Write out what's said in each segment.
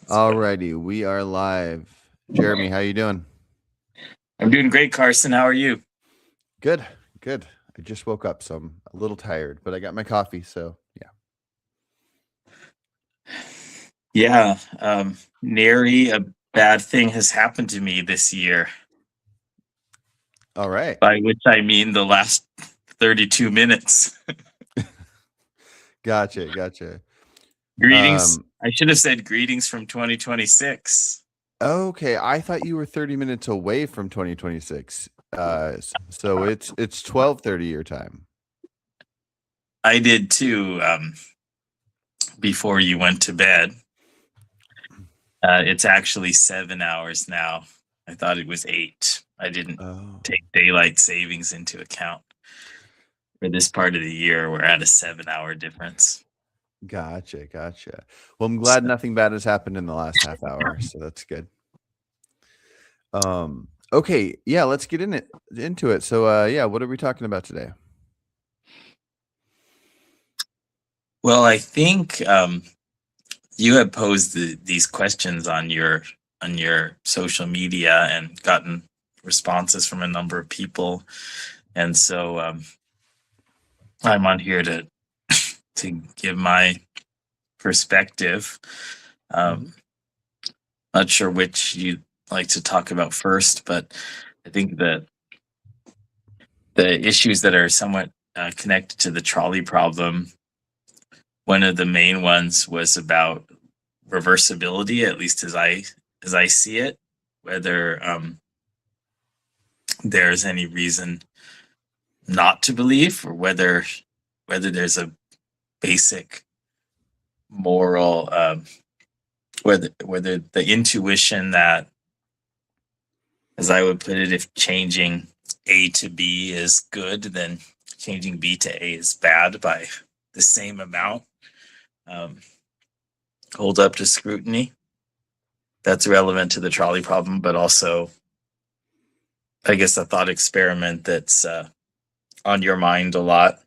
Alrighty, we are live. Jeremy, how you doing? I'm doing great, Carson. How are you? Good, good. I just woke up, so I'm a little tired, but I got my coffee, so yeah. Yeah, nary a bad thing has happened to me this year, All right. by which I mean the last 32 minutes. Gotcha, gotcha. Greetings. Um, I should have said greetings from 2026. okay, I thought you were 30 minutes away from 2026. So it's 12:30 your time. I did too, before you went to bed. It's actually 7 hours now. I thought it was 8. I didn't Oh, take daylight savings into account. For this part of the year, we're at a 7 hour difference. gotcha, gotcha. Well, I'm glad nothing bad has happened in the last half hour, so that's good. Okay, yeah, let's get into it. So yeah, what are we talking about today? Well, I think you have posed these questions on your social media and gotten responses from a number of people, and so I'm on here to give my perspective. Mhm. Um, Not sure which you'd like to talk about first, but I think that the issues that are somewhat connected to the trolley problem. One of the main ones was about reversibility, at least as I see it, whether there's any reason not to believe, or whether there's a basic moral, whether the intuition that, as I would put it, if changing A to B is good, then changing B to A is bad by the same amount, um, hold up to scrutiny. That's relevant to the trolley problem, but also, I guess, a thought experiment that's on your mind a lot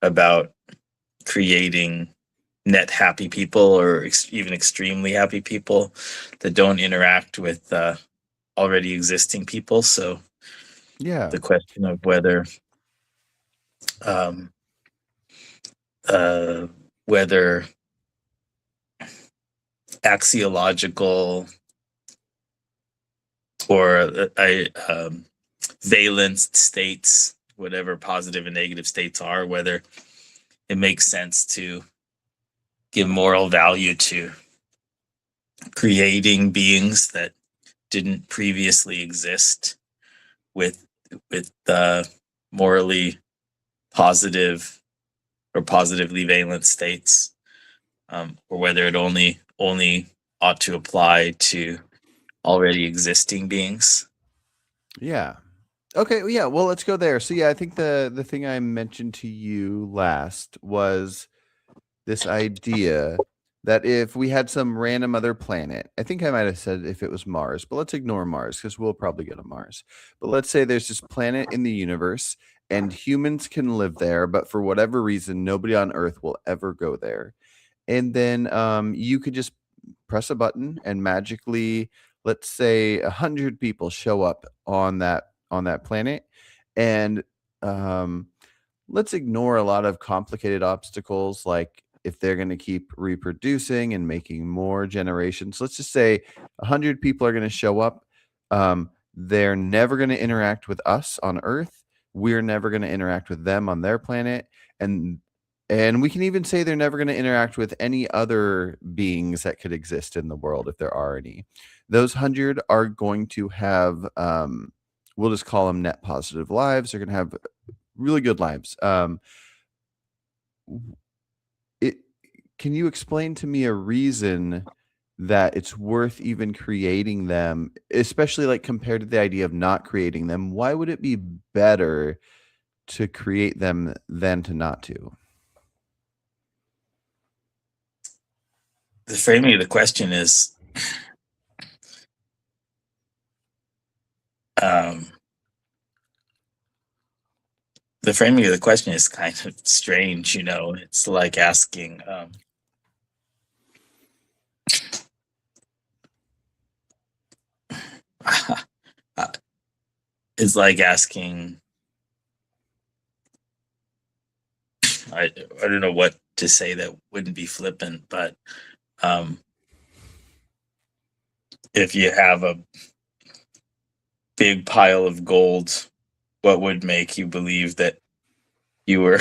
about creating net happy people, or even extremely happy people that don't interact with already existing people. So Yeah. the question of um, uh, whether axiological or valence states, whatever positive and negative states are, whether it makes sense to give moral value to creating beings that didn't previously exist with morally positive or positively valent states, or whether it only ought to apply to already existing beings. Yeah. Okay, well, yeah, well, let's go there. So yeah, I think the thing I mentioned to you last was this idea that if we had some random other planet, I think I might have said if it was Mars, but let's ignore Mars because we'll probably go to Mars. But let's say there's this planet in the universe and humans can live there, but for whatever reason, nobody on Earth will ever go there. And then you could just press a button and magically, let's say 100 people show up on that planet, and um, let's ignore a lot of complicated obstacles like if they're going to keep reproducing and making more generations. Let's just say 100 people are going to show up. They're never going to interact with us on Earth. We're never going to interact with them on their planet, and we can even say they're never going to interact with any other beings that could exist in the world if there are any. Those 100 are going to have we'll just call them net positive lives. They're going to have really good lives. It Can you explain to me a reason that it's worth even creating them, especially like compared to the idea of not creating them? Why would it be better to create them than to not to? The framing of the question is, um, the framing of the question is kind of strange. It's like asking, It's like asking, I don't know what to say that wouldn't be flippant, but um, if you have a big pile of gold, what would make you believe that you were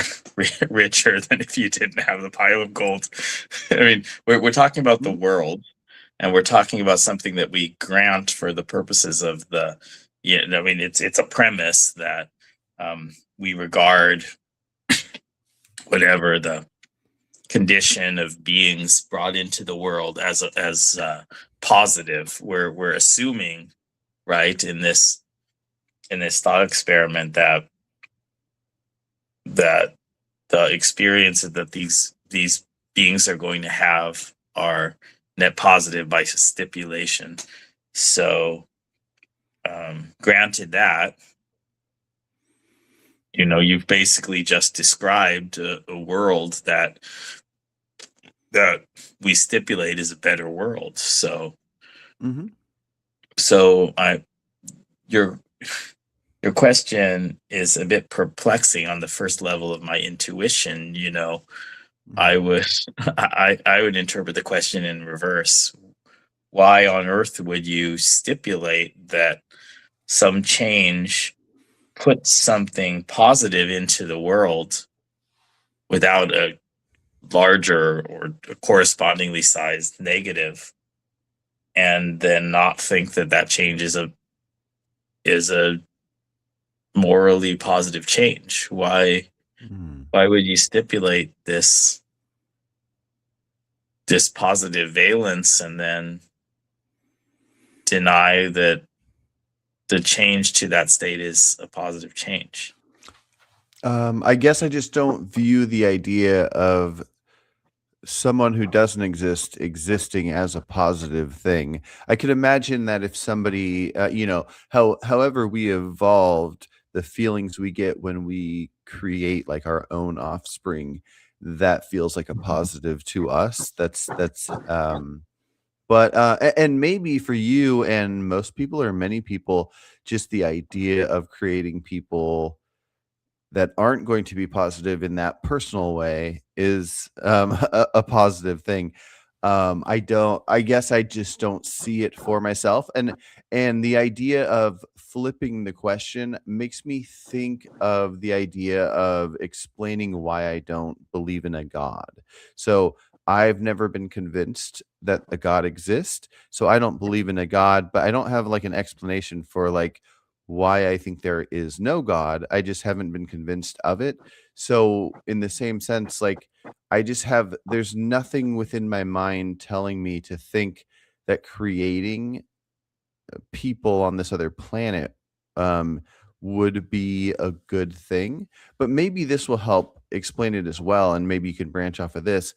richer than if you didn't have the pile of gold? I mean, we're talking about the world, and we're talking about something that we grant for the purposes of the. Yeah, I mean, it's a premise that we regard whatever the condition of beings brought into the world as positive. We're assuming, right, in this thought experiment that the experiences that these beings are going to have are net positive by stipulation. So, granted that, you've basically just described a world that we stipulate is a better world. So, Mm-hmm. so your your question is a bit perplexing on the first level of my intuition. I would I would interpret the question in reverse. Why on earth would you stipulate that some change puts something positive into the world without a larger or a correspondingly sized negative, and then not think that that change is a morally positive change? Why would you stipulate this positive valence and then deny that the change to that state is a positive change? I guess I just don't view the idea of someone who doesn't exist existing as a positive thing. I could imagine that if somebody, however we evolved, the feelings we get when we create like our own offspring, that feels like a positive to us. And maybe for you and most people or many people, just the idea of creating people that aren't going to be positive in that personal way is a positive thing. I guess I just don't see it for myself. And the idea of flipping the question makes me think of the idea of explaining why I don't believe in a God. So I've never been convinced that a God exists. So I don't believe in a God, but I don't have like an explanation for like why I think there is no God. I just haven't been convinced of it. So, in the same sense, like, there's nothing within my mind telling me to think that creating people on this other planet um, would be a good thing. But maybe this will help explain it as well. And maybe you can branch off of this.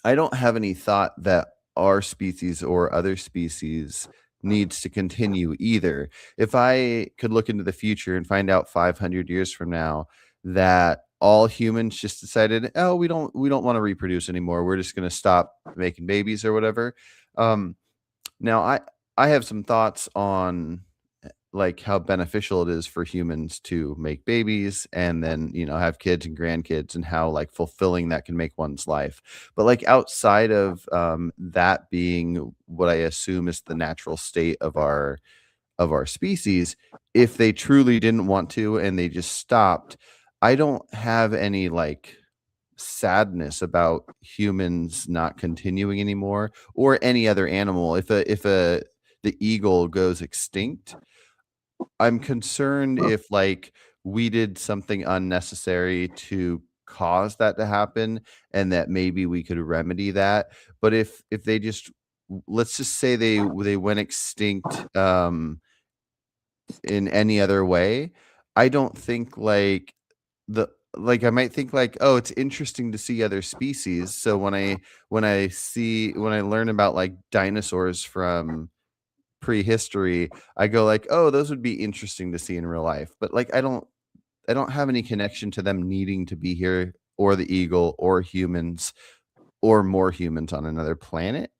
I don't have any thought that our species or other species needs to continue either. If I could look into the future and find out 500 years from now that all humans just decided, oh, we don't want to reproduce anymore. We're just going to stop making babies or whatever. Um, now I have some thoughts on like how beneficial it is for humans to make babies and then have kids and grandkids and how like fulfilling that can make one's life. But like outside of that being what I assume is the natural state of our species, if they truly didn't want to and they just stopped, I don't have any like sadness about humans not continuing anymore or any other animal. If the eagle goes extinct, I'm concerned if like we did something unnecessary to cause that to happen and that maybe we could remedy that. But if they just let's just say they went extinct in any other way, I don't think the I might think like, oh, it's interesting to see other species. So when I learn about like dinosaurs from prehistory, I go like, oh, those would be interesting to see in real life. But like I don't have any connection to them needing to be here or the eagle or humans or more humans on another planet.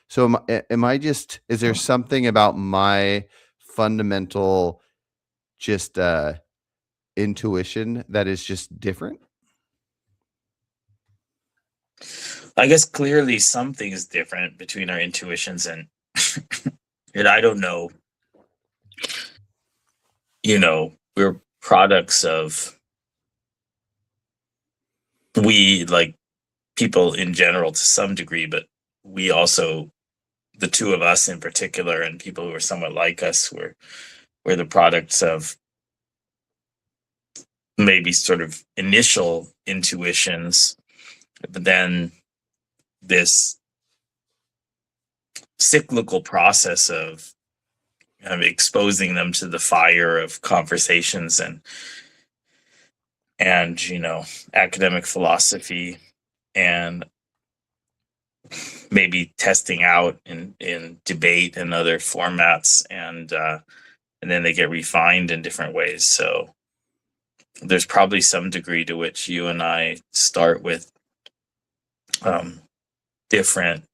So am I just, is there something about my fundamental just intuition that is just different? I guess clearly something is different between our intuitions and and I don't know, we're products of we like people in general to some degree, but we also the two of us in particular and people who are somewhat like us we're the products of maybe sort of initial intuitions, but then this cyclical process of exposing them to the fire of conversations and academic philosophy and maybe testing out in debate and other formats and then they get refined in different ways. So there's probably some degree to which you and I start with different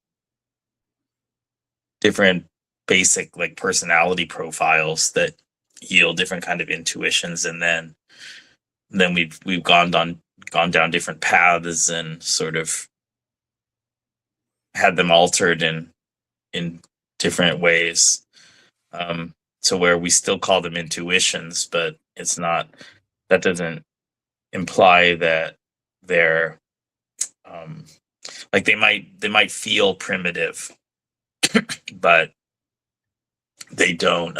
basic like personality profiles that yield different kind of intuitions, and then we've gone down different paths and sort of had them altered in different ways, so where we still call them intuitions, but it's not, that doesn't imply that they're like they might feel primitive, but they don't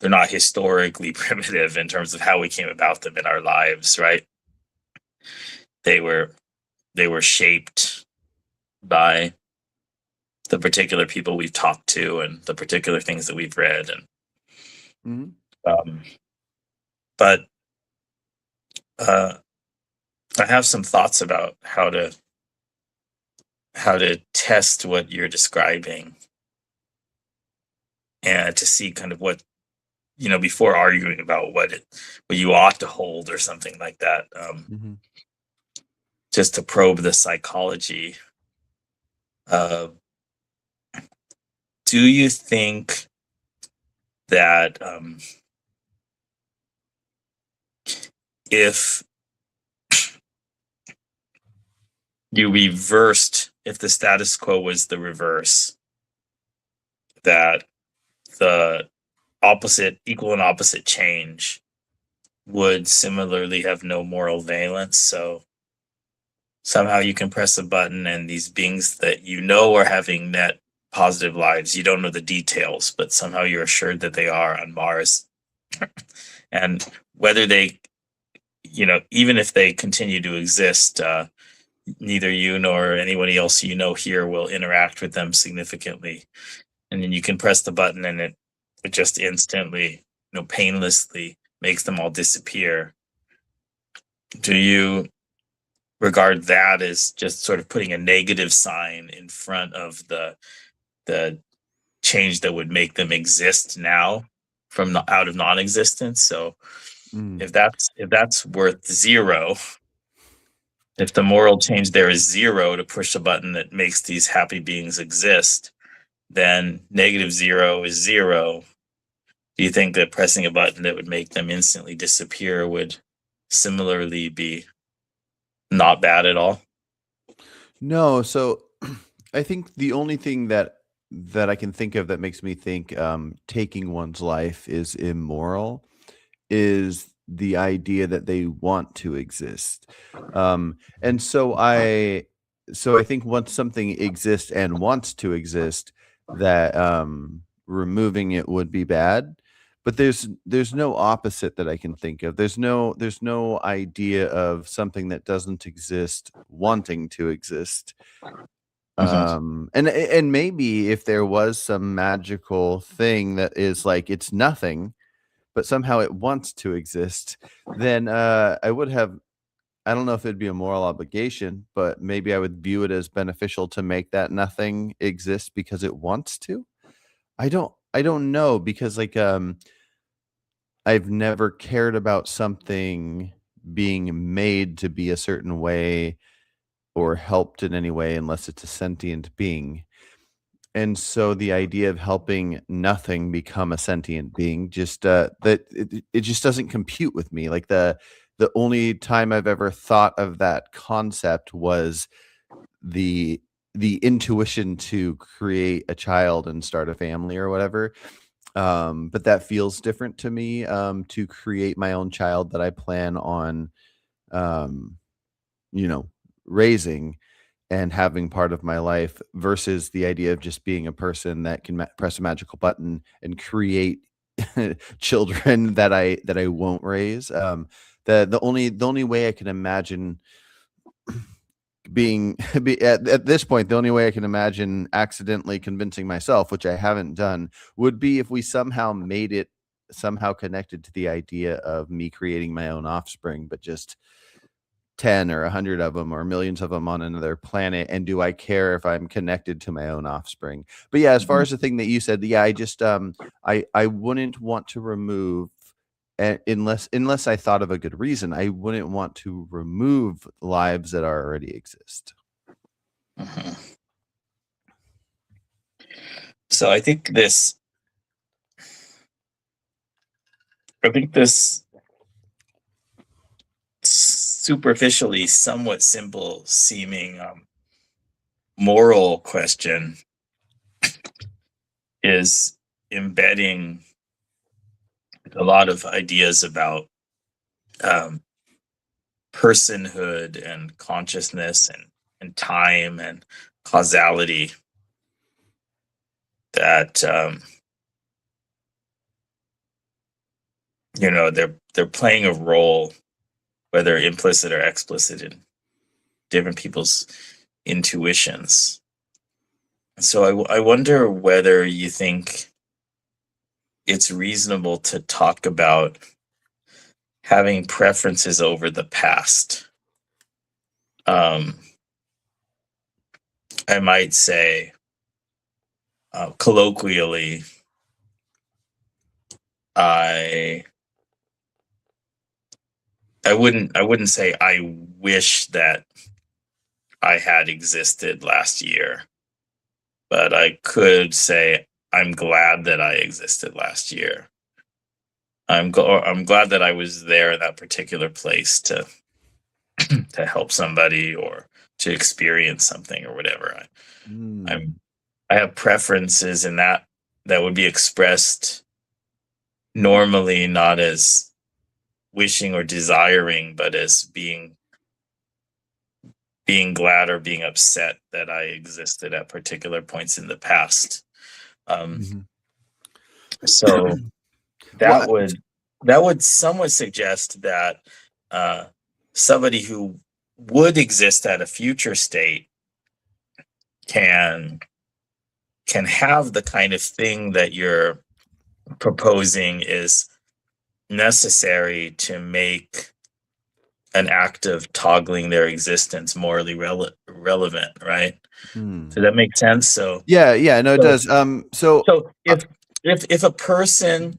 they're not historically primitive in terms of how we came about them in our lives, right? They were shaped by the particular people we've talked to and the particular things that we've read, and but I have some thoughts about how to test what you're describing and to see kind of what before arguing about what you ought to hold or something like that, just to probe the psychology. Do you think that if the status quo was the reverse, that the equal and opposite change would similarly have no moral valence? So somehow you can press a button and these beings that are having net positive lives, you don't know the details, but somehow you're assured that they are on Mars. And whether they, even if they continue to exist, neither you nor anybody else here will interact with them significantly. And then you can press the button and it just instantly, painlessly makes them all disappear. Do you regard that as just sort of putting a negative sign in front of the change that would make them exist now from out of non-existence? So if that's worth 0, if the moral change there is 0 to push a button that makes these happy beings exist, then -0 is 0. Do you think that pressing a button that would make them instantly disappear would similarly be not bad at all? No. So I think the only thing that I can think of that makes me think taking one's life is immoral is the idea that they want to exist. And so I think once something exists and wants to exist, that removing it would be bad. But there's no opposite that I can think of. There's no idea of something that doesn't exist wanting to exist. And maybe if there was some magical thing that is like it's nothing, but somehow it wants to exist, then I would have, I don't know if it'd be a moral obligation, but maybe I would view it as beneficial to make that nothing exist because it wants to. I don't know, because like I've never cared about something being made to be a certain way or helped in any way unless it's a sentient being. And so the idea of helping nothing become a sentient being just that it just doesn't compute with me. Like the only time I've ever thought of that concept was the the intuition to create a child and start a family or whatever. But that feels different to me, to create my own child that I plan on, um, you know, raising and having part of my life versus the idea of just being a person that can press a magical button and create children that I won't raise. The only way I can imagine at this point, the only way I can imagine accidentally convincing myself, which I haven't done, would be if we somehow made it somehow connected to the idea of me creating my own offspring, but just 10 or 100 of them or millions of them on another planet. And do I care if I'm connected to my own offspring? But yeah, as far as the thing that you said, yeah, I just I wouldn't want to remove, unless I thought of a good reason, I wouldn't want to remove lives that already exist. Mhm. So I think this superficially somewhat simple seeming moral question is embedding a lot of ideas about um, personhood and consciousness and time and causality that they're playing a role, whether implicit or explicit, in different people's intuitions. So I wonder whether you think it's reasonable to talk about having preferences over the past. I might say, colloquially, I wouldn't say I wish that I had existed last year, but I could say I'm glad that I existed last year. I'm glad that I was there in that particular place to to help somebody or to experience something or whatever. Mm. I have preferences in that would be expressed normally not as wishing or desiring, but as being glad or being upset that I existed at particular points in the past. Mhm. So Well, that would somewhat suggest that uh, somebody who would exist at a future state can have the kind of thing that you're proposing is necessary to make an act of toggling their existence morally relevant, right? hmm. Does that make sense? So Yeah, no, it so, does. So so if a person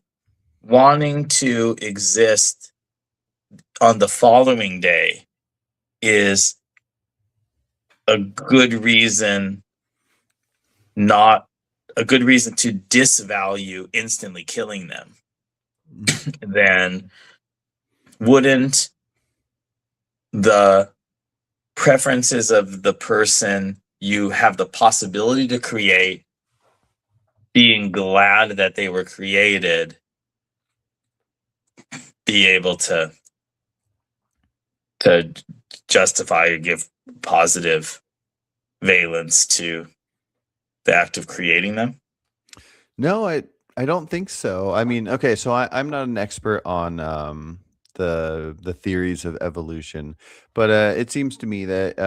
wanting to exist on the following day is a good reason, not a good reason to disvalue instantly killing them, then wouldn't the preferences of the person you have the possibility to create, being glad that they were created, be able to justify or give positive valence to the act of creating them? no, I don't think so. I mean, okay, so I'm not an expert on the theories of evolution, but it seems to me that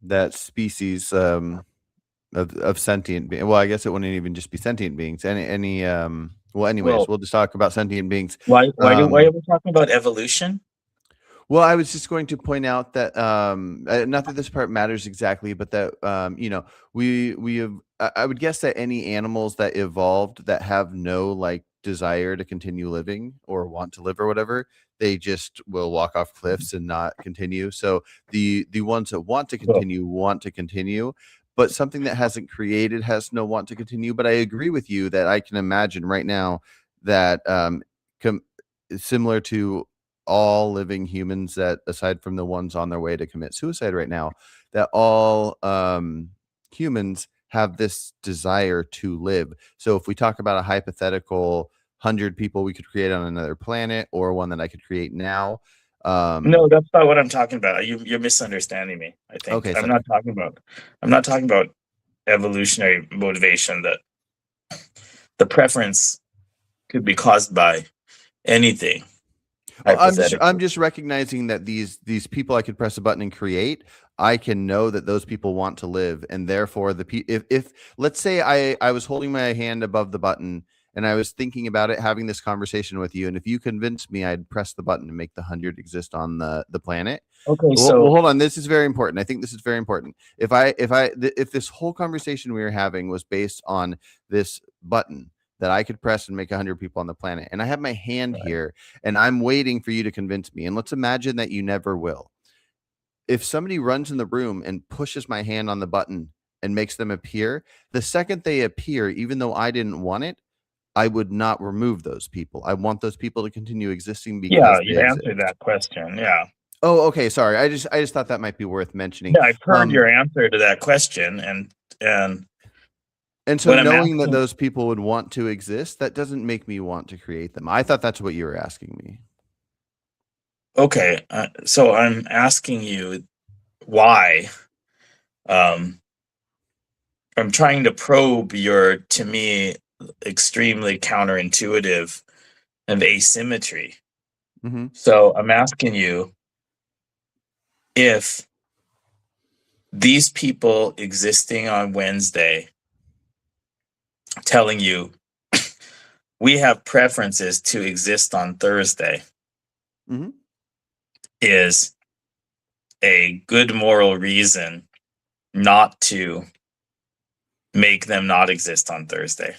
that species of sentient being, well, I guess it wouldn't even just be sentient beings. Any well, anyways, Well, we'll just talk about sentient beings. why Um are we talking about evolution? Well, I was just going to point out that not that this part matters exactly, but that we have. I would guess that any animals that evolved that have no like desire to continue living or want to live or whatever, they just will walk off cliffs and not continue. So the ones that want to Well, continue, but something that hasn't created has no want to continue. But I agree with you that I can imagine right now that similar to all living humans, that aside from the ones on their way to commit suicide right now, that all humans have this desire to live. So if we talk about a hypothetical 100 people we could create on another planet, or one that I could create now. No, that's not what I'm talking about. You're misunderstanding me. I think Okay, I'm sorry. not talking about. I'm not talking about evolutionary motivation. That the preference could be caused by anything. I'm just recognizing that these people I could press a button and create, I can know that those people want to live, and therefore if let's say I was holding my hand above the button and I was thinking about it, having this conversation with you, and if you convinced me, I'd press the button and make the 100 exist on the planet. Okay, well, so hold on. This is very important. I think this is very important. If this whole conversation we were having was based on this button that I could press and make 100 people on the planet, and I have my hand here and I'm waiting for you to convince me, and let's imagine that you never will. If somebody runs in the room and pushes my hand on the button and makes them appear, the second they appear, even though I didn't want it, I would not remove those people. I want those people to continue existing because yeah, they you exist. answered that question. Yeah. Oh, okay. Sorry. I just thought that might be worth mentioning. Yeah, I've heard your answer to that question, and so what I'm knowing that asking- those people would want to exist, that doesn't make me want to create them. I thought that's what you were asking me. Okay, so I'm asking you why. I'm trying to probe your, to me, extremely counterintuitive of asymmetry. Mhm. So I'm asking you if these people existing on Wednesday telling you we have preferences to exist on Thursday Mhm. is a good moral reason not to make them not exist on Thursday.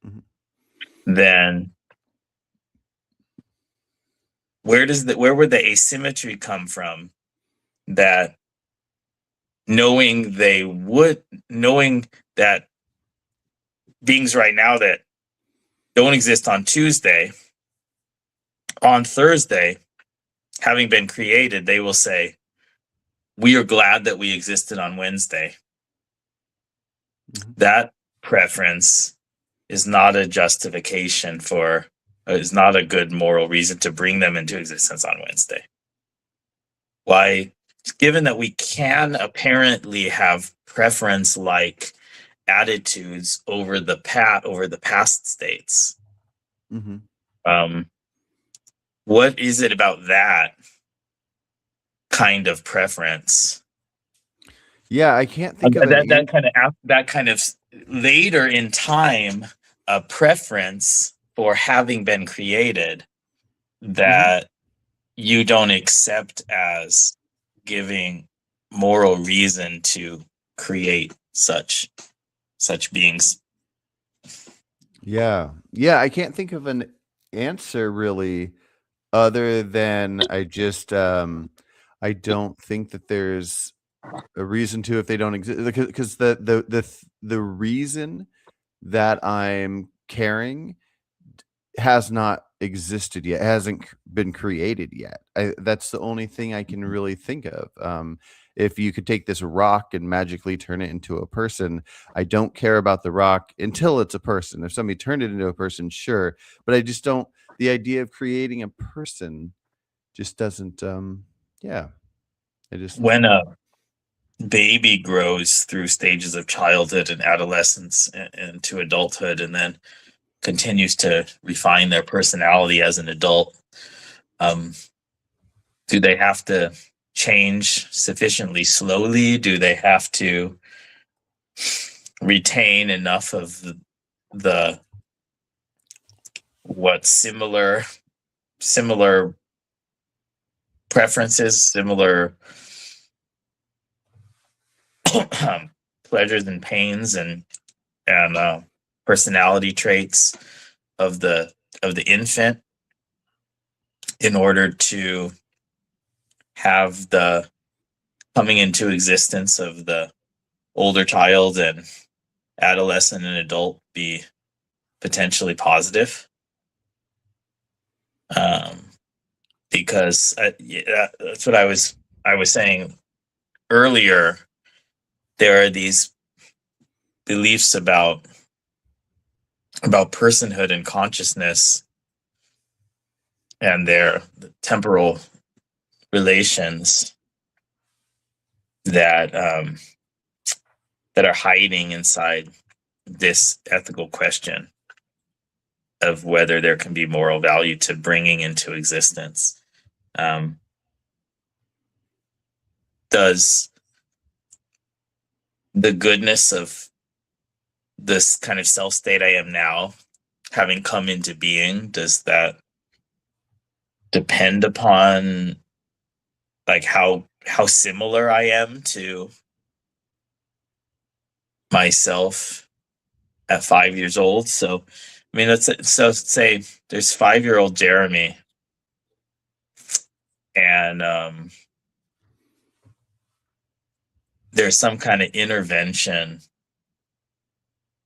Mhm. Then where would the asymmetry come from, that knowing that beings right now that don't exist on Tuesday, on Thursday, having been created, they will say, we are glad that we existed on Wednesday. Mhm. That preference is not a justification for, is not a good moral reason to bring them into existence on Wednesday. Why, given that we can apparently have preference like attitudes over the past states, Mhm. what is it about that kind of preference? Yeah, I can't think of that kind of later in time a preference for having been created that you don't accept as giving moral reason to create such beings. Yeah. Yeah, I can't think of an answer really, other than I just I don't think that there's a reason to if they don't exist, because the reason that I'm caring has not existed yet, hasn't been created yet. That's the only thing I can really think of. If you could take this rock and magically turn it into a person, I don't care about the rock until it's a person. If somebody turned it into a person, sure, but I just don't. The idea of creating a person just doesn't. Yeah, I just. When a baby grows through stages of childhood and adolescence and to adulthood, and then continues to refine their personality as an adult, do they have to change sufficiently slowly? Do they have to retain enough of the what similar preferences, similar pleasures and pains, and personality traits of the infant, in order to have the coming into existence of the older child and adolescent and adult be potentially positive? Because that's what I was saying earlier. There are these beliefs about personhood and consciousness and their temporal relations that that are hiding inside this ethical question of whether there can be moral value to bringing into existence. Does the goodness of this kind of self state I am now, having come into being, does that depend upon like how similar I am to myself at 5 years old? So, I mean, let's say there's 5-year-old Jeremy, and there's some kind of intervention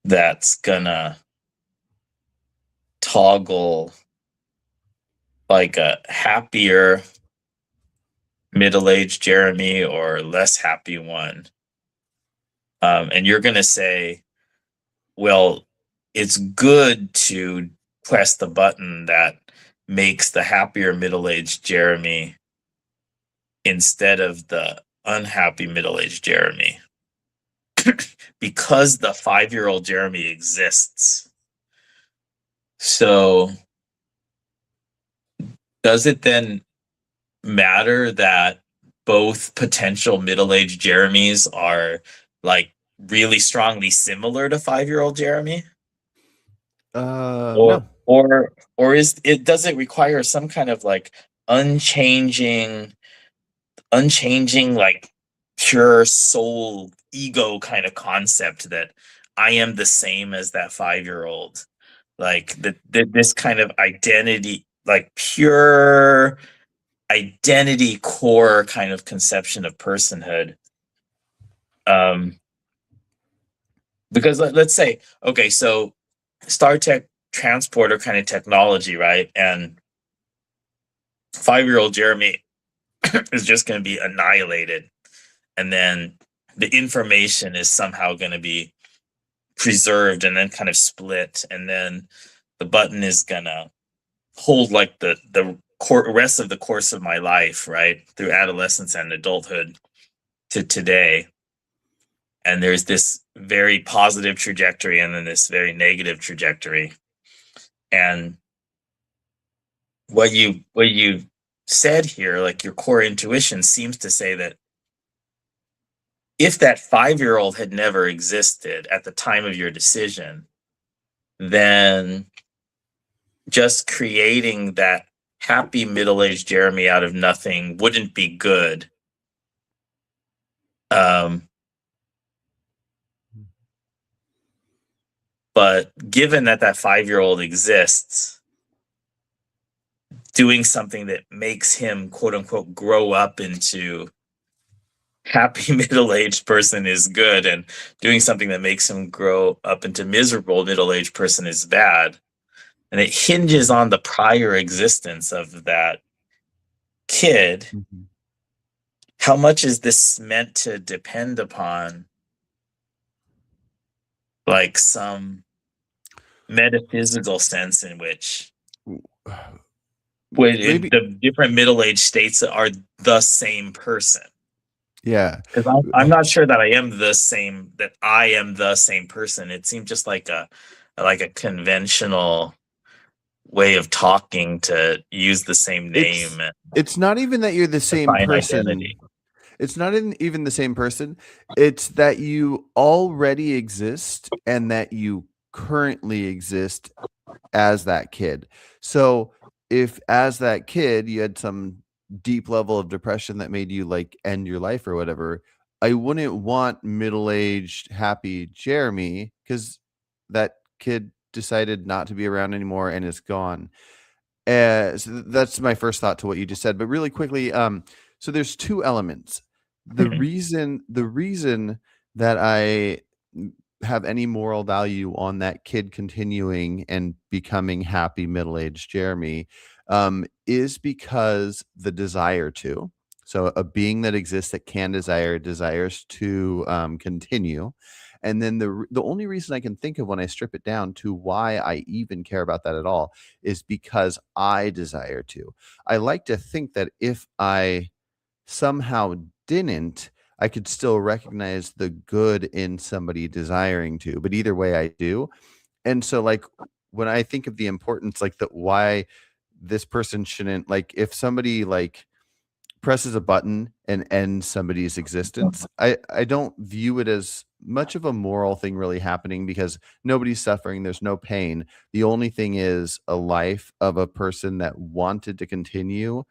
that's gonna toggle like a happier middle-aged Jeremy or less happy one. And you're gonna say, well, it's good to press the button that makes the happier middle-aged Jeremy instead of the unhappy middle-aged Jeremy because the 5-year-old Jeremy exists. So does it then matter that both potential middle-aged Jeremys are like really strongly similar to 5-year-old Jeremy? No. Or does it require some kind of like unchanging like pure soul ego kind of concept that I am the same as that 5-year-old, like this kind of identity, like pure identity core kind of conception of personhood? Because let's say, okay, so Star Trek transporter kind of technology, right? And 5-year-old Jeremy is just going to be annihilated, and then the information is somehow going to be preserved and then kind of split, and then the button is going to hold like the rest of the course of my life, right, through adolescence and adulthood to today. And there's this very positive trajectory and then this very negative trajectory. And what you said here, like your core intuition seems to say that if that 5-year-old had never existed at the time of your decision, then just creating that happy middle-aged Jeremy out of nothing wouldn't be good. But given that 5-year-old exists, doing something that makes him quote unquote grow up into happy middle-aged person is good, and doing something that makes him grow up into miserable middle-aged person is bad. And it hinges on the prior existence of that kid. Mm-hmm. How much is this meant to depend upon like some metaphysical sense in which the different middle-aged states are the same person? Yeah, because I'm not sure that I am the same person. It seemed just like a conventional way of talking to use the same name. It's not even that you're the same person. Identity. It's not even the same person. It's that you already exist and that you currently exist as that kid. So if as that kid you had some deep level of depression that made you like end your life or whatever, I wouldn't want middle-aged happy Jeremy because that kid decided not to be around anymore and is gone. So that's my first thought to what you just said. But really quickly, so there's two elements. The reason that I have any moral value on that kid continuing and becoming happy middle-aged Jeremy, is because the desire to. So a being that exists that can desire, desires to continue. And then the only reason I can think of when I strip it down to why I even care about that at all is because I desire to. I like to think that if I somehow didn't, I could still recognize the good in somebody desiring to. But either way, I do. And so, like, when I think of the importance, like, the why this person shouldn't, like, if somebody like presses a button and ends somebody's existence, I don't view it as much of a moral thing really happening because nobody's suffering, there's no pain. The only thing is a life of a person that wanted to continue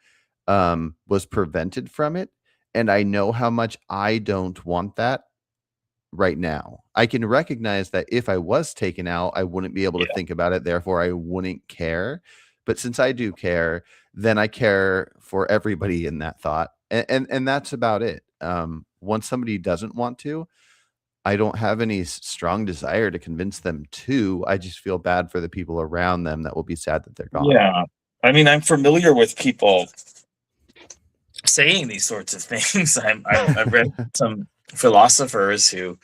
was prevented from it. And I know how much I don't want that right now. I can recognize that if I was taken out, I wouldn't be able to Yeah. think about it. Therefore, I wouldn't care. But since I do care, then I care for everybody in that thought. And that's about it. Once somebody doesn't want to, I don't have any strong desire to convince them to. I just feel bad for the people around them that will be sad that they're gone. Yeah. I mean, I'm familiar with people saying these sorts of things. I've read some philosophers who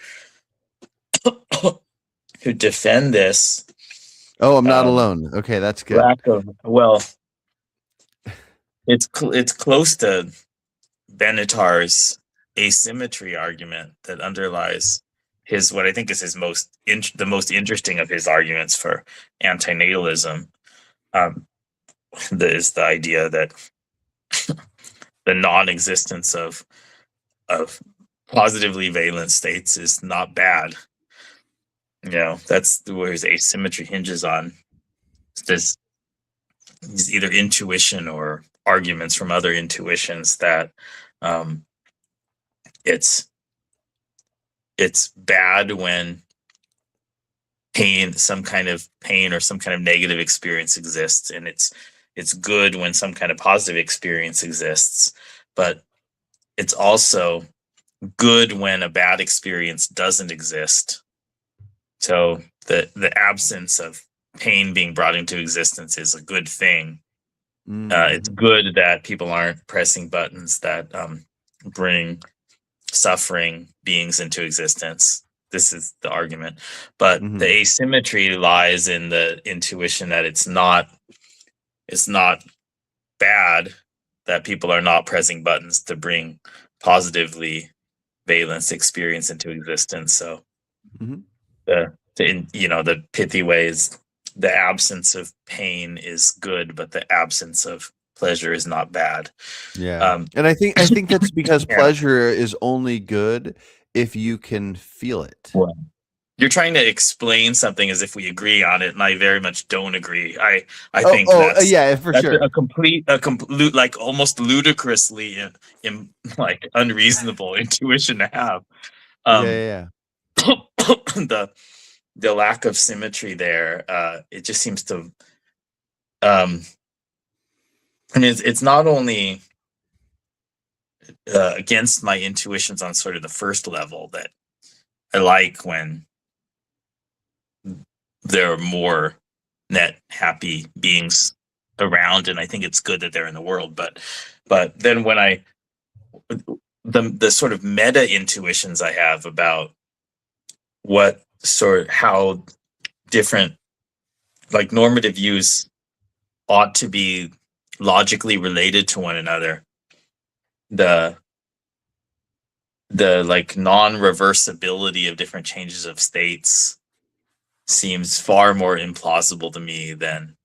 who defend this Oh, I'm not um, alone. Okay, that's good. lack of, well, it's close to Benatar's asymmetry argument that underlies his, what I think is his the most interesting of his arguments for antinatalism. Is the idea that the non-existence of positively valent states is not bad. That's where his asymmetry hinges on. This is either intuition or arguments from other intuitions that it's bad when some kind of pain or some kind of negative experience exists, and it's good when some kind of positive experience exists, but it's also good when a bad experience doesn't exist. So the absence of pain being brought into existence is a good thing. It's good that people aren't pressing buttons that bring suffering beings into existence. This is the argument. But the asymmetry lies in the intuition that it's not bad that people are not pressing buttons to bring positively valence experience into existence. So the pithy way is the absence of pain is good, but the absence of pleasure is not bad. Yeah. And I think that's because pleasure is only good if you can feel it. Well, you're trying to explain something as if we agree on it, and I very much don't agree. I think that's yeah, for that's sure. a complete, like almost ludicrously in like unreasonable intuition to have. Yeah. The lack of symmetry there, it just seems to I mean, it's not only against my intuitions on sort of the first level that I like when there are more net happy beings around, and I think it's good that they're in the world. But then when the sort of meta intuitions I have about how different like normative views ought to be logically related to one another, the like non-reversibility of different changes of states seems far more implausible to me than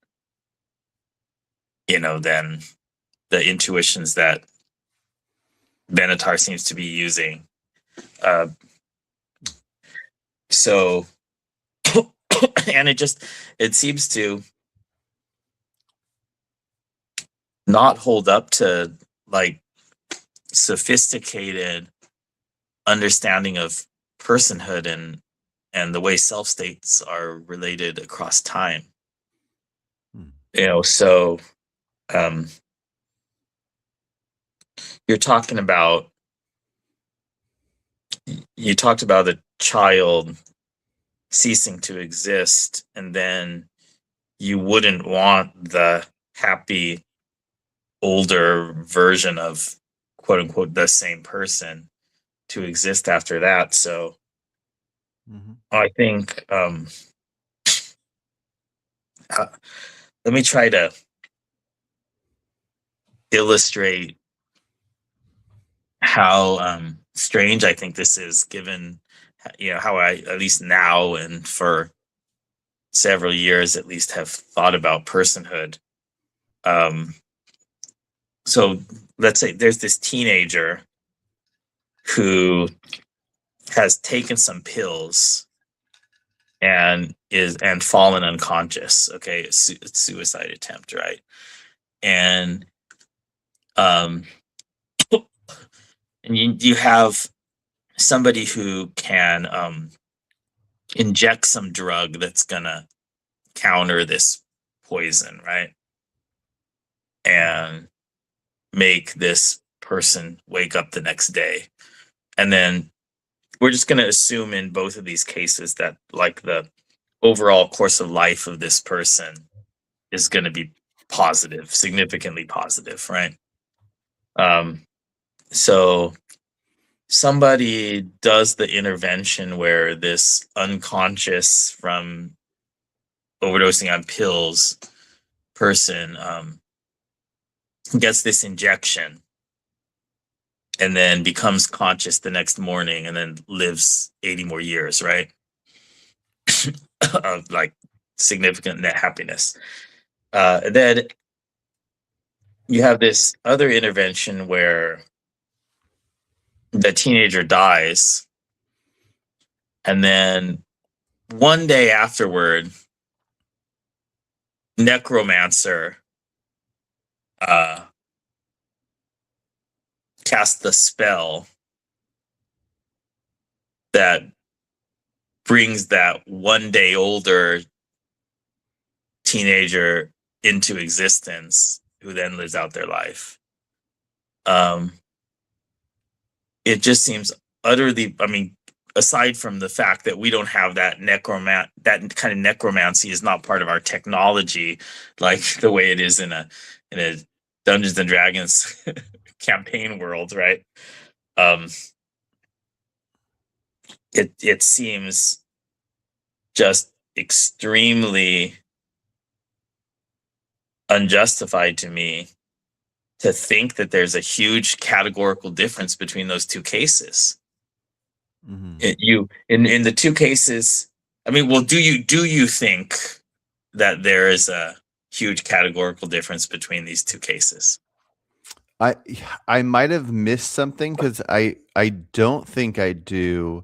the intuitions that Benatar seems to be using. So and it seems to not hold up to like sophisticated understanding of personhood and the way self states are related across time. So you're talking about you talked about a child ceasing to exist, and then you wouldn't want the happy older version of quote unquote the same person to exist after that. So I think let me try to illustrate how strange I think this is, given how I, at least now and for several years at least, have thought about personhood. So let's say there's this teenager who has taken some pills and fallen unconscious. Okay, it's suicide attempt, right? And and you have somebody who can inject some drug that's gonna counter this poison, right? And make this person wake up the next day. And then we're just going to assume in both of these cases that like the overall course of life of this person is going to be positive, significantly positive, right? So somebody does the intervention where this unconscious from overdosing on pills person gets this injection and then becomes conscious the next morning and then lives 80 more years, right? Of like significant net happiness. Then you have this other intervention where the teenager dies, and then one day afterward, necromancer cast the spell that brings that one day older teenager into existence, who then lives out their life. It just seems utterly, I mean, aside from the fact that we don't have that that kind of necromancy is not part of our technology, like the way it is in a Dungeons and Dragons campaign world, right? It seems just extremely unjustified to me to think that there's a huge categorical difference between those two cases. In the two cases, I mean, well, do you think that there is a huge categorical difference between these two cases? I might have missed something, because I don't think I do,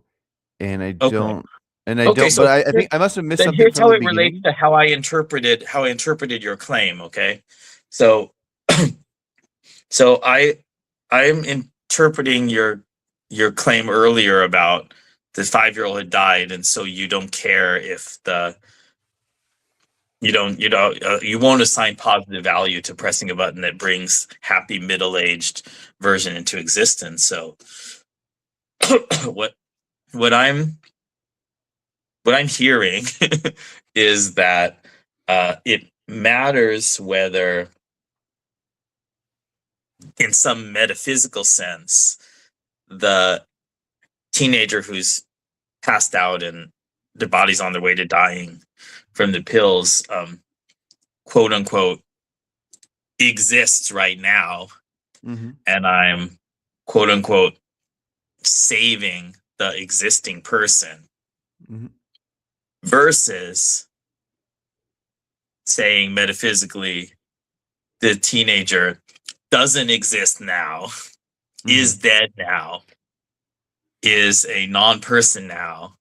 and I don't, So but I think I must have missed then something here's from how the it relates beginning. to how I interpreted your claim. Okay, so so I'm interpreting your claim earlier about the 5-year-old had died, and so you don't care if you won't assign positive value to pressing a button that brings happy middle-aged version into existence. So what I'm hearing is that it matters whether, in some metaphysical sense, the teenager who's passed out and their body's on their way to dying from the pills, quote unquote, exists right now, and I'm quote unquote saving the existing person, versus saying metaphysically the teenager doesn't exist now, is dead now, is a non-person now,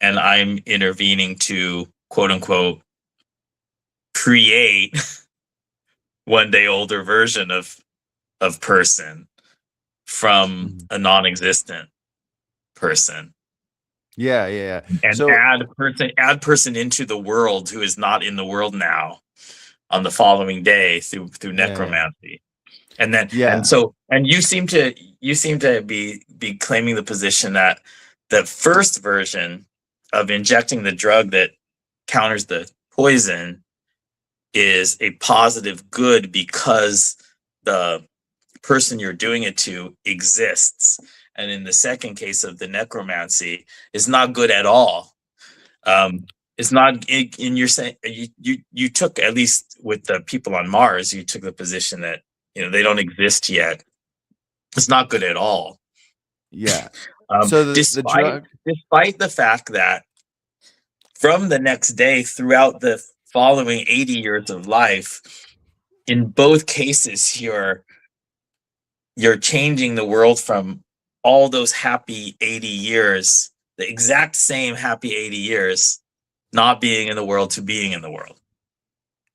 and I'm intervening to quote unquote create one day older version of person from a non-existent person. Yeah. And So add person into the world who is not in the world now on the following day through necromancy. And then Yeah. and you seem to be claiming the position that the first version of injecting the drug that counters the poison is a positive good because the person you're doing it to exists. And in the second case of the necromancy, is not good at all. It's not in your saying you took, at least with the people on Mars, you took the position that they don't exist yet. It's not good at all. Yeah. So the drug, Despite the fact that from the next day throughout the following 80 years of life, in both cases you're changing the world from all those happy 80 years, the exact same happy 80 years, not being in the world to being in the world.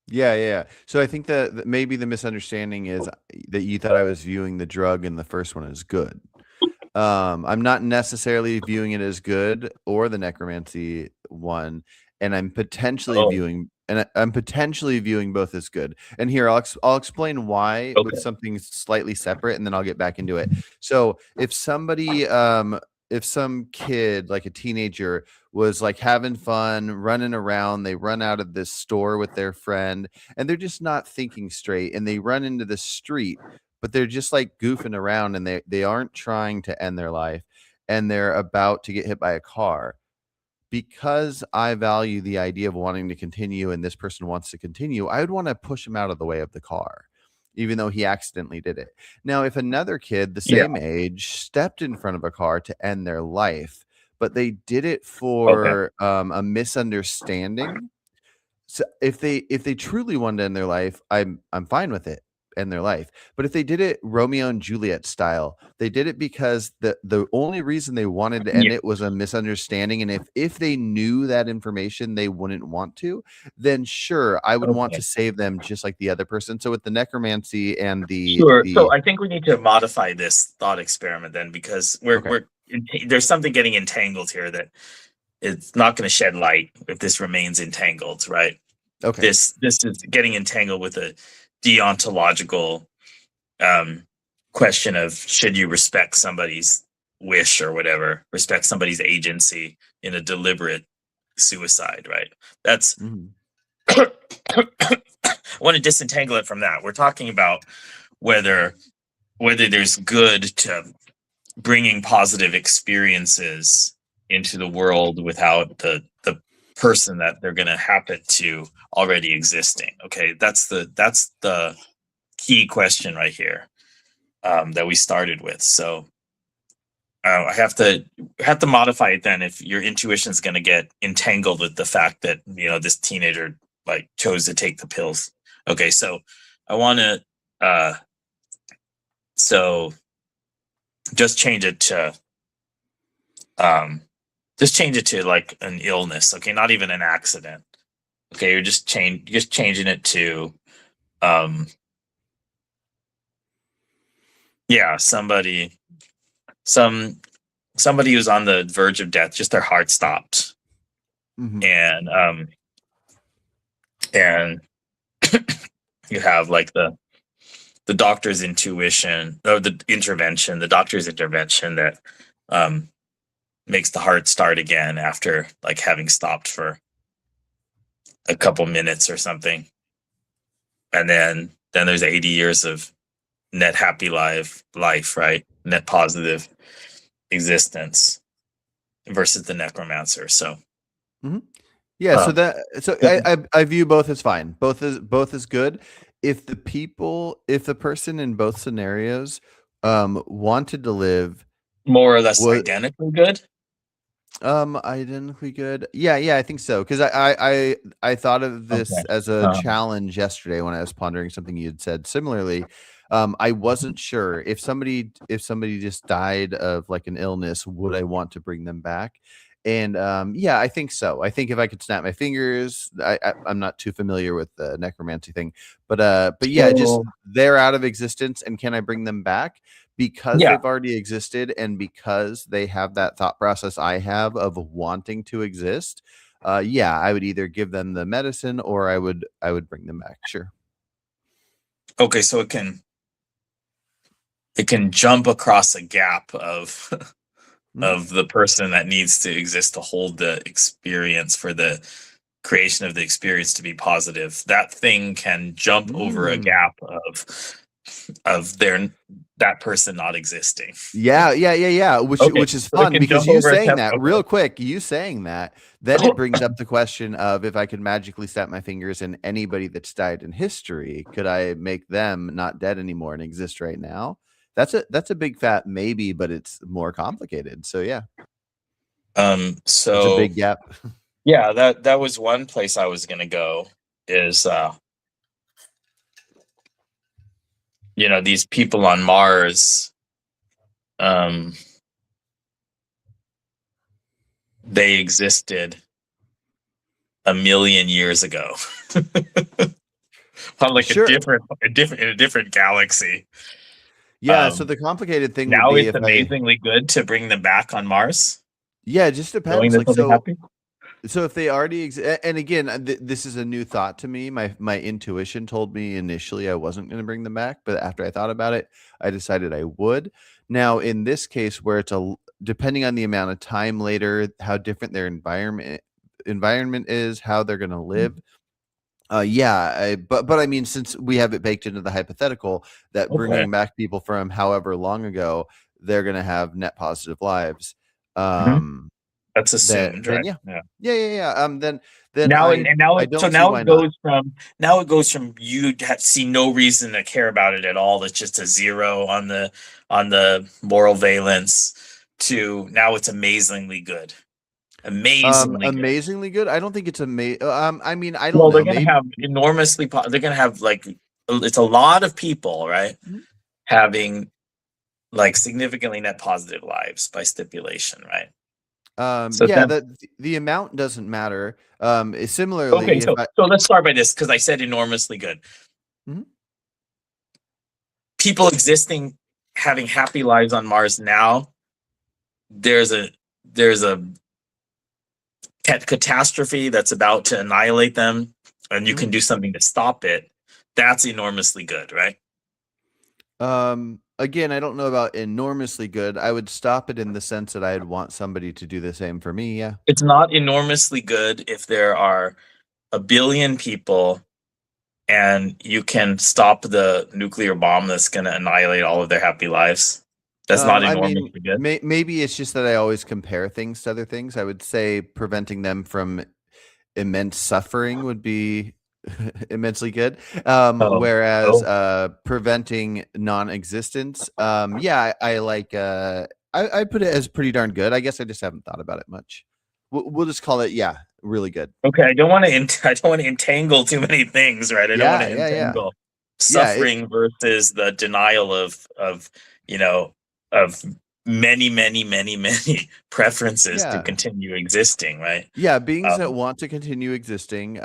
yeah. So I think that maybe the misunderstanding is that you thought I was viewing the drug in the first one as good. I'm not necessarily viewing it as good, or the necromancy one, and I'm potentially viewing both as good. And here I'll explain why with something slightly separate, and then I'll get back into it. So if somebody if some kid, like a teenager, was like having fun running around, they run out of this store with their friend and they're just not thinking straight, and they run into the street, but they're just like goofing around, and they aren't trying to end their life, and they're about to get hit by a car. Because I value the idea of wanting to continue, and this person wants to continue, I would want to push him out of the way of the car, even though he accidentally did it. Now, if another kid the same age stepped in front of a car to end their life, but they did it for a misunderstanding, so if they truly wanted to end their life, I'm fine with it, end their life. But if they did it Romeo and Juliet style, they did it because the only reason they wanted to end it was a misunderstanding. And if they knew that information they wouldn't want to, then sure, I would want to save them just like the other person. So with the necromancy and So I think we need to modify this thought experiment then, because there's something getting entangled here that it's not going to shed light if this remains entangled, right? Okay. This is getting entangled with a deontological question of, should you respect somebody's wish or whatever, respect somebody's agency in a deliberate suicide, right? That's I want to disentangle it from that. We're talking about whether there's good to bringing positive experiences into the world without the person that they're going to happen to already existing. Okay, that's the key question right here, that we started with. So I have to modify it then if your intuition is going to get entangled with the fact that this teenager like chose to take the pills. Okay, so I want to so just change it to like an illness. Okay, not even an accident. Okay, you're just changing it to somebody who's on the verge of death, just their heart stopped. And you have like the doctor's intuition, or the doctor's intervention that makes the heart start again after like having stopped for a couple minutes or something. And then there's 80 years of net happy life, right? Net positive existence versus the necromancer. So I view both as fine. Both as good. If the person in both scenarios wanted to live more or less identically good. Identically good. Yeah, I think so. Because I thought of this as a challenge yesterday when I was pondering something you had said similarly. I wasn't sure if somebody just died of like an illness, would I want to bring them back? And I think so. I think if I could snap my fingers, I'm not too familiar with the necromancy thing, but just they're out of existence, and can I bring them back? Because they've already existed, and because they have that thought process I have of wanting to exist, I would either give them the medicine or I would bring them back. Sure. Okay, so it can it can jump across a gap of Mhm. of the person that needs to exist to hold the experience for the creation of the experience to be positive. That thing can jump over a Mm. gap of that person not existing. Yeah. Which Okay, which is so it fun can because jump you over a saying gap. that real quick, then it brings up the question of if I could magically snap my fingers and anybody that's died in history, could I make them not dead anymore and exist right now? That's a big fat maybe, but it's more complicated. So yeah, it's a So big gap. yeah, that was one place I was gonna go is these people on Mars, um they existed a million years ago. On like Sure. in a different galaxy. Yeah, so Um the complicated thing would Now be it's if I amazingly good to bring them back on Mars, yeah, it just knowing depends. that Like they'll be so happy. so if they already and again, this is a new thought to me. My intuition told me initially I wasn't going to bring them back, but after I thought about it, I decided I would. Now, in this case where depending on the amount of time later, how different their environment is, how they're going to live. Yeah, but I mean, since we have it baked into the hypothetical that Okay. bringing back people from however long ago, they're going to have net positive lives. Mhm. Um, That's that assumed, then right? yeah. Yeah. Yeah. Then Now and now I it so don't see why not. now it goes from you see no reason to care about it at all. It's just a zero on the moral valence to now it's amazingly good. Amazingly good. Amazingly good. I don't think it's I mean, I don't Well, they're know. going to Maybe have they're going to have like it's a lot of people, right? Mhm. Having like significantly net positive lives by stipulation, right? So Yeah, then the amount doesn't matter. okay, Similarly, if I so let's start by this because I said enormously good. Mhm. People existing having happy lives on Mars now, there's a catastrophe that's about to annihilate them, and you Mhm. can do something to stop it. That's enormously good, right? Again, I don't know about enormously good. I would stop it in the sense that I'd want somebody to do the same for me. Yeah. It's not enormously good if there are a billion people and you can stop the nuclear bomb that's going to annihilate all of their happy lives. That's not I mean, enormously good. maybe it's just that I always compare things to other things. I would say preventing them from immense suffering would be immensely good. Oh, Whereas oh, preventing non-existence, yeah, I like I put it as pretty darn good. I guess I just haven't thought about it much. We'll just call it, yeah, really good. okay. I don't want to. I don't want to entangle too many things, right? I don't want Yeah, to yeah. entangle Yeah, suffering versus the denial of you know of many preferences to yeah. continue existing, right? Yeah, beings that Um, want to continue existing,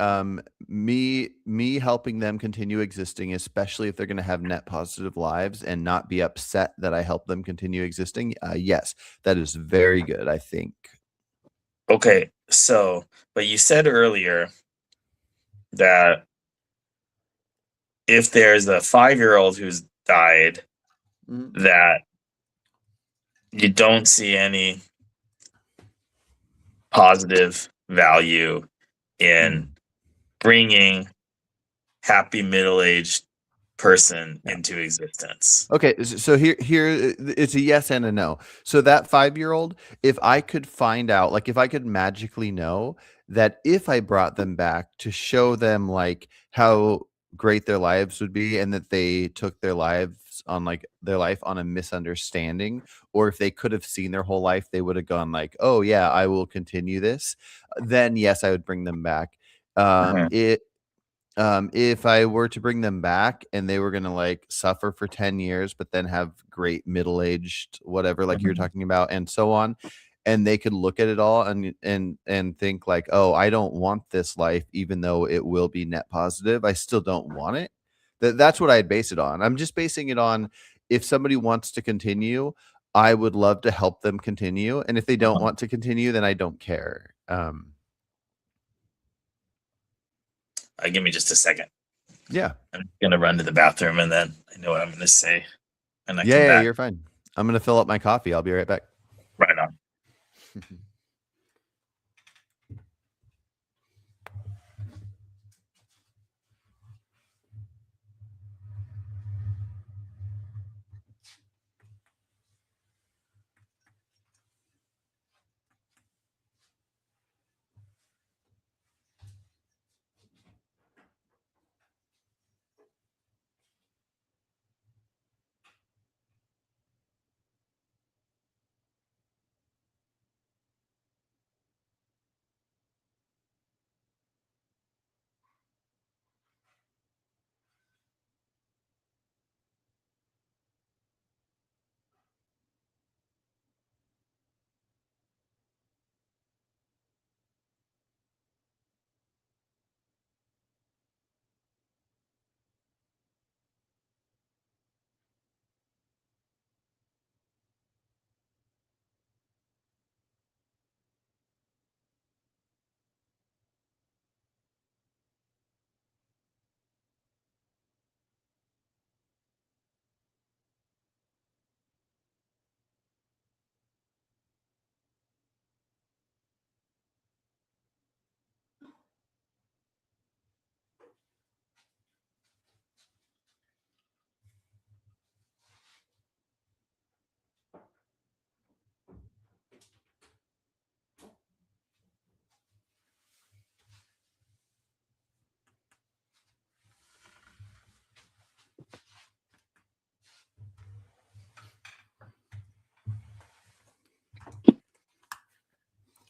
me helping them continue existing, especially if they're going to have net positive lives and not be upset that I help them continue existing. Yes, that is very good, I think. okay, so but you said earlier that if there's a 5-year-old who's died, Mhm. that you don't see any positive value in Mm. bringing happy middle-aged person into existence. Okay, so here it's a yes and a no. So that 5-year-old, if I could find out, like if I could magically know that if I brought them back to show them like how great their lives would be and that they took their life on a misunderstanding, or if they could have seen their whole life, they would have gone like, "Oh yeah, I will continue this." Then yes, I would bring them back. Uh-huh. It if I were to bring them back and they were gonna like suffer for 10 years, but then have great middle-aged whatever, like you were Mhm. talking about, and so on, and they could look at it all and think like, "Oh, I don't want this life, even though it will be net positive. I still don't want it." That's what I'd base it on. I'm just basing it on if somebody wants to continue, I would love to help them continue, and if they don't Uh-huh. want to continue, then I don't care. Give me just a second. Yeah. I'm gonna run to the bathroom and then I know what I'm gonna say. and I Yeah, come yeah, back. you're fine. I'm gonna fill up my coffee. I'll be right back. Right on.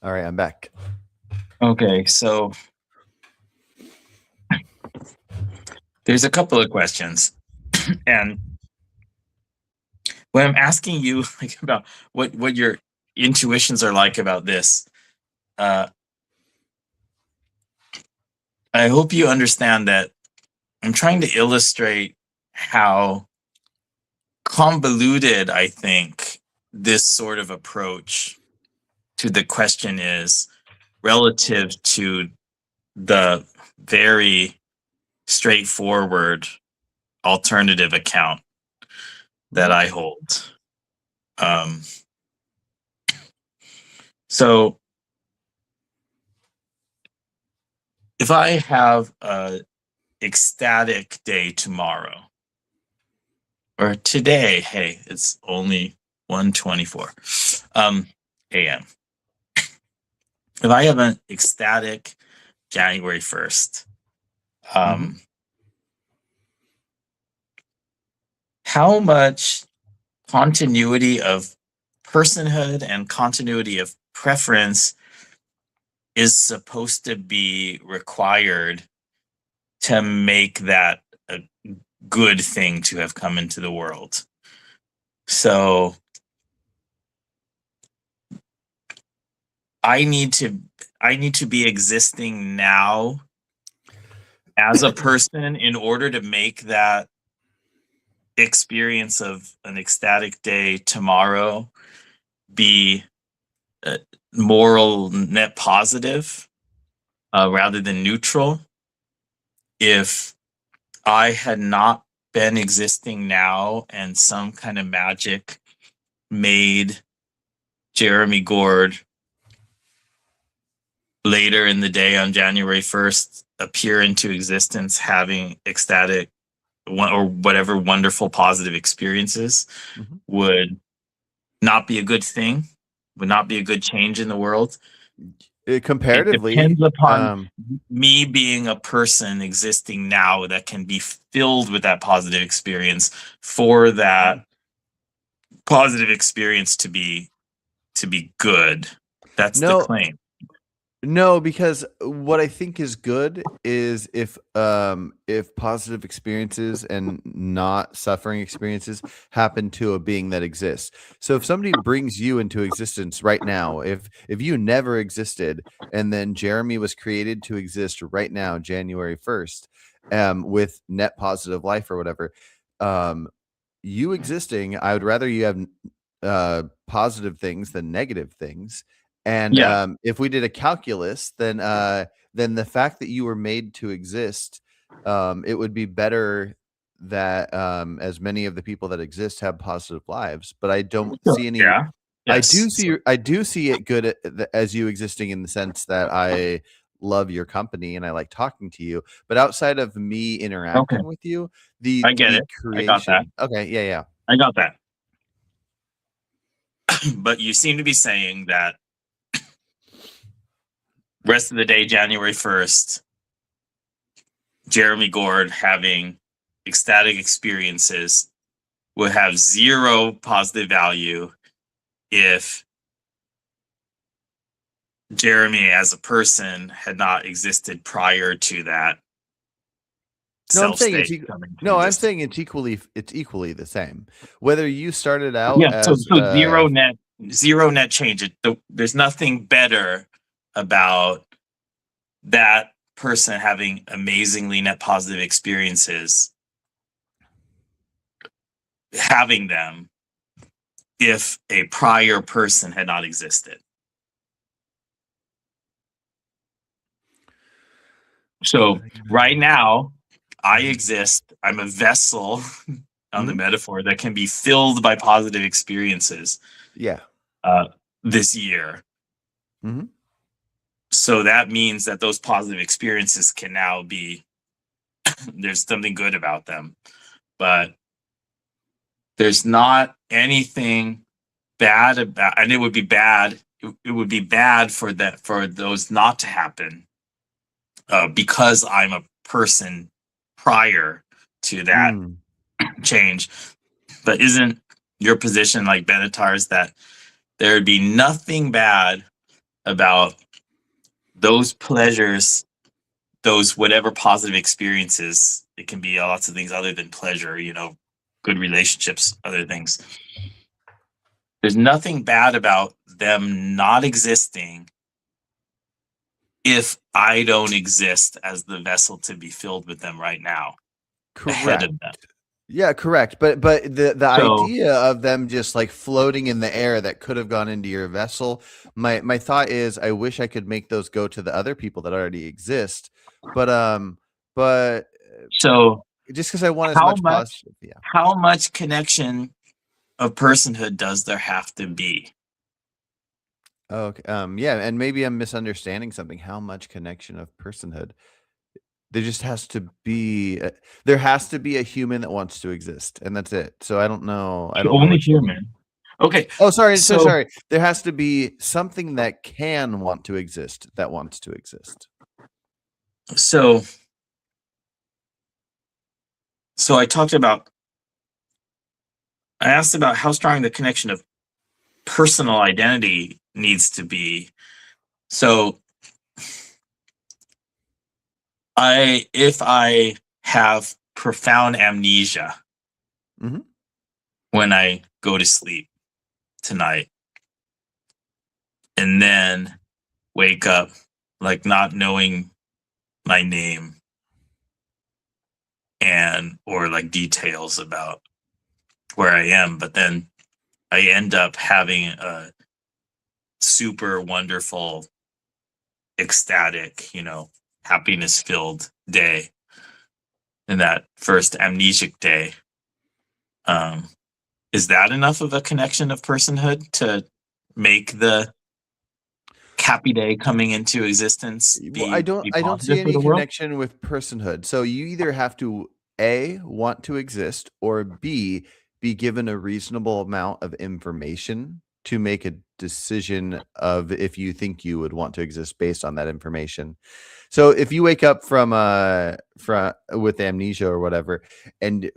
All right, I'm back. Okay, so there's a couple of questions, and when I'm asking you like about what your intuitions are like about this, uh, I hope you understand that I'm trying to illustrate how convoluted I think this sort of approach to the question is relative to the very straightforward alternative account that I hold. So if I have a ecstatic day tomorrow, or today, hey, it's only 1:24 a.m. If I have an ecstatic January 1st, how much continuity of personhood and continuity of preference is supposed to be required to make that a good thing to have come into the world? So I need to be existing now as a person in order to make that experience of an ecstatic day tomorrow be moral net positive rather than neutral. If I had not been existing now and some kind of magic made Jeremy Goard later in the day on January 1st appear into existence having ecstatic or whatever wonderful positive experiences, would not be a good thing, would not be a good change in the world. Comparatively, it depends upon me being a person existing now that can be filled with that positive experience for that positive experience to be good. That's the claim. No, because what I think is good is if positive experiences and not suffering experiences happen to a being that exists. So if somebody brings you into existence right now, if you never existed and then Jeremy was created to exist right now, January 1st, with net positive life or whatever, you existing, I would rather you have positive things than negative things. And if we did a calculus, then the fact that you were made to exist, it would be better that as many of the people that exist have positive lives, but I don't So, see any. yeah. I Yes. do see it good as you existing in the sense that I love your company and I like talking to you. But outside of me Okay. interacting with you, I get the it. I got that. creation. Okay, yeah. I got that. But you seem to be saying that rest of the day, January 1st, Jeremy Goard having ecstatic experiences would have zero positive value if Jeremy as a person had not existed prior to that No, I'm self saying it's state coming to no, I'm existence. saying it's equally the same. Whether you started out Yeah, so as zero net change. There's nothing better about that person having amazingly net positive experiences, having them if a prior person had not existed. So right now, I exist. I'm a vessel on the metaphor that can be filled by positive experiences yeah. this year. Mhm. So that means that those positive experiences can now be there's something good about them, but there's not anything bad about, and it would be bad. It would be bad for those not to happen because I'm a person prior to that Mm. change. But isn't your position like Benatar's that there would be nothing bad about those pleasures, those whatever positive experiences? It can be lots of things other than pleasure, good relationships, other things. There's nothing bad about them not existing if I don't exist as the vessel to be filled with them right now, ahead Correct. of them. Yeah, correct. But the So, idea of them just like floating in the air that could have gone into your vessel, my thought is I wish I could make those go to the other people that already exist. But so just because I want as how much much positive, yeah. how much connection of personhood does there have to be? Okay. Yeah, and maybe I'm misunderstanding something. How much connection of personhood? There just has to be there has to be a human that wants to exist, and that's it. So I don't know. I don't know Only what you mean. human. Okay, Oh, sorry. So so sorry. There has to be something that can want to exist that wants to exist. so so I asked about how strong the connection of personal identity needs to be. So if I have profound amnesia Mhm. when I go to sleep tonight and then wake up like not knowing my name and or like details about where I am, but then I end up having a super wonderful, ecstatic, happiness filled day in that first amnesic day. Um, is that enough of a connection of personhood to make the happy day coming into existence Well, I don't be I don't see positive for any the world? connection with personhood. So you either have to A, want to exist, or B, be given a reasonable amount of information to make a decision of if you think you would want to exist based on that information. So if you wake up from with amnesia or whatever, and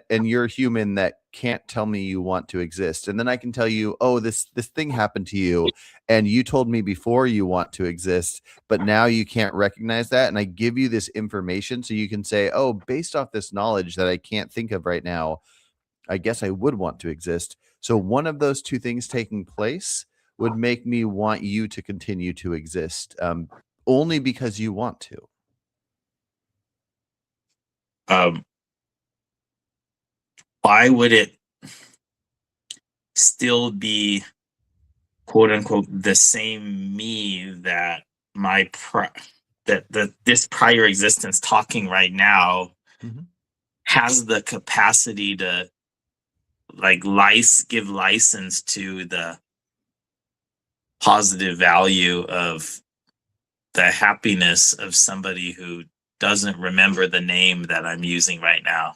and you're human that can't tell me you want to exist, and then I can tell you, oh, this thing happened to you, and you told me before you want to exist, but now you can't recognize that, and I give you this information so you can say, oh, based off this knowledge that I can't think of right now, I guess I would want to exist. So one of those two things taking place would make me want you to continue to exist, only because you want to. Um, why would it still be quote unquote the same me that that this prior existence talking right now Mhm. has the capacity to like give license to the positive value of the happiness of somebody who doesn't remember the name that I'm using right now.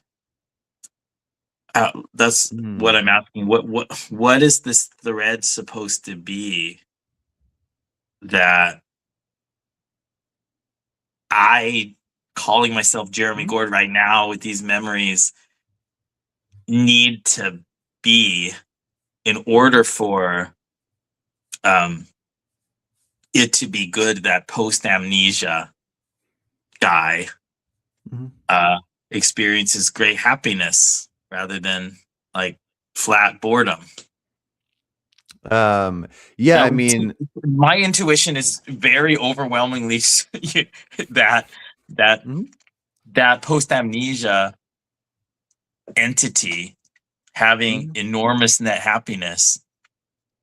That's what I'm asking. What is this thread supposed to be that I, calling myself Jeremy Goard right now with these memories, need to be in order for it to be good that post amnesia guy experiences great happiness rather than like flat boredom? Yeah, I mean, my intuition is very overwhelmingly that that post amnesia entity having enormous net happiness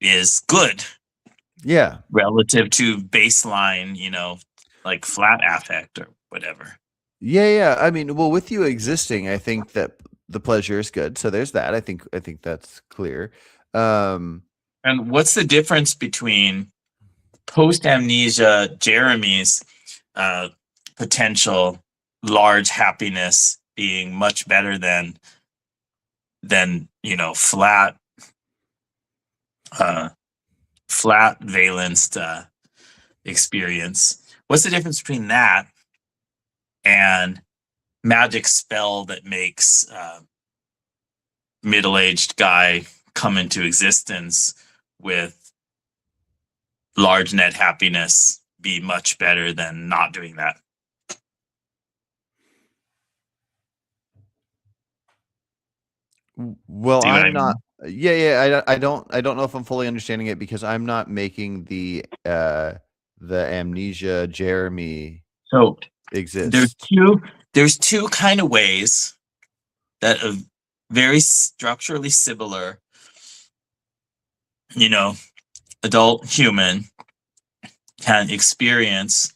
is good. Yeah. Relative to baseline, like flat affect or whatever. Yeah. I mean, well, with you existing, I think that the pleasure is good. So there's that. I think that's clear. And what's the difference between post amnesia Jeremy's potential large happiness being much better than flat valenced experience? What's the difference between that and magic spell that makes middle-aged guy come into existence with large net happiness be much better than not doing that? Well, I'm not. Yeah. I don't know if I'm fully understanding it because I'm not making the amnesia Jeremy So exist. there's two kind of ways that a very structurally similar, adult human can experience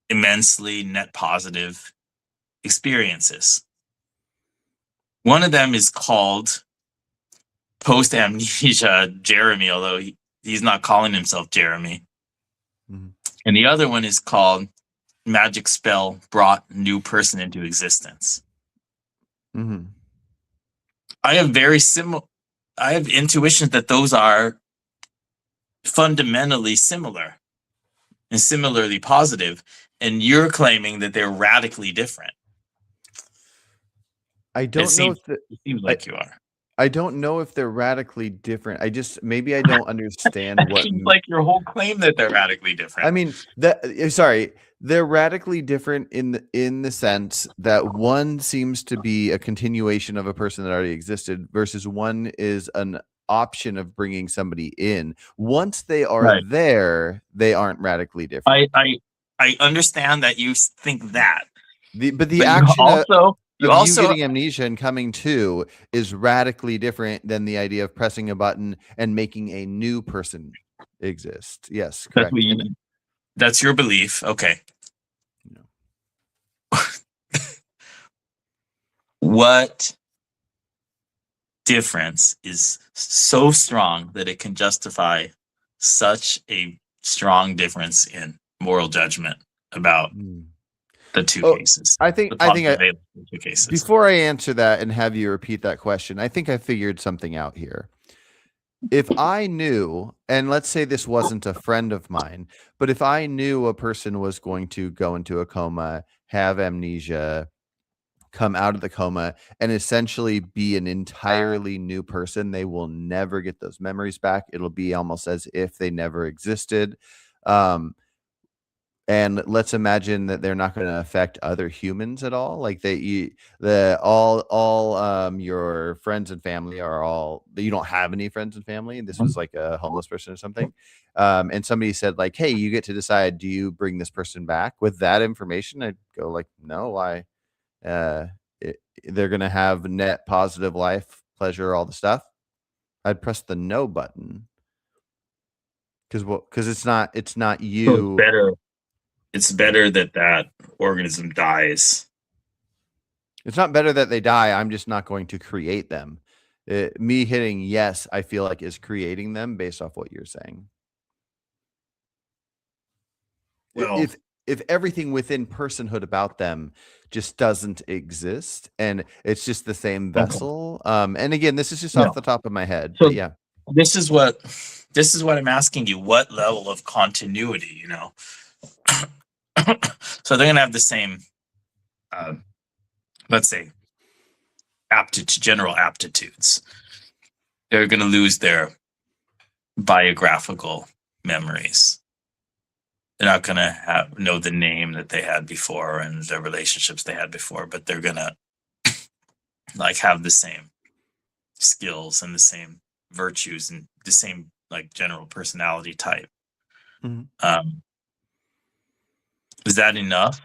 immensely net positive experiences. One of them is called post amnesia Jeremy, although he's not calling himself Jeremy. And the other one is called magic spell brought new person into existence. I have intuition that those are fundamentally similar and similarly positive, and you're claiming that they're radically different. I don't know if it seems like you are. I don't know if they're radically different. Maybe I don't understand what. Seems like your whole claim that they're radically different. I mean, they're radically different in the sense that one seems to be a continuation of a person that already existed, versus one is an option of bringing somebody in. Once they are there, they aren't radically different. I understand that you think that, but the action you also getting amnesia and coming to is radically different than the idea of pressing a button and making a new person exist. Yes, correct. That's your belief. Okay. No. What difference is so strong that it can justify such a strong difference in moral judgment about the two cases? I think before I answer that and have you repeat that question, I think I figured something out here. If I knew, and let's say this wasn't a friend of mine, but if I knew a person was going to go into a coma, have amnesia, come out of the coma, and essentially be an entirely new person, they will never get those memories back. It'll be almost as if they never existed. And let's imagine that they're not going to affect other humans at all. Like all your friends and family are you don't have any friends and family. And this was like a homeless person or something. And somebody said like, hey, you get to decide, do you bring this person back? With that information, I'd go like, no, why? They're going to have net positive life, pleasure, all the stuff. I'd press the no button. Because it's not you. It's better that organism dies. It's not better that they die. I'm just not going to create them. Me hitting yes, I feel like is creating them based off what you're saying. Well, If everything within personhood about them just doesn't exist and it's just the same okay. vessel. And again, this is just Yeah. off the top of my head, So but yeah. this is what I'm asking you. What level of continuity, you know? So they're gonna have the same, let's say, general aptitudes. They're gonna lose their biographical memories. They're not gonna know the name that they had before and the relationships they had before, but they're gonna like have the same skills and the same virtues and the same like general personality type. Mhm. Is that enough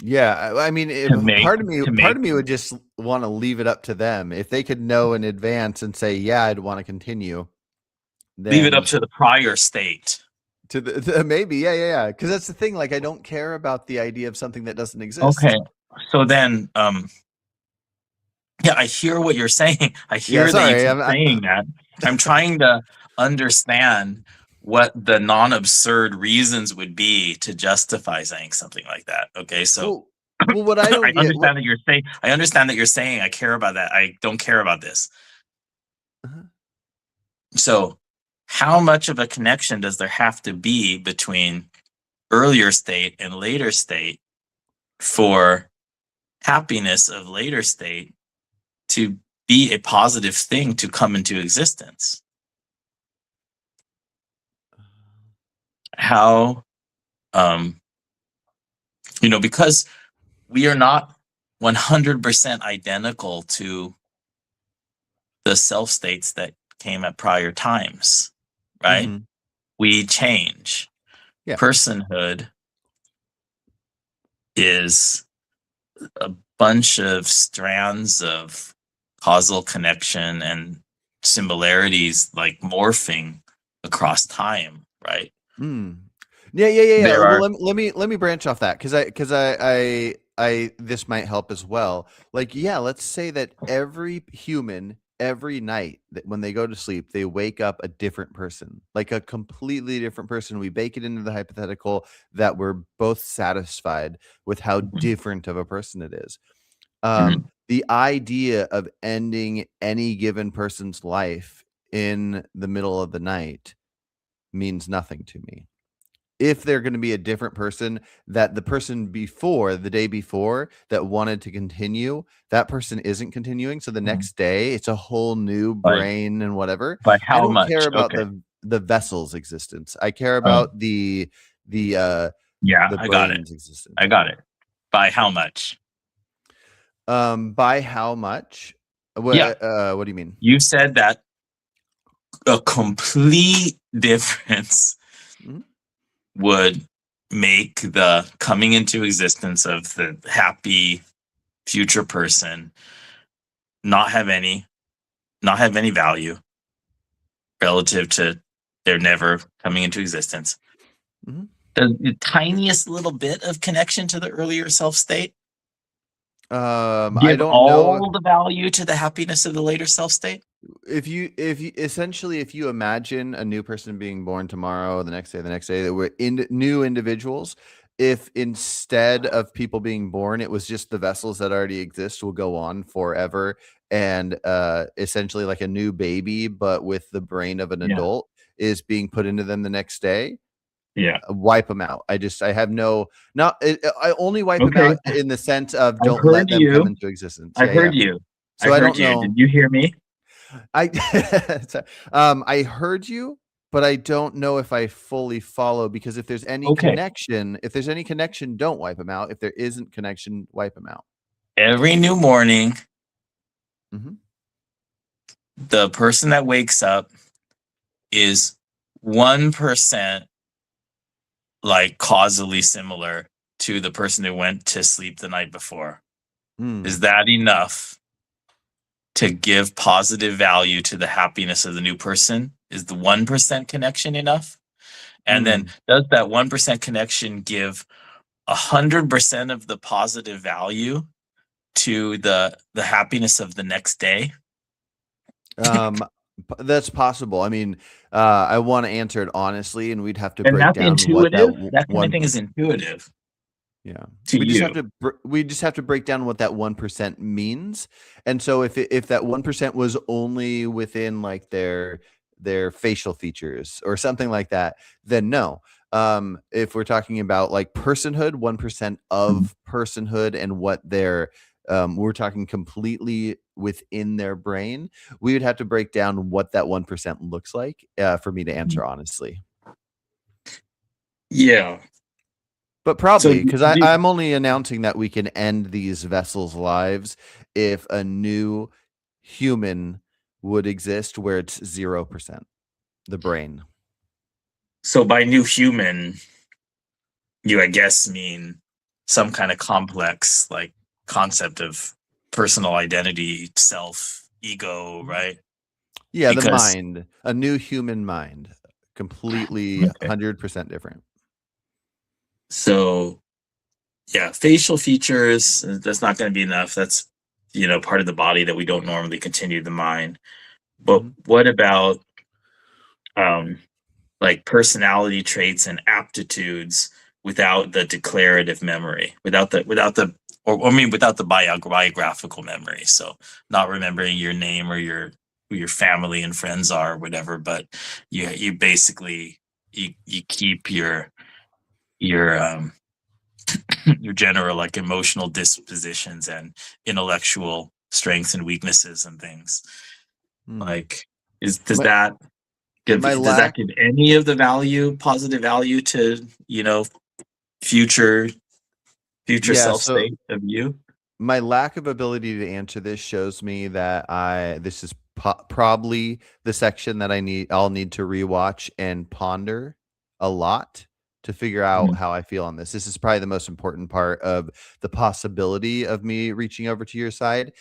Yeah, I mean, to make part of me would just want to leave it up to them. If they could know in advance and say, "Yeah, I'd want to continue," leave it up then to the prior state? maybe, yeah. Because that's the thing. Like, I don't care about the idea of something that doesn't exist. Okay, so then, yeah, I hear what you're saying. I hear that you keep saying that. I'm trying to understand what the non-absurd reasons would be to justify saying something like that. Okay, so well, what I don't I get, understand that you're saying. I understand that you're saying I care about that. I don't care about this. So, how much of a connection does there have to be between earlier state and later state for happiness of later state to be a positive thing to come into existence? How, because we are not 100% identical to the self states that came at prior times, right? Mhm. We change. Yeah. Personhood is a bunch of strands of causal connection and similarities like morphing across time, right? Yeah. There Well, are let me branch off that because I this might help as well. Like, yeah, let's say that every human every night that when they go to sleep, they wake up a different person, like a completely different person. We bake it into the hypothetical that we're both satisfied with how different of a person it is. The idea of ending any given person's life in the middle of the night means nothing to me. If they're going to be a different person, that the person before, the day before, that wanted to continue, that person isn't continuing. So the next day, it's a whole new brain and whatever. By I how don't much? care about Okay. the vessel's existence. I care about the Yeah, I got it. brain's existence. I got it. By how much? By how much? Yeah. What do you mean? You said that a complete difference would make the coming into existence of the happy future person not have any value relative to their never coming into existence. The tiniest little bit of connection to the earlier self state I don't all know the value to the happiness of the later self state. if you essentially if you imagine a new person being born tomorrow, the next day, that we're new individuals, if instead of people being born, it was just the vessels that already exist will go on forever and essentially like a new baby, but with the brain of an adult is being put into them the next day. Yeah. Wipe them out. I have I only wipe them out in the sense of don't let them come into existence. I heard you. So I don't know. Did you hear me? I heard you, but I don't know if I fully follow because if there's any connection, don't wipe them out. If there isn't connection, wipe them out. Every new morning, the person that wakes up is 1% like causally similar to the person who went to sleep the night before. Is that enough to give positive value to the happiness of the new person? Is the 1% connection enough? And then does that 1% connection give 100% of the positive value to the happiness of the next day? That's possible. I mean, I want to answer it honestly, and we'd have to And break that's down what that intuitive. That kind of one. thing is intuitive Yeah. to We just have you. to we just have to break down what that 1% means. And so if that 1% was only within like their facial features or something like that, then no. If we're talking about like personhood, 1% of personhood and what they're we're talking completely within their brain, we would have to break down what that 1% looks like for me to answer honestly. Yeah. But So probably because I'm only announcing that we can end these vessels' lives if a new human would exist where it's 0%, the brain. so by new human, you I guess mean some kind of complex like concept of personal identity, self, ego, right? Yeah, the Because mind, a new human mind, completely okay. 100% different. So yeah, facial features, that's not going to be enough. That's part of the body that we don't normally continue the mind. But Mhm. what about um like personality traits and aptitudes without the declarative memory, without the or I mean without the biographical memory? So not remembering your name or who your family and friends are, or whatever, but you basically you keep your your general like emotional dispositions and intellectual strengths and weaknesses and things. Hmm. Like is does My that my does that lack give any of the positive value to, future yeah, self so state of you? my lack of ability to answer this shows me that this is probably the section that I'll need to rewatch and ponder a lot to figure out Mhm. how I feel on this. This is probably the most important part of the possibility of me reaching over to your side.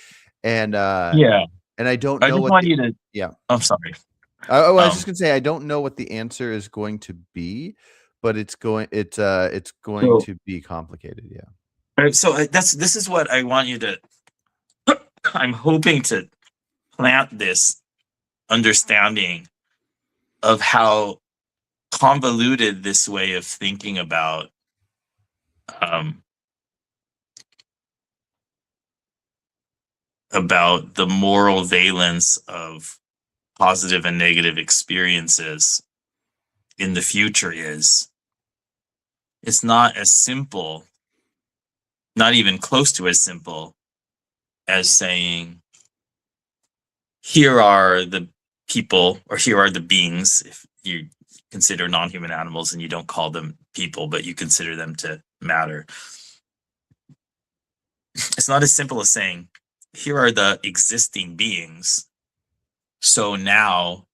And Yeah, and I don't I know just what want the you to. yeah. I'm sorry. I was just Um, gonna say I don't know what the answer is going to be, but it's going so to be complicated. Yeah. this is what I want you to. I'm hoping to plant this understanding of how convoluted this way of thinking um, about the moral valence of positive and negative experiences in the future is. It's not as simple, not even close to as simple as saying, here are the people or here are the beings, if you consider non-human animals and you don't call them people, but you consider them to matter. It's not as simple as saying, here are the existing beings. So now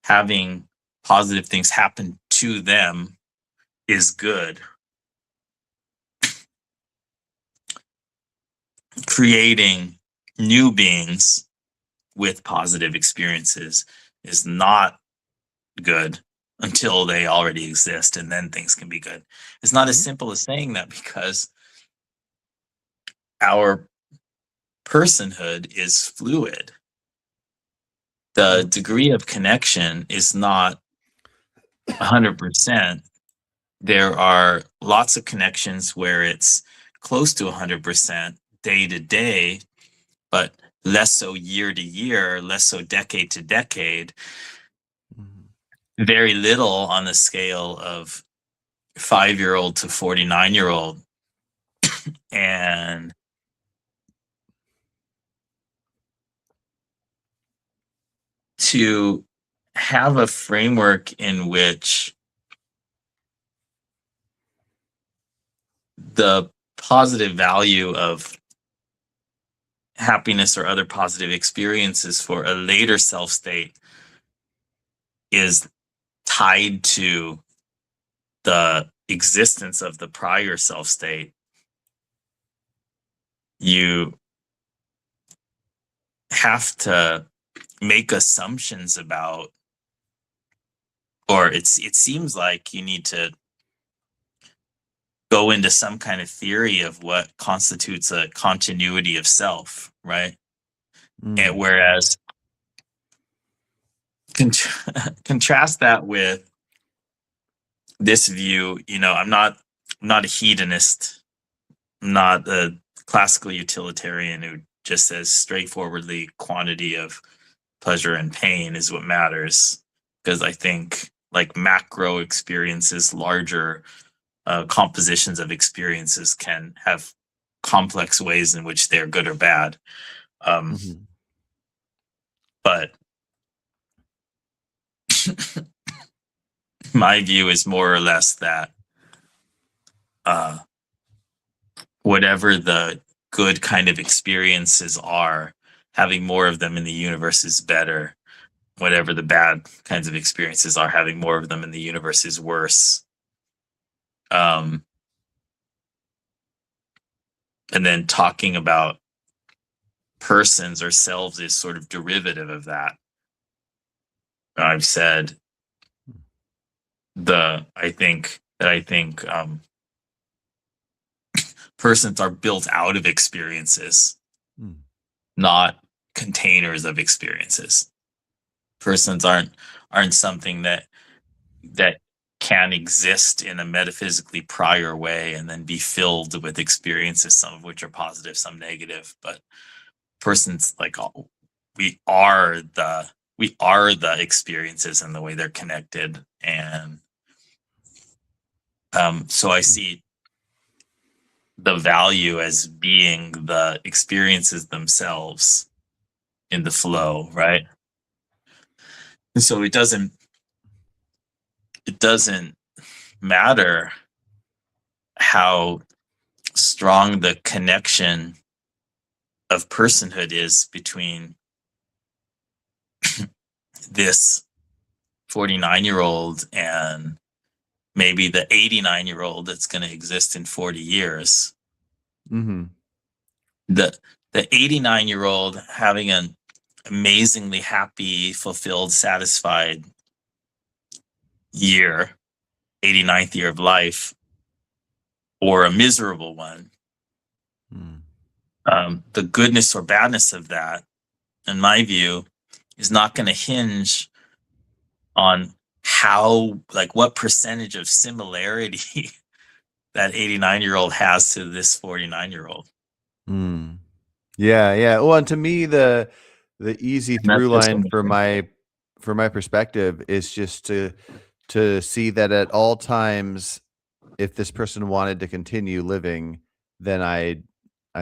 having positive things happen to them is good. Creating new beings with positive experiences is not good until they already exist, and then things can be good. It's not as Mhm. simple as saying that because our personhood is fluid. The Mhm. degree of connection is not 100%. There are lots of connections where it's close to 100% day to day, but less so year to year, less so decade to decade, Mhm. very little on the scale of 5-year-old to 49-year-old. And to have a framework in which the positive value of happiness or other positive experiences for a later self state is tied to the existence of the prior self state, you have to make assumptions about, or it seems like you need to go into some kind of theory of what constitutes a continuity of self, right? And whereas contrast that with this view, I'm not a hedonist. I'm not a classical utilitarian who just says straightforwardly quantity of pleasure and pain is what matters. Because I think like macro experiences, larger compositions of experiences can have complex ways in which they're good or bad. But my view is more or less that whatever the good kind of experiences are, having more of them in the universe is better. Whatever the bad kinds of experiences are, having more of them in the universe is worse. And then talking about persons or selves is sort of derivative of that. I've said I think persons are built out of experiences, not containers of experiences. Persons aren't something that can exist in a metaphysically prior way and then be filled with experiences, some of which are positive, some negative. But persons, like, we are the experiences and the way they're connected. And so I see the value as being the experiences themselves in the flow, right? And so it doesn't matter how strong the connection of personhood is between this 49-year-old and maybe the 89-year-old that's going to exist in 40 years. The 89-year-old having an amazingly happy, fulfilled, satisfied year, 89th year of life, or a miserable one. The goodness or badness of that, in my view, is not going to hinge on what percentage of similarity that 89-year-old has to this 49-year-old. Yeah. Well, and to me, the easy through line for my perspective is just to see that at all times, if this person wanted to continue living, then I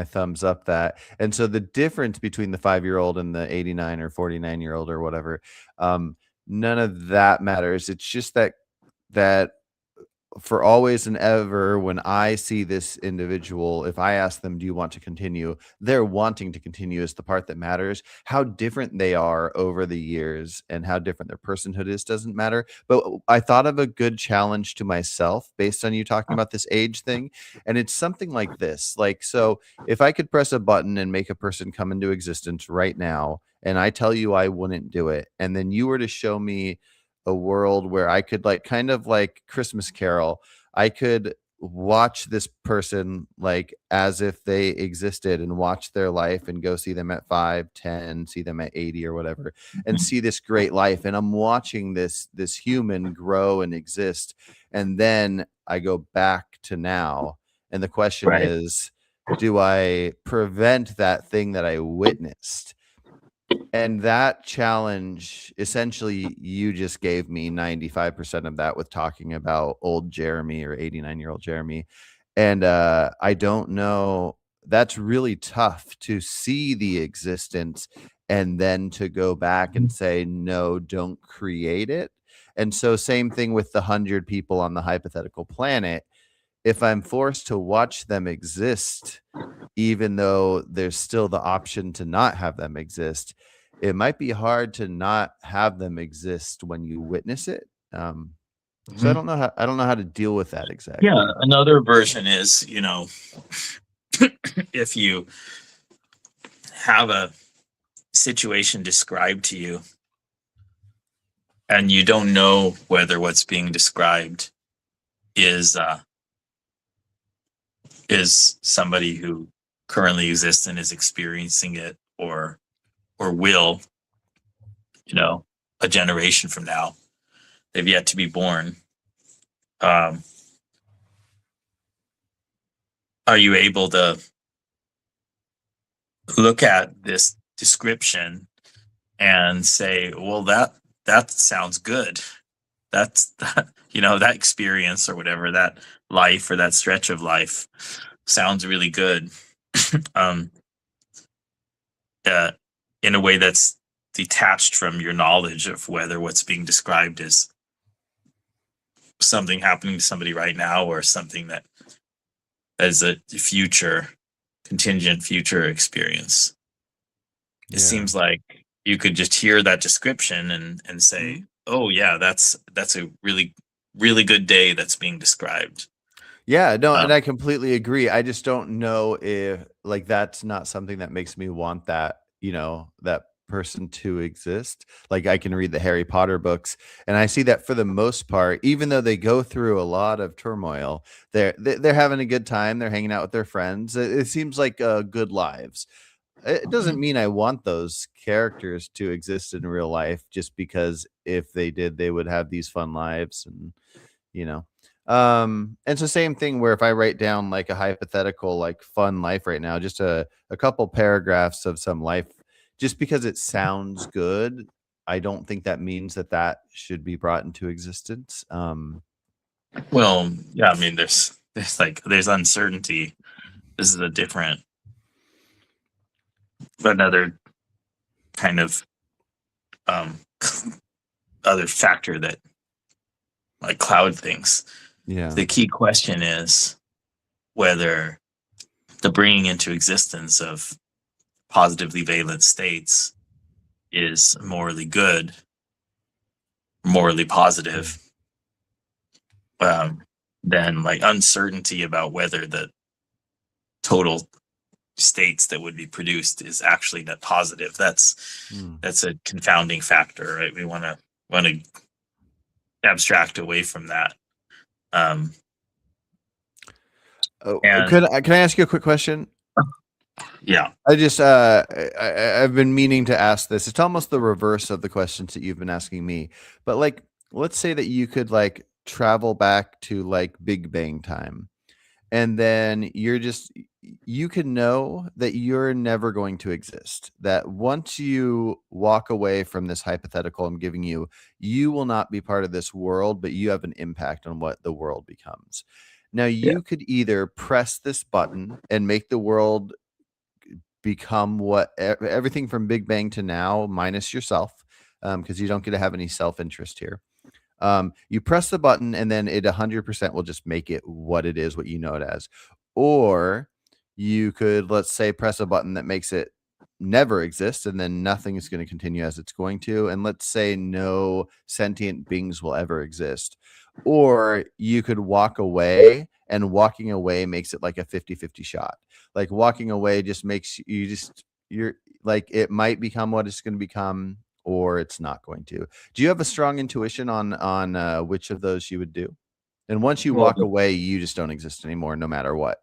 thumbs up that. And so the difference between the 5-year-old and the 89 or 49-year-old or whatever, none of that matters. It's just that for always and ever, when I see this individual, if I ask them, do you want to continue? They're wanting to continue is the part that matters. How different they are over the years and how different their personhood is doesn't matter. But I thought of a good challenge to myself based on you talking about this age thing. And it's something like this. Like, so if I could press a button and make a person come into existence right now, and I tell you I wouldn't do it, and then you were to show me a world where I could, like, kind of like Christmas Carol, I could watch this person like as if they existed and watch their life and go see them at 5, 10, see them at 80 or whatever, and see this great life. And I'm watching this human grow and exist. And then I go back to now. And the question is, do I prevent that thing that I witnessed? And that challenge, essentially, you just gave me 95% of that with talking about old Jeremy or 89-year-old Jeremy. And I don't know, that's really tough to see the existence and then to go back and say, no, don't create it. And so same thing with the 100 people on the hypothetical planet. If I'm forced to watch them exist, even though there's still the option to not have them exist, it might be hard to not have them exist when you witness it. So I don't know how to deal with that exactly. Yeah, another version is, if you have a situation described to you and you don't know whether what's being described is is somebody who currently exists and is experiencing it, or will, a generation from now. They've yet to be born. Are you able to look at this description and say, well, that sounds good. That's that experience or whatever, that life or that stretch of life sounds really good. um, in a way that's detached from your knowledge of whether what's being described is something happening to somebody right now or something that is a contingent future experience. It seems like you could just hear that description and say, oh yeah, that's a really, really good day that's being described. Yeah, no, and I completely agree. I just don't know if like that's not something that makes me want that, that person to exist. Like I can read the Harry Potter books and I see that for the most part, even though they go through a lot of turmoil, they're having a good time, they're hanging out with their friends. It seems like good lives. It doesn't mean I want those characters to exist in real life just because if they did, they would have these fun lives and you know. And it's the same thing where if I write down like a hypothetical, like fun life right now, just a couple paragraphs of some life, just because it sounds good, I don't think that means that should be brought into existence. Well, yeah, I mean, there's uncertainty. This is another kind of um other factor that like cloud things. Yeah. The key question is whether the bringing into existence of positively valent states is morally good, morally positive, then like uncertainty about whether the total states that would be produced is actually net positive. That's a confounding factor, right? We want to abstract away from that. Can I ask you a quick question? Yeah. I just I've been meaning to ask this. It's almost the reverse of the questions that you've been asking me. But like let's say that you could like travel back to like Big Bang time. And then you can know that you're never going to exist. That once you walk away from this hypothetical I'm giving you, you will not be part of this world, but you have an impact on what the world becomes. Now you could either press this button and make the world become what everything from Big Bang to now minus yourself, because you don't get to have any self-interest here. You press the button and then it 100% will just make it what it is, what you know it as. Or you could, let's say, press a button that makes it never exist and then nothing is going to continue as it's going to. And let's say no sentient beings will ever exist. Or you could walk away, and walking away makes it like a 50-50 shot. Like walking away just makes you're like, it might become what it's going to become, or it's not going to. Do you have a strong intuition on which of those you would do? And once you walk away, you just don't exist anymore, no matter what.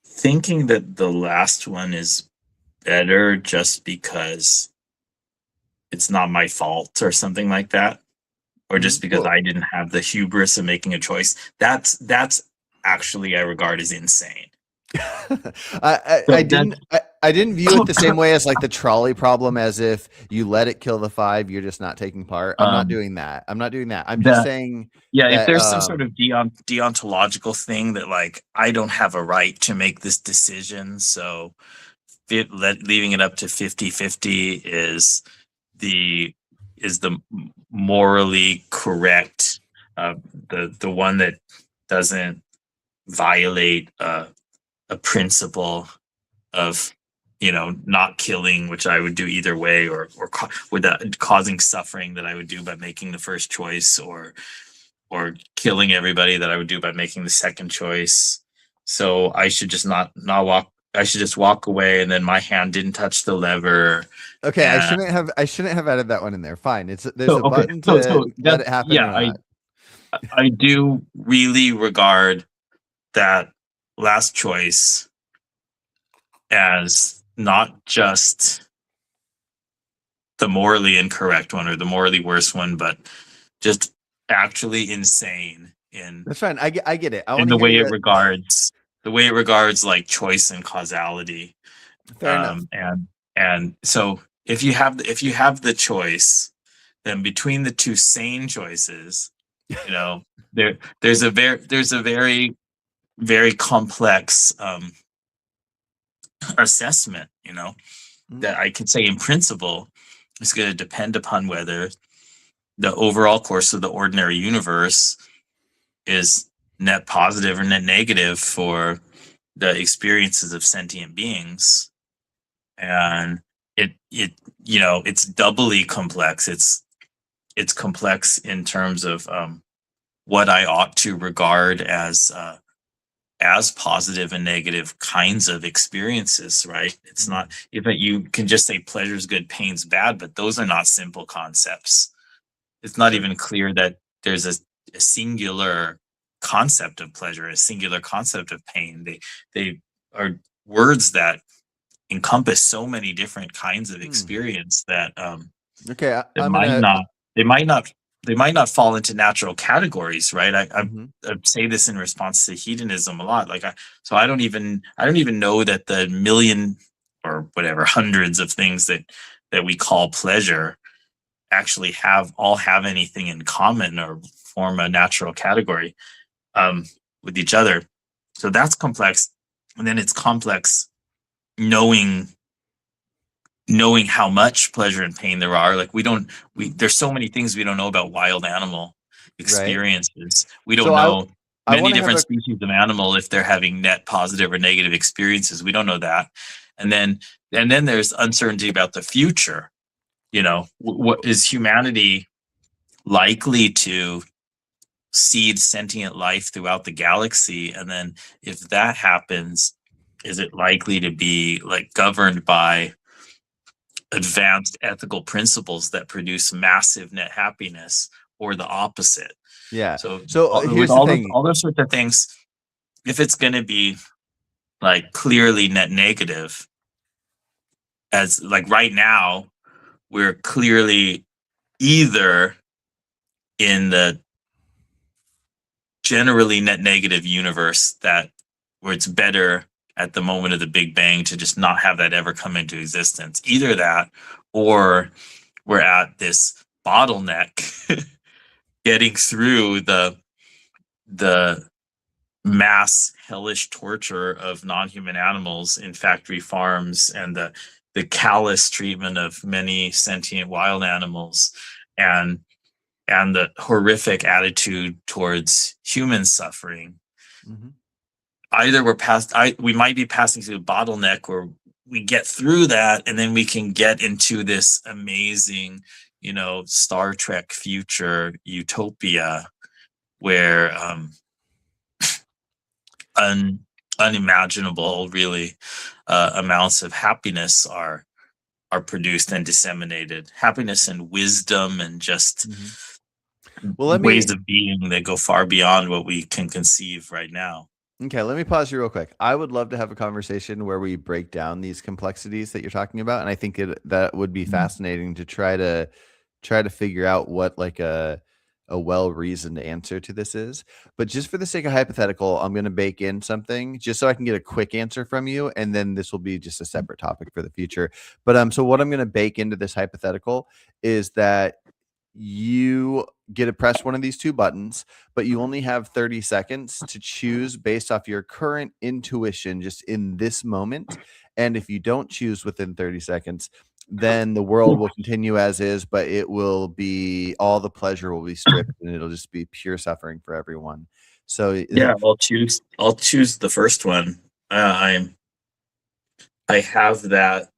Thinking that the last one is better just because it's not my fault or something like that, or just because I didn't have the hubris of making a choice. That's actually I regard as insane. I didn't view it the same way as like the trolley problem, as if you let it kill the 5, you're just not taking part. I'm not doing that. I'm just saying. Yeah, if there's some sort of deontological thing that like I don't have a right to make this decision, so leaving it up to 50-50 is the morally correct, the one that doesn't violate a principle of not killing, which I would do either way, or without causing suffering that I would do by making the first choice, or killing everybody that I would do by making the second choice. So I should just not walk. I should just walk away, and then my hand didn't touch the lever. Okay, I shouldn't have added that one in there. Fine, there's a button to let it happen. Yeah, I do really regard that last choice as not just the morally incorrect one or the morally worse one, but just actually insane in That's fine. I get it. I in want to the hear way you. it regards like choice and causality. Fair enough. And so if you have the choice, then between the two sane choices, you know, there's a very very complex assessment, you know, that I could say in principle is going to depend upon whether the overall course of the ordinary universe is net positive or net negative for the experiences of sentient beings. And it's doubly complex. It's complex in terms of what I ought to regard as positive and negative kinds of experiences, right? It's not, if you can just say pleasure's good, pain's bad, but those are not simple concepts. It's not even clear that there's a singular concept of pleasure, a singular concept of pain. They are words that encompass so many different kinds of experience that Okay, that I'm might gonna. not they might not fall into natural categories, right? I say this in response to hedonism a lot. Like I don't even know that the million or whatever hundreds of things that we call pleasure actually have anything in common or form a natural category with each other. So that's complex. And then it's complex knowing how much pleasure and pain there are. Like there's so many things we don't know about wild animal experiences. We don't So know I many want to have different a. species of animal if they're having net positive or negative experiences. We don't know that. And then there's uncertainty about the future. You know, what is humanity likely to seed sentient life throughout the galaxy? And then if that happens, is it likely to be like governed by advanced ethical principles that produce massive net happiness, or the opposite? Yeah. So So with here's the thing. all those sorts of things, if it's going to be like clearly net negative, as like right now, we're clearly either in the generally net negative universe that where it's better at the moment of the Big Bang to just not have that ever come into existence. Either that, or we're at this bottleneck getting through the mass hellish torture of non-human animals in factory farms and the callous treatment of many sentient wild animals and the horrific attitude towards human suffering. Either we might be passing through a bottleneck where we get through that and then we can get into this amazing, Star Trek future utopia where unimaginable, really, amounts of happiness are produced and disseminated. Happiness and wisdom and just ways of being that go far beyond what we can conceive right now. Okay, let me pause you real quick. I would love to have a conversation where we break down these complexities that you're talking about, and I think that would be fascinating to try to figure out what like a well-reasoned answer to this is. But just for the sake of hypothetical, I'm going to bake in something just so I can get a quick answer from you, and then this will be just a separate topic for the future. But so what I'm going to bake into this hypothetical is that you get to press one of these two buttons, but you only have 30 seconds to choose based off your current intuition just in this moment. And if you don't choose within 30 seconds, then the world will continue as is, but it will be all the pleasure will be stripped and it'll just be pure suffering for everyone. So yeah, I'll choose the first one. I have that.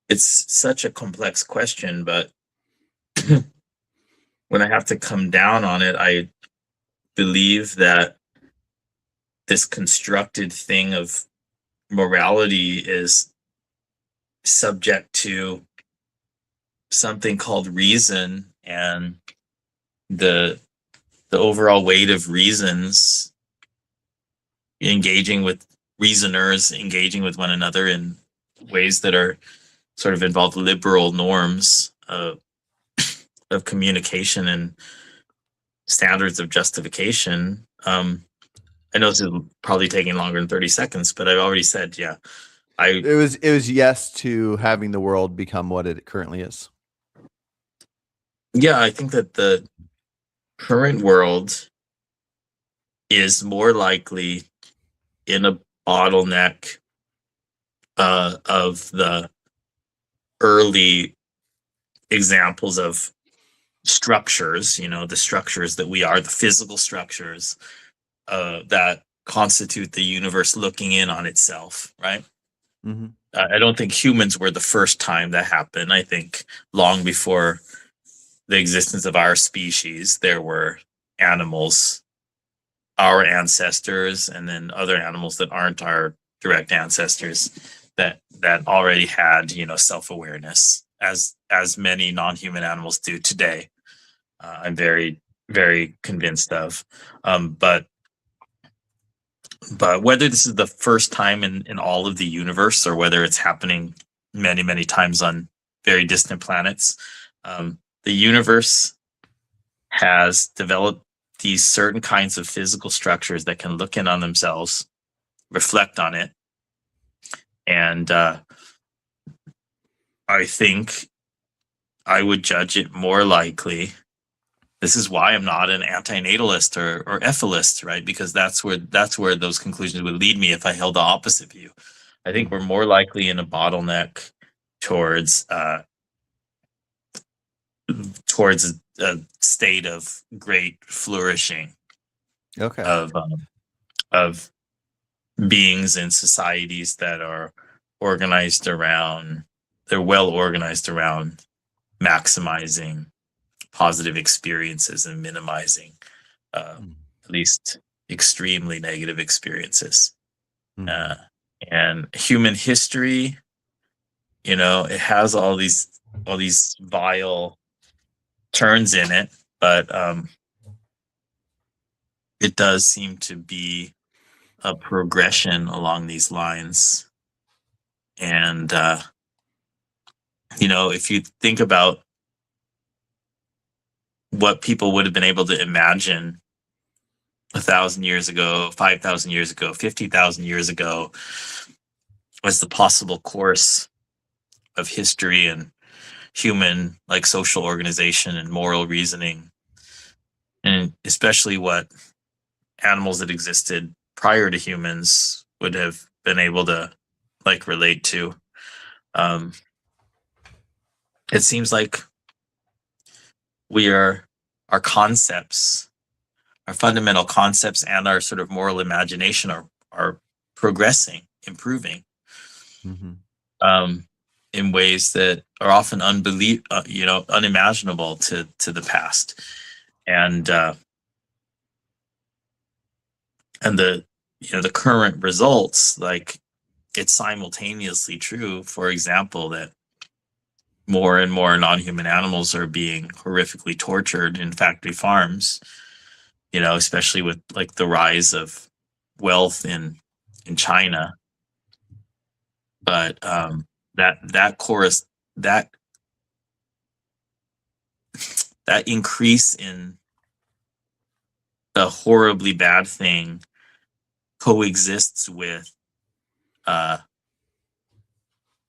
It's such a complex question, but when I have to come down on it, I believe that this constructed thing of morality is subject to something called reason, and the overall weight of reasons engaging with reasoners, engaging with one another in ways that are sort of involve liberal norms of communication and standards of justification. I know this is probably taking longer than 30 seconds, but I've already said, yeah, It was yes to having the world become what it currently is. I think that the current world is more likely in a bottleneck of the early examples of structures, the structures that we are, the physical structures that constitute the universe looking in on itself, right? Mm-hmm. I don't think humans were the first time that happened. I think long before the existence of our species, there were animals, our ancestors, and then other animals that aren't our direct ancestors that already had, self-awareness, as many non-human animals do today. I'm very, very convinced of. But whether this is the first time in all of the universe, or whether it's happening many, many times on very distant planets, the universe has developed these certain kinds of physical structures that can look in on themselves, reflect on it. And I think I would judge it more likely. This is why I'm not an antinatalist or ethicist, right? Because that's where those conclusions would lead me if I held the opposite view. I think we're more likely in a bottleneck towards a state of great flourishing. Okay. Of beings and societies that are organized around, they're well organized around maximizing positive experiences and minimizing at least extremely negative experiences. And human history, it has all these vile turns in it, but it does seem to be a progression along these lines. And if you think about what people would have been able to imagine 1,000 years ago, 5,000 years ago, 50,000 years ago, was the possible course of history and human social organization and moral reasoning, and especially what animals that existed prior to humans would have been able to relate to. It seems like our concepts, our fundamental concepts, and our sort of moral imagination are progressing, improving, in ways that are often unimaginable to the past. And the current results, it's simultaneously true, for example, that more and more non-human animals are being horrifically tortured in factory farms, especially with the rise of wealth in China. But that increase in the horribly bad thing coexists with a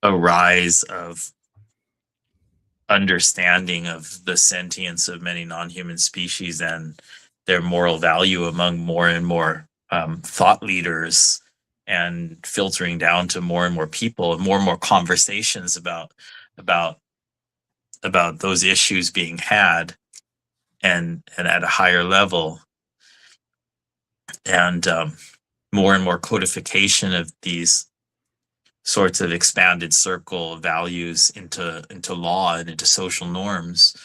rise of understanding of the sentience of many non-human species and their moral value among more and more thought leaders, and filtering down to more and more people and more conversations about those issues being had and at a higher level, and more codification of these sorts of expanded circle values into law and into social norms.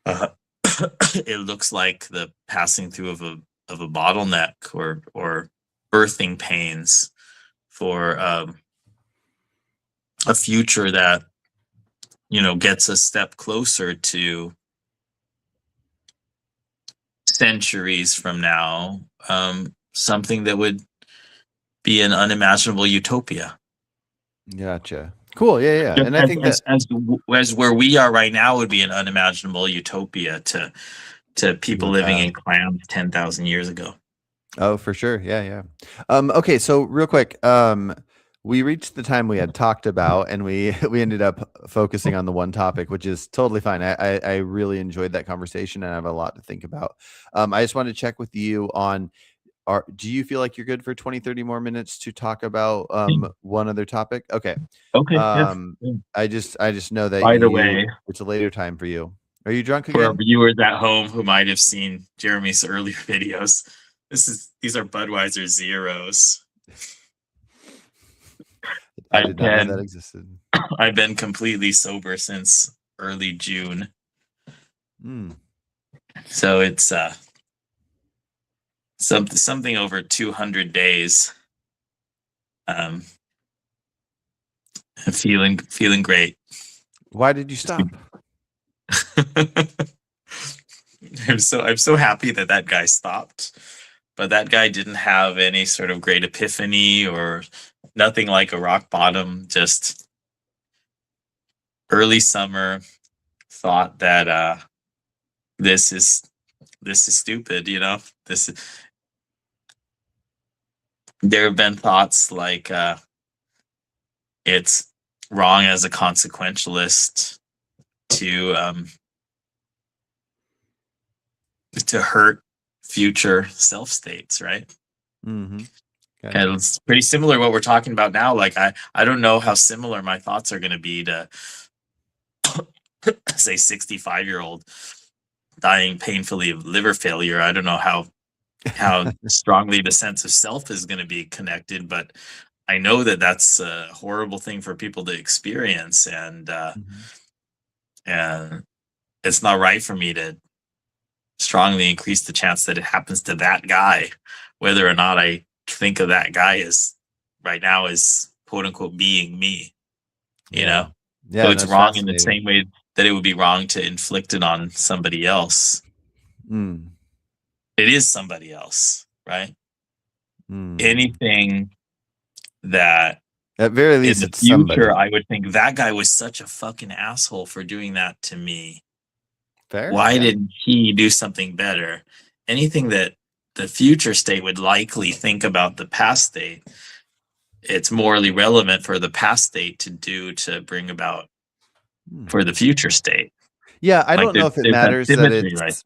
It looks like the passing through of a bottleneck or birthing pains for a future that gets a step closer to centuries from now, something that would be an unimaginable utopia. Gotcha. Cool. Yeah, yeah. Just And I think that as where we are right now would be an unimaginable utopia to people the living past. in clams 10,000 years ago. Oh, for sure. Yeah, yeah. Okay, so real quick, we reached the time we had talked about, and we we ended up focusing on the one topic, which is totally fine. I really enjoyed that conversation, and I have a lot to think about. I just wanted to check with you on, do you feel like you're good for 20, 30 more minutes to talk about one other topic? Okay. Okay. Yes. I just know that By the way, it's a later time for you. Are you drunk for our again? viewers at home who might have seen Jeremy's earlier videos, these are Budweiser Zeros. I did not know that existed. I've been completely sober since early June. So it's something over 200 days. Feeling great. Why did you stop? I'm so happy that guy stopped, but that guy didn't have any sort of great epiphany or nothing like a rock bottom. Just early summer thought that this is stupid. There have been thoughts like it's wrong as a consequentialist to hurt future self states, right? Mm-hmm. And it's pretty similar to what we're talking about now. Like I don't know how similar my thoughts are going to be to say 65-year-old dying painfully of liver failure. I don't know how strongly the sense of self is going to be connected, but I know that that's a horrible thing for people to experience, and it's not right for me to strongly increase the chance that it happens to that guy, whether or not I think of that guy as right now as quote unquote being me. You know? Yeah, so it's wrong in the same way that it would be wrong to inflict it on somebody else. It is somebody else, right? Anything that at very least in the future, I would think that guy was such a fucking asshole for doing that to me. Fair? Why didn't he do something better? Anything that the future state would likely think about the past state, it's morally relevant for the past state to do to bring about for the future state. Yeah, I don't know if it matters that it's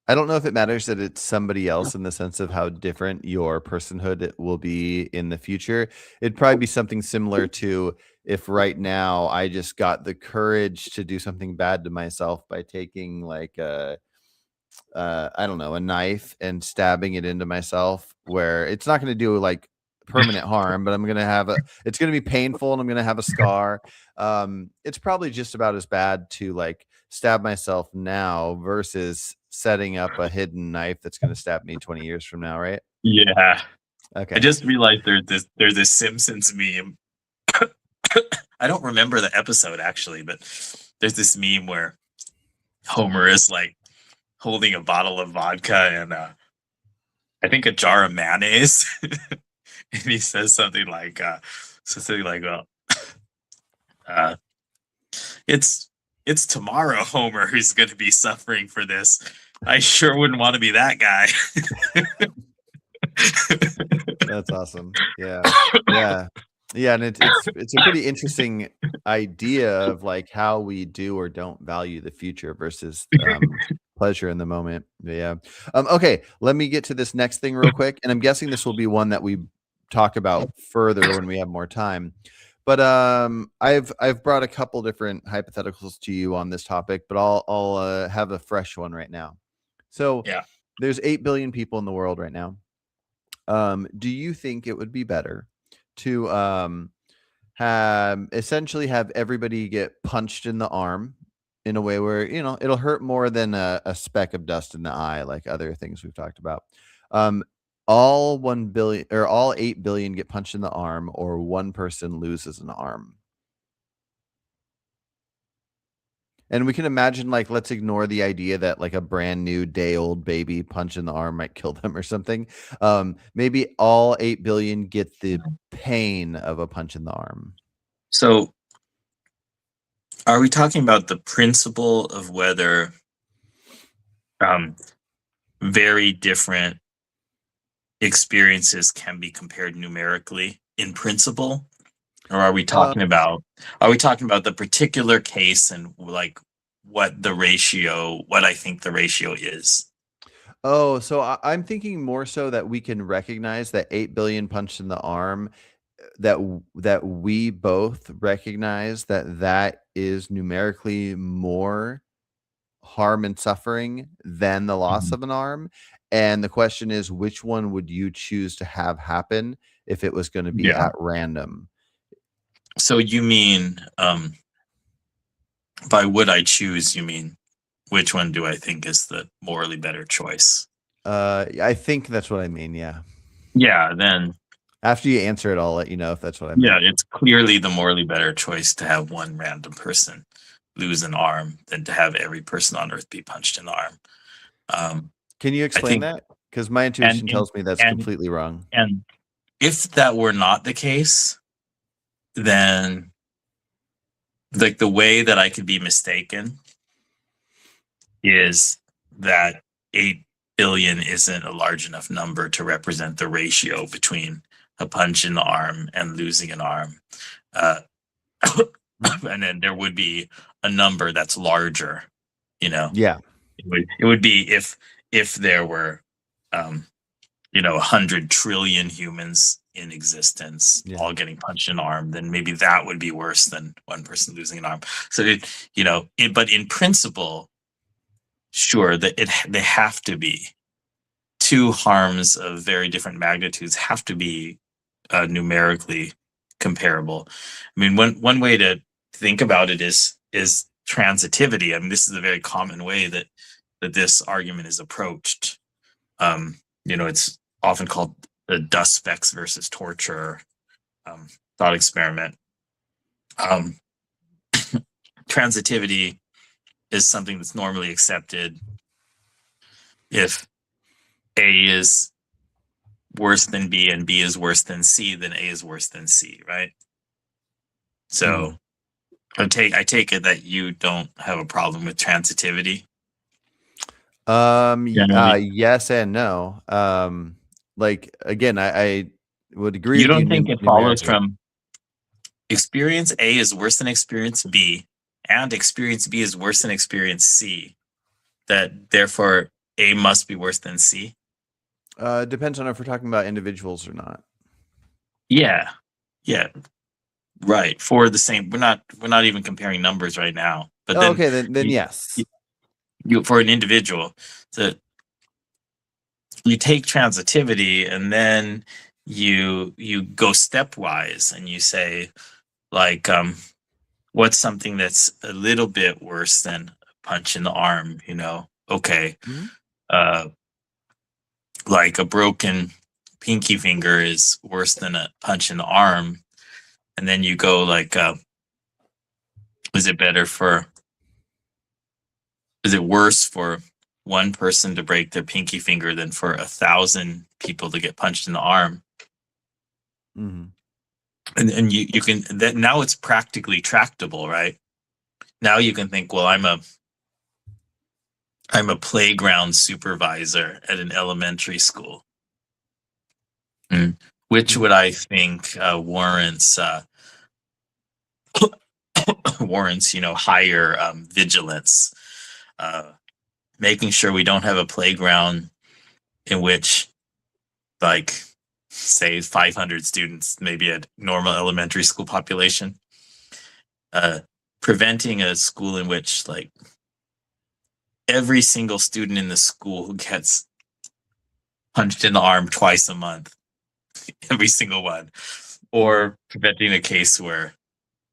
I don't know if it matters that it's somebody else in the sense of how different your personhood will be in the future. It'd probably be something similar to if right now I just got the courage to do something bad to myself by taking like I don't know, a knife and stabbing it into myself, where it's not going to do like permanent harm, but I'm going to have it's going to be painful and I'm going to have a scar. It's probably just about as bad to like stab myself now versus setting up a hidden knife that's going to stab me 20 years from now, right? Yeah. Okay. I just realized there's this Simpsons meme. I don't remember the episode actually, but there's this meme where Homer is like holding a bottle of vodka and I think a jar of mayonnaise. And he says something like well, it's tomorrow, Homer, who's going to be suffering for this. I sure wouldn't want to be that guy. That's awesome. Yeah. And it's a pretty interesting idea of like how we do or don't value the future versus pleasure in the moment. Yeah. Okay, let me get to this next thing real quick, and I'm guessing this will be one that we talk about further when we have more time. But I've brought a couple different hypotheticals to you on this topic, but I'll have a fresh one right now. So there's 8 billion people in the world right now. Do you think it would be better to essentially have everybody get punched in the arm in a way where it'll hurt more than a speck of dust in the eye, like other things we've talked about? All 1 billion or all 8 billion get punched in the arm, or one person loses an arm? And we can imagine, like, let's ignore the idea that like a brand new day old baby punch in the arm might kill them or something. Maybe all 8 billion get the pain of a punch in the arm. So, are we talking about the principle of whether um, very different experiences can be compared numerically in principle? Or are we talking about the particular case and like what I think the ratio is? Oh, so I'm thinking more so that we can recognize that 8 billion punched in the arm, that we both recognize that is numerically more harm and suffering than the loss Mhm. of an arm. And the question is, which one would you choose to have happen if it was going to be Yeah. at random? So you mean by would I choose, you mean which one do I think is the morally better choice? I think that's what I mean. Yeah. Yeah, then After you answer it, I'll let you know if that's what I yeah, meant. it's clearly the morally better choice to have one random person lose an arm than to have every person on earth be punched in the arm. Um, Can you I explain think, that? Because my and intuition tells me that's and completely wrong. and if that were not the case, then like the way that I could be mistaken is that 8 billion isn't a large enough number to represent the ratio between a punch in the arm and losing an arm. Uh, Mhm. and then there would be a number that's larger, you know. Yeah. It would be if there were 100 trillion humans in existence Yeah. all getting punched in the arm, then maybe that would be worse than one person losing an arm. So but in principle, sure, that they have to be two harms of very different magnitudes have to be numerically comparable. I mean, one way to think about it is transitivity. I mean, this is a very common way that this argument is approached. It's often called the dust specks versus torture um, thought experiment. Um, Transitivity is something that's normally accepted if A is worse than B and B is worse than C, then A is worse than C, right? So Mhm. I take it that you don't have a problem with transitivity Y generally. yes and no. Like, again, I would agree You with you don't think it follows numerically. from experience A is worse than experience B, and experience B is worse than experience C, that therefore A must be worse than C? Depends on if we're talking about individuals or not. Yeah. Yeah. Right. For the same, we're not even comparing numbers right now. But Oh, then okay, then you, yes. for an individual, so you take transitivity and then you go stepwise and you say like what's something that's a little bit worse than a punch in the arm, okay, Mhm. uh like a broken pinky finger is worse than a punch in the arm. And then you go like is it better for is it worse for one person to break their pinky finger than for 1,000 people to get punched in the arm? Mhm. And you can that now it's practically tractable, right? Now you can think, well, I'm a playground supervisor at an elementary school. Which Mhm. would I think warrants higher vigilance, uh, making sure we don't have a playground in which like say 500 students, maybe a normal elementary school population, uh, preventing a school in which like every single student in the school who gets punched in the arm twice a month, every single one, Mhm. or preventing a case where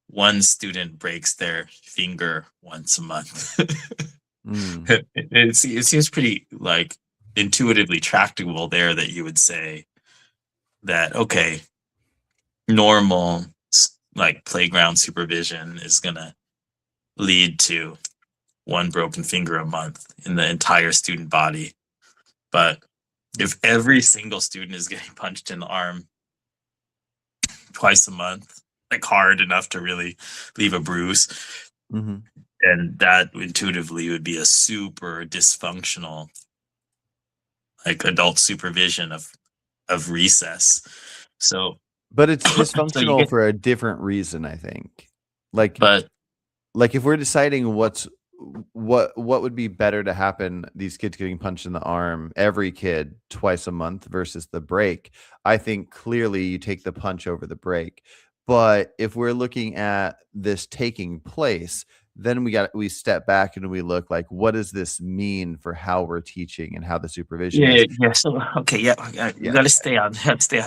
one student breaks their finger once a month. Mhm. It seems pretty like intuitively tractable there that you would say that okay, normal like playground supervision is gonna lead to one broken finger a month in the entire student body. But if every single student is getting punched in the arm twice a month, like hard enough to really leave a bruise, Mm-hmm. and that intuitively would be a super dysfunctional, like adult supervision of recess. So, But it's so you dysfunctional get, for a different reason, I think. Like but if we're deciding what would be better to happen, these kids getting punched in the arm, every kid twice a month versus the break, I think clearly you take the punch over the break. But if we're looking at this taking place, then we step back and we look like, what does this mean for how we're teaching and how the supervision is? yeah. So okay, we Yeah. got to stay on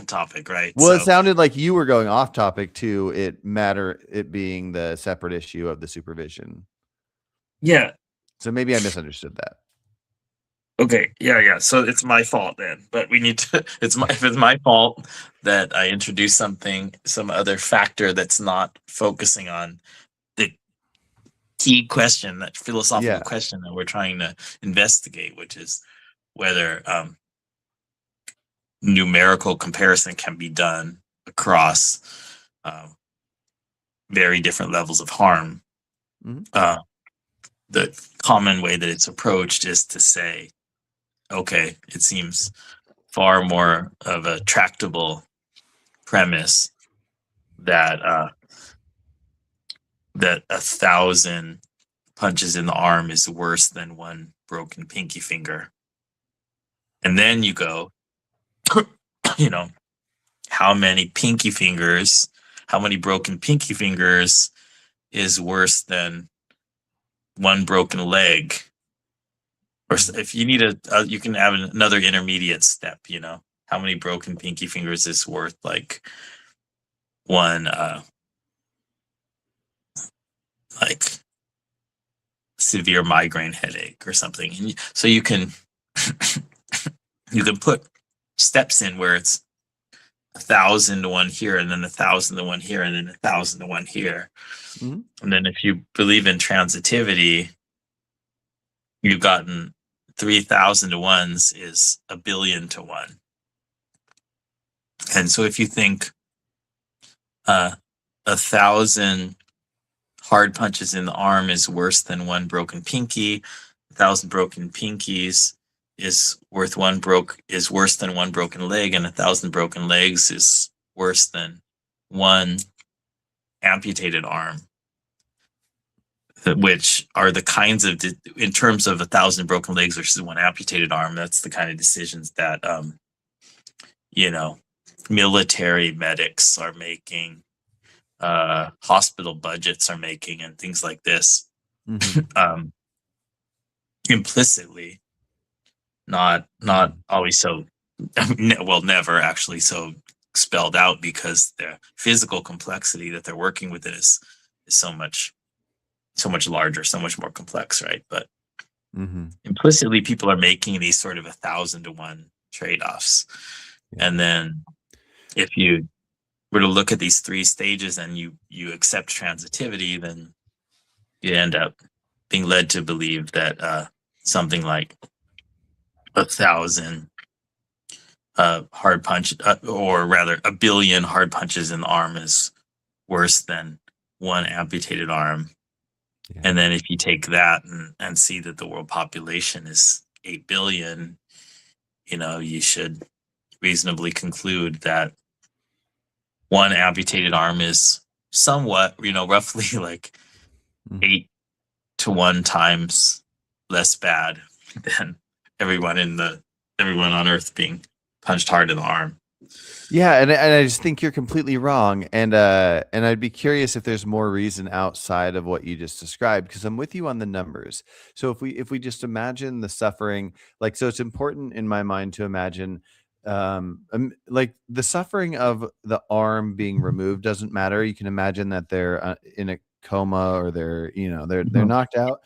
topic, right? Well, it So sounded like you were going off topic to it being the separate issue of the supervision. yeah, So maybe I misunderstood that. okay, yeah. So it's my fault then, but we need to. If it's my fault that I introduced some other factor that's not focusing on the key question, that philosophical Yeah. question that we're trying to investigate, which is whether numerical comparison can be done across very different levels of harm. Mhm. The common way that it's approached is to say, okay, it seems far more of a tractable premise that that 1,000 punches in the arm is worse than one broken pinky finger. And then you go, how many broken pinky fingers is worse than one broken leg? Or if you need you can have another intermediate step, how many broken pinky fingers is worth like one like severe migraine headache or something. And so you can put steps in where it's 1,000 to 1 here, and then 1,000 to 1 here, and then 1,000 to 1 here. Mm-hmm. And then if you believe in transitivity, you've gotten 3,000 to 1s is 1 billion to 1. And so if you think 1,000 hard punches in the arm is worse than one broken pinky, 1,000 broken pinkies is worse than one broken leg, and 1,000 broken legs is worse than one amputated arm, which are the kinds of, in terms of 1,000 broken legs versus one amputated arm, that's the kind of decisions that military medics are making, hospital budgets are making, and things like this. Mm-hmm. Implicitly, not always so, well, never actually so spelled out, because the physical complexity that they're working with is so much larger, so much more complex, right? But implicitly, people are making these sort of 1,000 to 1 trade-offs. Yeah. And then if you were to look at these 3 stages and you accept transitivity, then you end up being led to believe that something like 1,000 hard punch, or rather 1 billion hard punches in the arm is worse than one amputated arm. Yeah. And then if you take that and see that the world population is 8 billion, you should reasonably conclude that one amputated arm is somewhat, roughly like 8 to 1 times less bad than everyone on Earth being punched hard in the arm. Yeah, and I just think you're completely wrong, and I'd be curious if there's more reason outside of what you just described, because I'm with you on the numbers. So if we just imagine the suffering, like, so it's important in my mind to imagine like the suffering of the arm being removed doesn't matter. You can imagine that they're in a coma, or they're knocked out.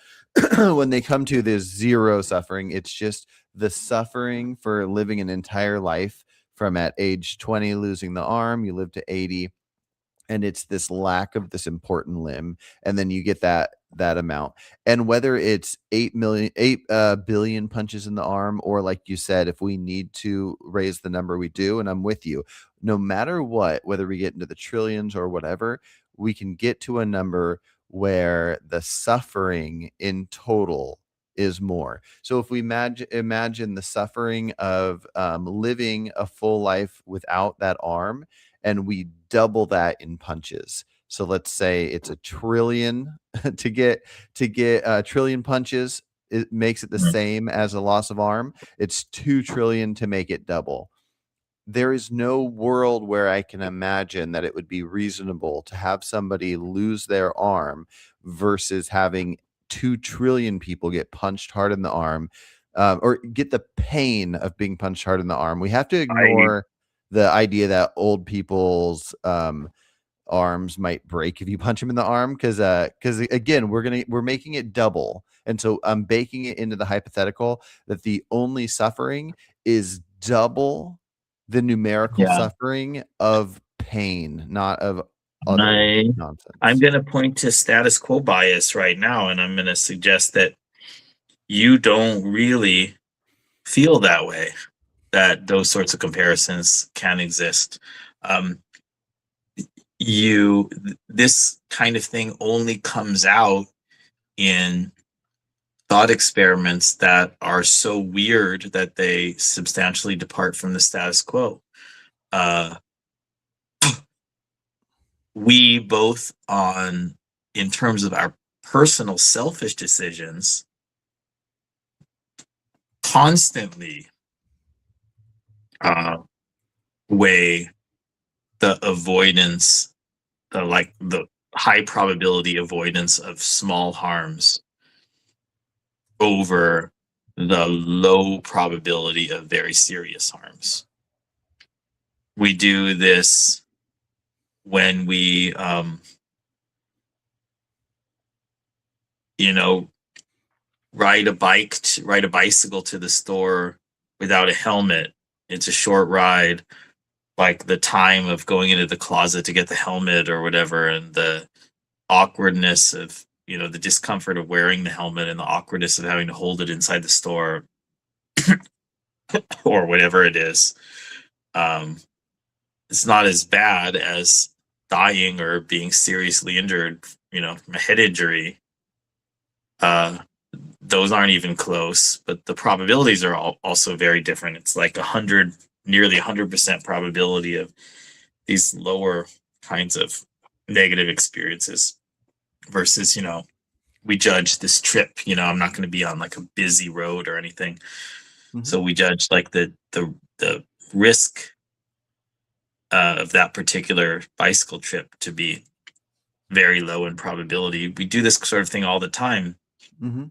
When they come to, there's zero suffering. It's just the suffering for living an entire life, from at age 20 losing the arm, you live to 80, and it's this lack of this important limb, and then you get that that amount. And whether it's 8 billion punches in the arm, or like you said, if we need to raise the number, we do. And I'm with you. No matter what, whether we get into the trillions or whatever, we can get to a number where the suffering in total is more. So if we imagine the suffering of living a full life without that arm, and we double that in punches. So let's say it's 1 trillion to get a trillion punches. It makes it the same as a loss of arm. It's 2 trillion to make it double. There is no world where I can imagine that it would be reasonable to have somebody lose their arm versus having 2 trillion people get punched hard in the arm, or get the pain of being punched hard in the arm. We have to ignore the idea that old people's arms might break if you punch them in the arm, because again, we're making it double. And so I'm baking it into the hypothetical that the only suffering is double the numerical suffering of pain, not of other nonsense. I'm going to point to status quo bias right now, and I'm going to suggest that you don't really feel that way, that those sorts of comparisons can exist. This kind of thing only comes out in thought experiments that are so weird that they substantially depart from the status quo. We both, in terms of our personal selfish decisions, constantly weigh the avoidance, the high probability avoidance of small harms over the low probability of very serious harms. We do this when we, ride a bicycle to the store without a helmet. It's a short ride, like the time of going into the closet to get the helmet or whatever, and the awkwardness of, the discomfort of wearing the helmet and the awkwardness of having to hold it inside the store or whatever it is. It's not as bad as dying or being seriously injured, a head injury. Those aren't even close, but the probabilities are also very different. It's like nearly 100% probability of these lower kinds of negative experiences versus, we judge this trip, I'm not going to be on like a busy road or anything. Mm-hmm. So we judge like the risk of that particular bicycle trip to be very low in probability. We do this sort of thing all the time. Mm-hmm.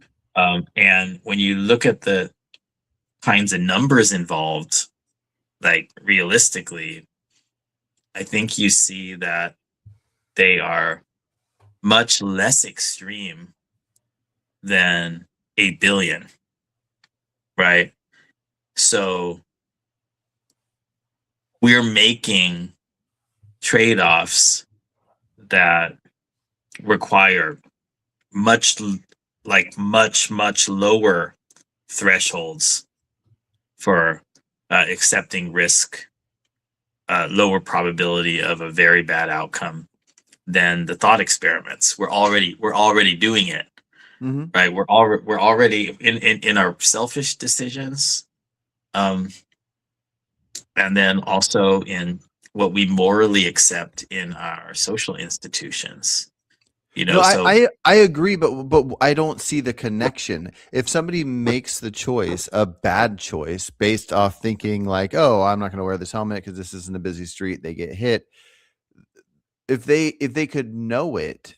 And when you look at the kinds of numbers involved, like realistically, I think you see that they are much less extreme than 8 billion, right? So we're making trade-offs that require much lower thresholds for accepting risk, lower probability of a very bad outcome than the thought experiments. We're already doing it, mm-hmm. right? We're already in our selfish decisions, and then also in what we morally accept in our social institutions. No, I agree, but I don't see the connection. If somebody makes the choice, a bad choice, based off thinking like, oh, I'm not going to wear this helmet because this isn't a busy street, they get hit. If they could know it,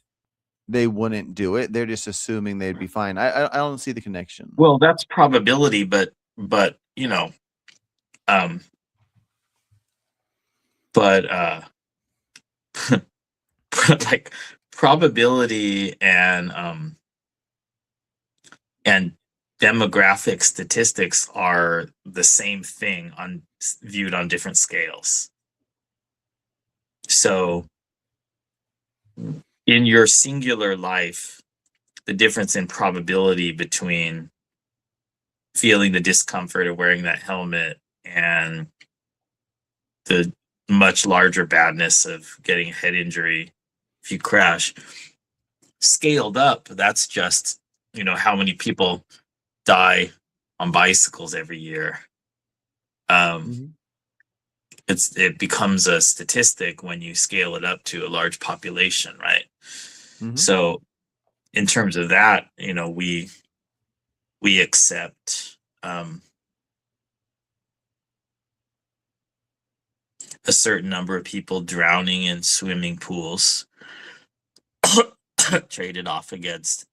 they wouldn't do it. They're just assuming they'd be fine. I don't see the connection. Well, that's probability, but like probability and demographic statistics are the same thing viewed on different scales. So in your singular life, the difference in probability between feeling the discomfort of wearing that helmet and the much larger badness of getting a head injury if you crash. Scaled up, that's just, how many people die on bicycles every year. Mhm. It becomes a statistic when you scale it up to a large population, right? Mhm. So in terms of that, we accept a certain number of people drowning in swimming pools traded off against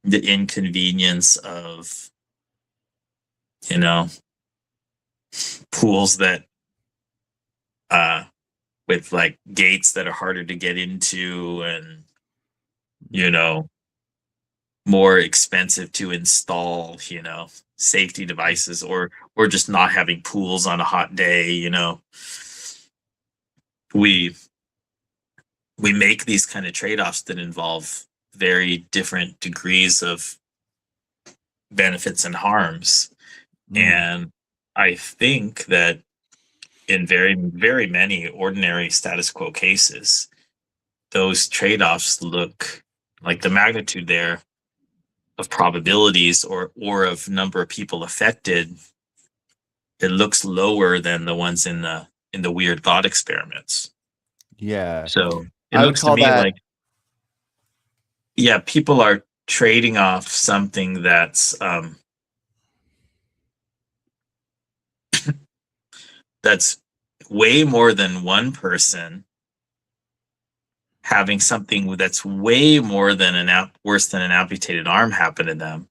the inconvenience of, pools that with like gates that are harder to get into and more expensive to install, safety devices, or just not having pools on a hot day. We we make these kind of trade-offs that involve very different degrees of benefits and harms. Mm. And I think that in very, very many ordinary status quo cases, those trade-offs look like the magnitude there of probabilities or of number of people affected, it looks lower than the ones in the weird thought experiments. Yeah. So it I would looks to call me that like, yeah, people are trading off something that's way more than one person having something that's way more than worse than an amputated arm happen to them,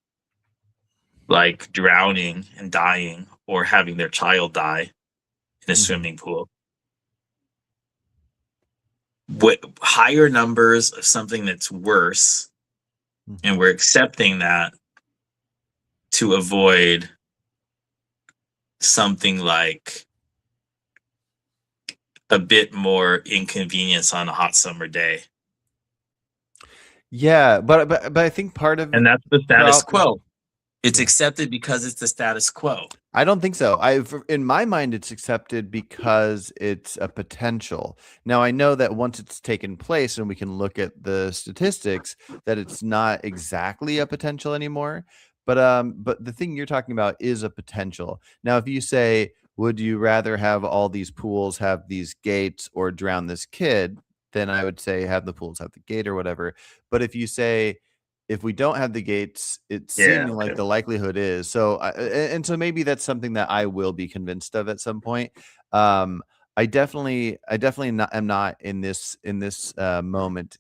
like drowning and dying or having their child die in a Mhm. swimming pool. What higher numbers of something that's worse, and Mhm. we're accepting that to avoid something like a bit more inconvenience on a hot summer day. Yeah, but I think part of And that's the status problem. quo. It's Yeah. accepted because it's the status quo. I don't think so. In my mind, it's accepted because it's a potential. Now, I know that once it's taken place and we can look at the statistics, that it's not exactly a potential anymore. But the thing you're talking about is a potential. Now, if you say, would you rather have all these pools have these gates or drown this kid? Then I would say have the pools have the gate or whatever. But if you say if we don't have the gates, it's Yeah, seeming like okay. the likelihood is so. And so maybe that's something that I will be convinced of at some point. I definitely not, am not in this moment,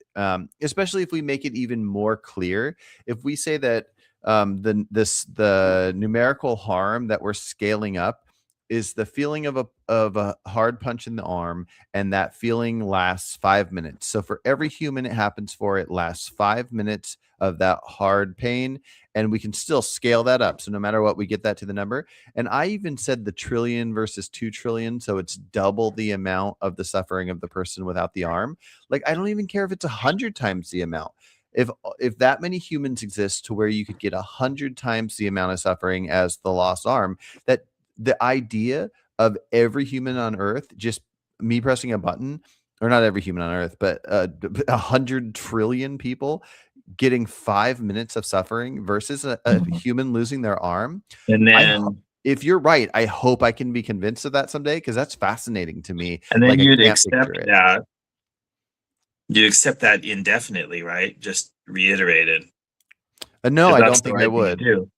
especially if we make it even more clear. If we say that the numerical harm that we're scaling up is the feeling of a hard punch in the arm, and that feeling lasts 5 minutes. So for every human it happens for, it lasts 5 minutes of that hard pain, and we can still scale that up. So no matter what, we get that to the number. And I even said the trillion versus 2 trillion, so it's double the amount of the suffering of the person without the arm. Like, I don't even care if it's 100 times the amount. If that many humans exist to where you could get 100 times the amount of suffering as the lost arm, that the idea of every human on earth, just me pressing a button, or not every human on earth, but 100 trillion people getting 5 minutes of suffering versus a Mhm. human losing their arm. And I then If you're right, I hope I can be convinced of that someday, because that's fascinating to me. and then Like, I you'd can't picture accept it. that. You accept that indefinitely, right? Just reiterated. No, Because I that's don't the think I right thing to would. do.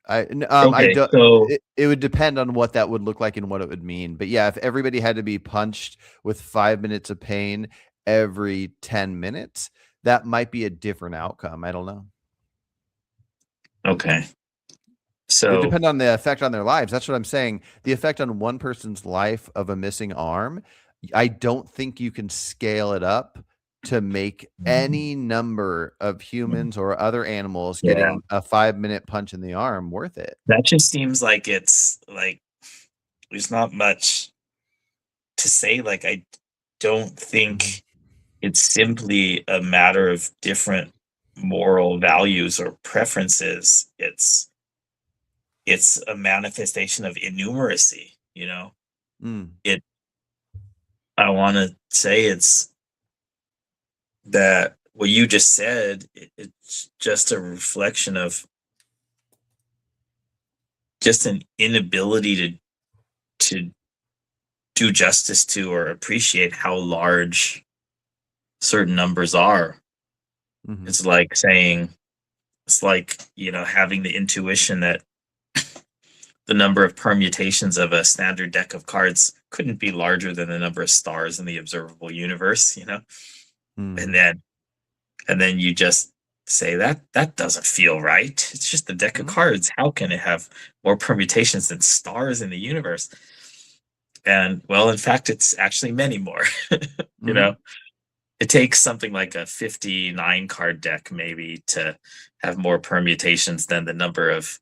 I Okay, don't. so It would depend on what that would look like and what it would mean. But yeah, if everybody had to be punched with 5 minutes of pain every 10 minutes, that might be a different outcome. I don't know. okay. It So depends on the effect on their lives. That's what I'm saying. The effect on one person's life of a missing arm, I don't think you can scale it up to make any number of humans or other animals yeah, getting a 5-minute punch in the arm worth it. that just seems like it's like there's not much to say. Like I don't Mhm. think it's simply a matter of different moral values or preferences. It's a manifestation of innumeracy, you know. Mm. It I want to say it's that what you just said, it's just a reflection of just an inability to do justice to or appreciate how large certain numbers are. Hmm. It's like saying, it's like, having the intuition that the number of permutations of a standard deck of cards couldn't be larger than the number of stars in the observable universe. And Mm. then you just say that doesn't feel right. It's just a deck of Mhm. cards. How can it have more permutations than stars in the universe? And well, in fact, it's actually many more. you Mhm. know, it takes something like a 59 card deck maybe to have more permutations than the number of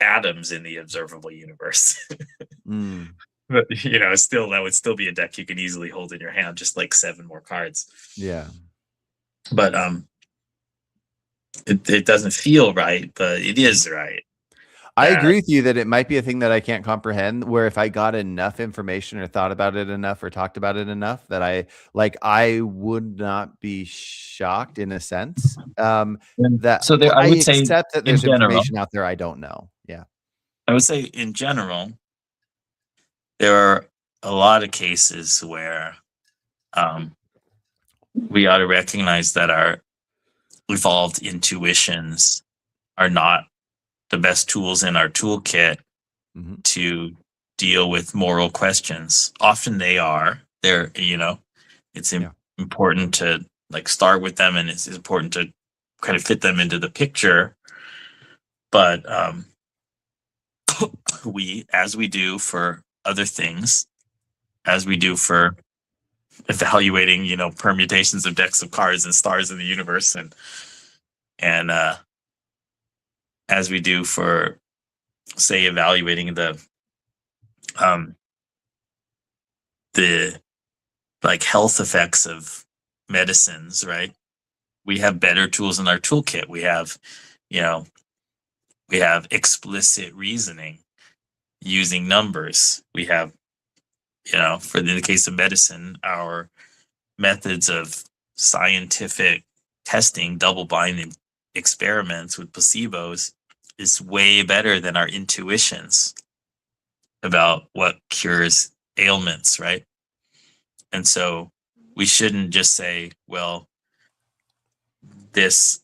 atoms in the observable universe. Mm. But still that would still be a deck you could easily hold in your hand, just like seven more cards. Yeah. But it doesn't feel right, but it is right. I That agree with you that it might be a thing that I can't comprehend, where if I got enough information or thought about it enough or talked about it enough that I would not be shocked in a sense. and That so there, I I would say accept that in there's general, information out there I don't know. Yeah. I would say in general, there are a lot of cases where um, we ought to recognize that our evolved intuitions are not the best tools in our toolkit Mhm. to deal with moral questions. Often they are. It's Yeah. important to like start with them, and it's important to kind of fit them into the picture. But as we do for other things, as we do for evaluating, permutations of decks of cards and stars in the universe, and as we do for, say, evaluating um the like health effects of medicines, right? We have better tools in our toolkit. You know, we have explicit reasoning using numbers. We have, for the case of medicine, our methods of scientific testing, double blind experiments with placebos is way better than our intuitions about what cures ailments, right? And so we shouldn't just say, well, this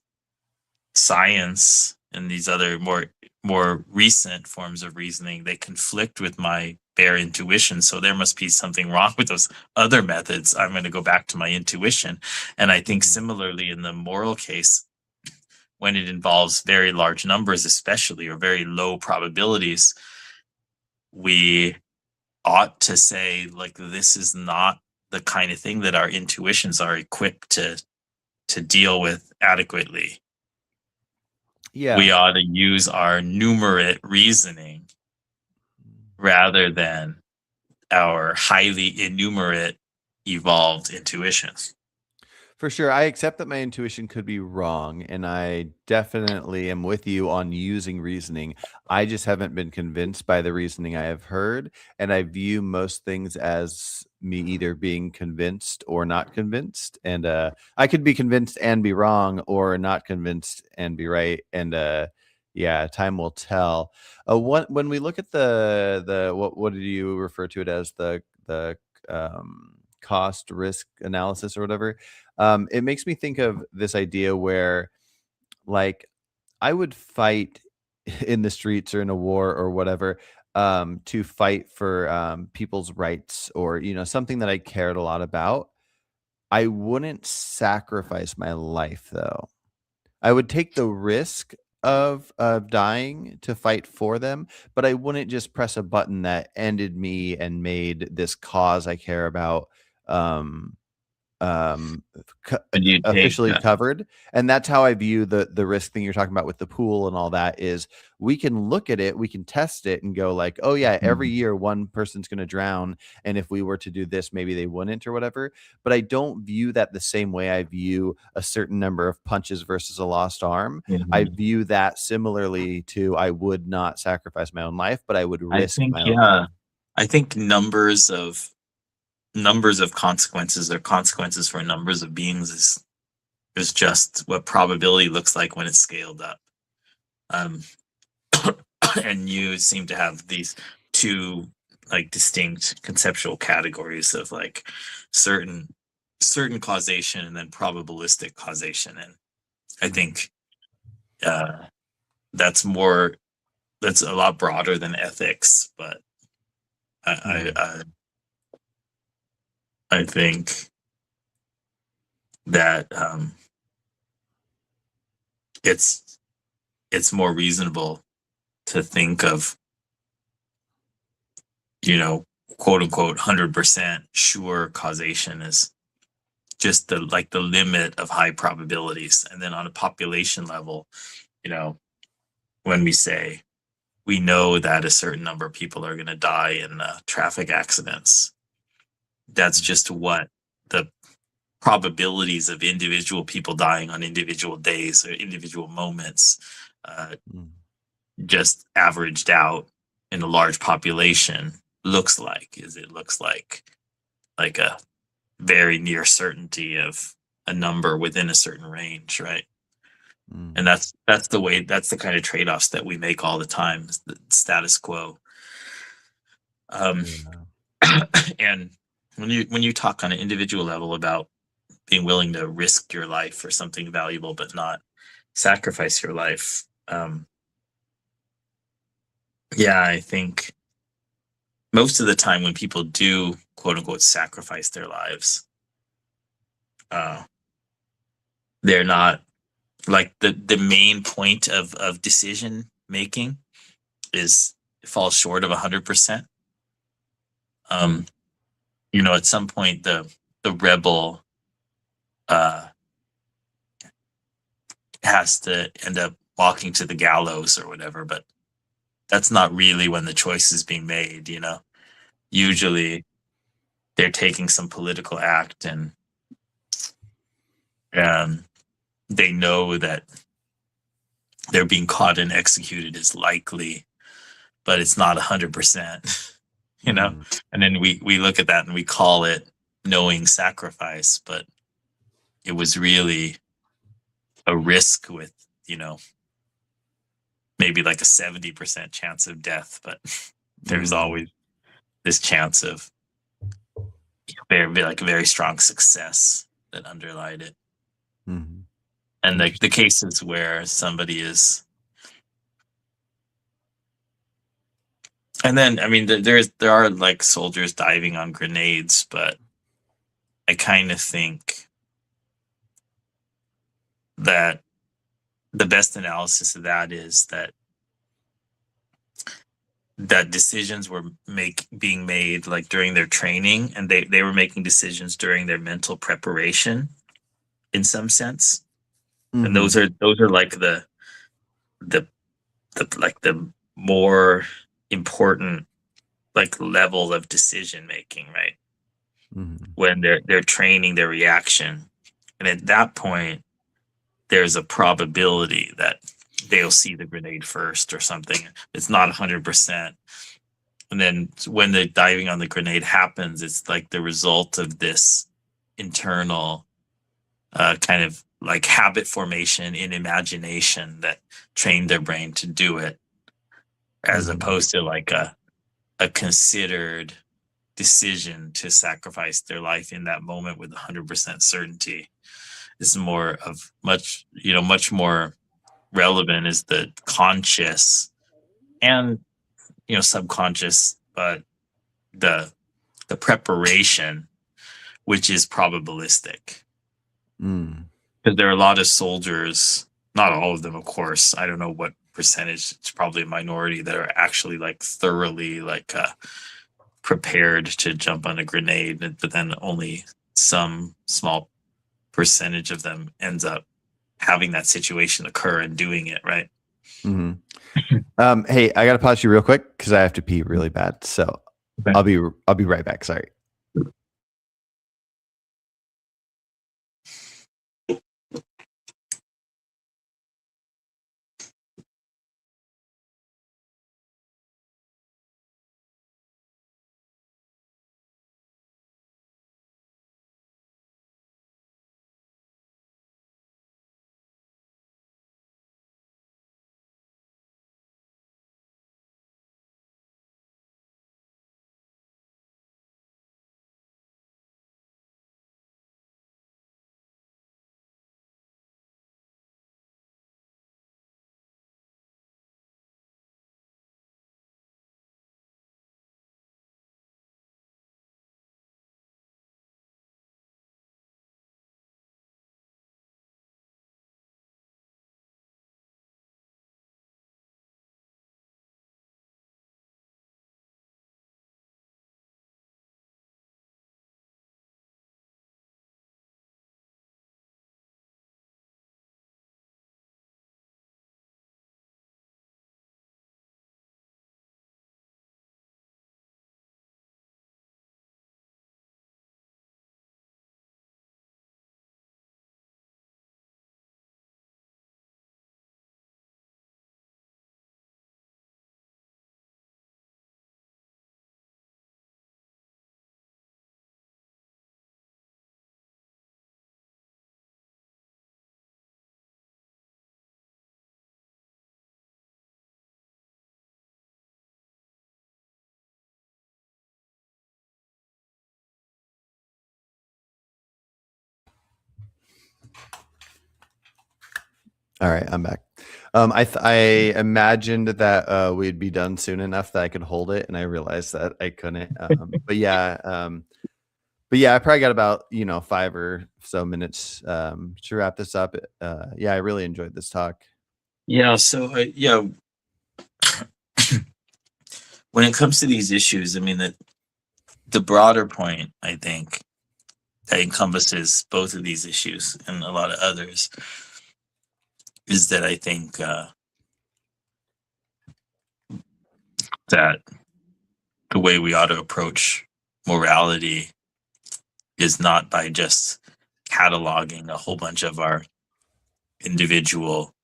science and these other more recent forms of reasoning, they conflict with my bare intuition, so there must be something wrong with those other methods. I'm going to go back to my intuition. And I think Mhm. similarly in the moral case, when it involves very large numbers especially, or very low probabilities, we ought to say, like, this is not the kind of thing that our intuitions are equipped to deal with adequately. We Yeah. ought to use our numerate reasoning rather than our highly innumerate evolved intuitions. For sure. I accept that my intuition could be wrong, and I definitely am with you on using reasoning. I just haven't been convinced by the reasoning I have heard, and I view most things as me either being convinced or not convinced. And I could be convinced and be wrong, or not convinced and be right. And yeah, time will tell. When we look at the what did you refer to it as, the cost risk analysis or whatever? It makes me think of this idea where, like, I would fight in the streets or in a war or whatever, to fight for people's rights, or something that I cared a lot about. I wouldn't sacrifice my life though. I would take the risk of dying to fight for them, but I wouldn't just press a button that ended me and made this cause I care about um um, But you take officially covered. And that's how I view the risk thing you're talking about with the pool and all that is we can look at it, we can test it and go like, oh yeah, every year one person's going to drown. And if we were to do this, maybe they wouldn't or whatever. But I don't view that the same way I view a certain number of punches versus a lost arm. I view that similarly to I would not sacrifice my own life, but I would risk my own life. I think numbers of consequences or consequences for numbers of beings is just what probability looks like when it's scaled up. And you seem to have these two like distinct conceptual categories of like certain causation and then probabilistic causation. And I think that's a lot broader than ethics, but I think that it's more reasonable to think of, quote unquote 100% sure causation as just the limit of high probabilities. And then on a population level, when we say we know that a certain number of people are going to die in traffic accidents, that's just what the probabilities of individual people dying on individual days or individual moments just averaged out in a large population looks like. It looks like a very near certainty of a number within a certain range, right? And that's the kind of trade-offs that we make all the time, is the status quo. And when you talk on an individual level about being willing to risk your life for something valuable but not sacrifice your life, I think most of the time when people do quote unquote sacrifice their lives, they're not like the main point of decision making falls short of 100%. At some point the rebel has to end up walking to the gallows or whatever, but that's not really when the choice is being made. Usually they're taking some political act and they know that they're being caught and executed is likely, but it's not 100%, and then we look at that and we call it knowing sacrifice, but it was really a risk with, maybe like a 70% chance of death, but there's always this chance of very strong success that underlied it. And the cases where somebody is, and then there are like soldiers diving on grenades, but I kind of think that the best analysis of that is that decisions were being made like during their training, and they were making decisions during their mental preparation in some sense. And those are like the more important like level of decision making, right? When they're training their reaction, and at that point there's a probability that they'll see the grenade first or something. It's not 100%. And then when the diving on the grenade happens, it's like the result of this internal kind of like habit formation in imagination that trained their brain to do it, as opposed to like a considered decision to sacrifice their life in that moment with 100% certainty. Is more of much more relevant is the conscious and subconscious, but the preparation, which is probabilistic. Because there are a lot of soldiers, not all of them, of course. I don't know what percentage. It's probably a minority that are actually like thoroughly like prepared to jump on a grenade, but then only some small percentage of them ends up having that situation occur and doing it, right? Mm-hmm. Hey, I gotta pause you real quick because I have to pee really bad. So Okay. I'll be right back. Sorry. All right, I'm back. I imagined that we'd be done soon enough that I could hold it, and I realized that I couldn't. But yeah, I probably got about 5 or so minutes to wrap this up. Yeah, I really enjoyed this talk. Yeah. So when it comes to these issues, I mean that the broader point, I think, that encompasses both of these issues and a lot of others is that I think that the way we ought to approach morality is not by just cataloging a whole bunch of our individual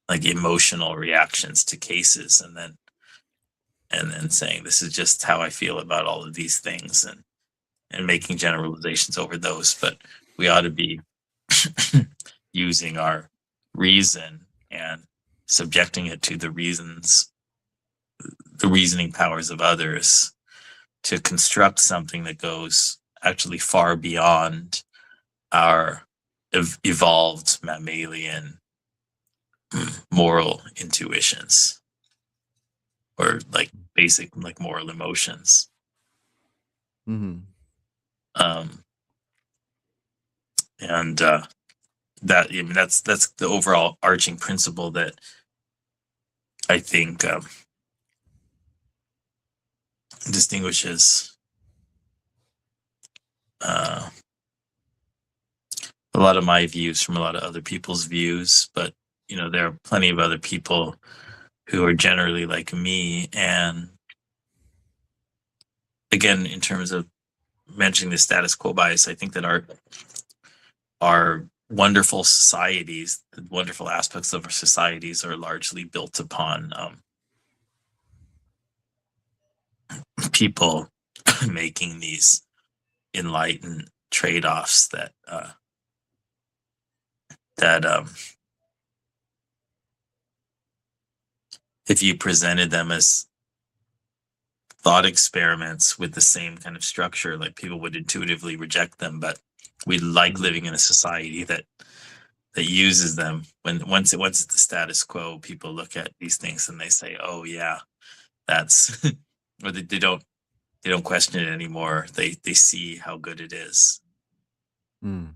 like emotional reactions to cases and then saying this is just how I feel about all of these things and making generalizations over those, but we ought to be using our reason and subjecting it to the reasoning powers of others to construct something that goes actually far beyond our evolved mammalian moral intuitions or like basic like moral emotions. Mm-hmm. And that I mean that's the overall arching principle that I think distinguishes a lot of my views from a lot of other people's views. But there are plenty of other people who are generally like me. And again, in terms of mentioning the status quo bias, I think that our wonderful societies, the wonderful aspects of our societies, are largely built upon people making these enlightened trade-offs that if you presented them as thought experiments with the same kind of structure, like people would intuitively reject them. But we like living in a society that uses them. Once it's the status quo, people look at these things and they say, "Oh yeah, that's," or they don't question it anymore. They see how good it is. And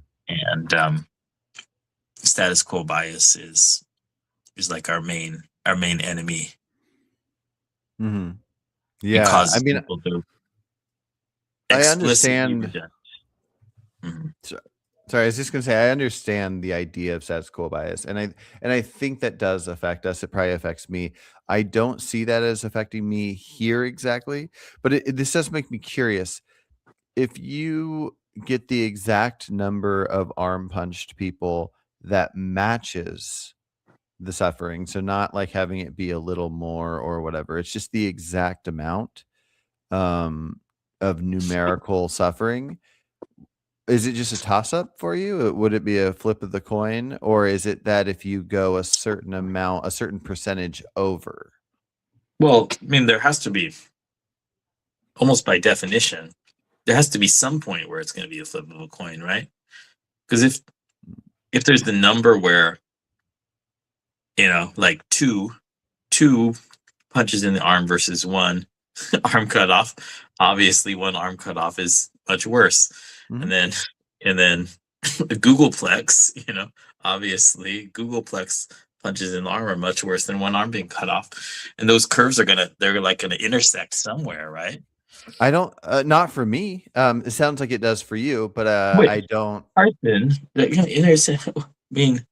status quo bias is like our main enemy. Mm-hmm. It Yeah, I causes mean, people to I explicitly understand. reject. Mm-hmm. Sorry, I was just gonna say I understand the idea of status quo bias, and I think that does affect us. It probably affects me. I don't see that as affecting me here exactly, but this does make me curious. If you get the exact number of arm punched people that matches the suffering, so not like having it be a little more or whatever, it's just the exact amount of numerical suffering. Is it just a toss up for you? Would it be a flip of the coin, or is it that if you go a certain amount, a certain percentage over? Well, I mean, there has to be, almost by definition, there has to be some point where it's going to be a flip of a coin, right? Because if there's the number where, like two punches in the arm versus one arm cut off, obviously one arm cut off is much worse. Mhm. And then Googleplex, obviously Googleplex punches in the arm are much worse than one arm being cut off. And those curves they're like gonna intersect somewhere, right? I don't, not for me. It sounds like it does for you, but Wait, I don't. Carson, they're gonna intersect. I mean,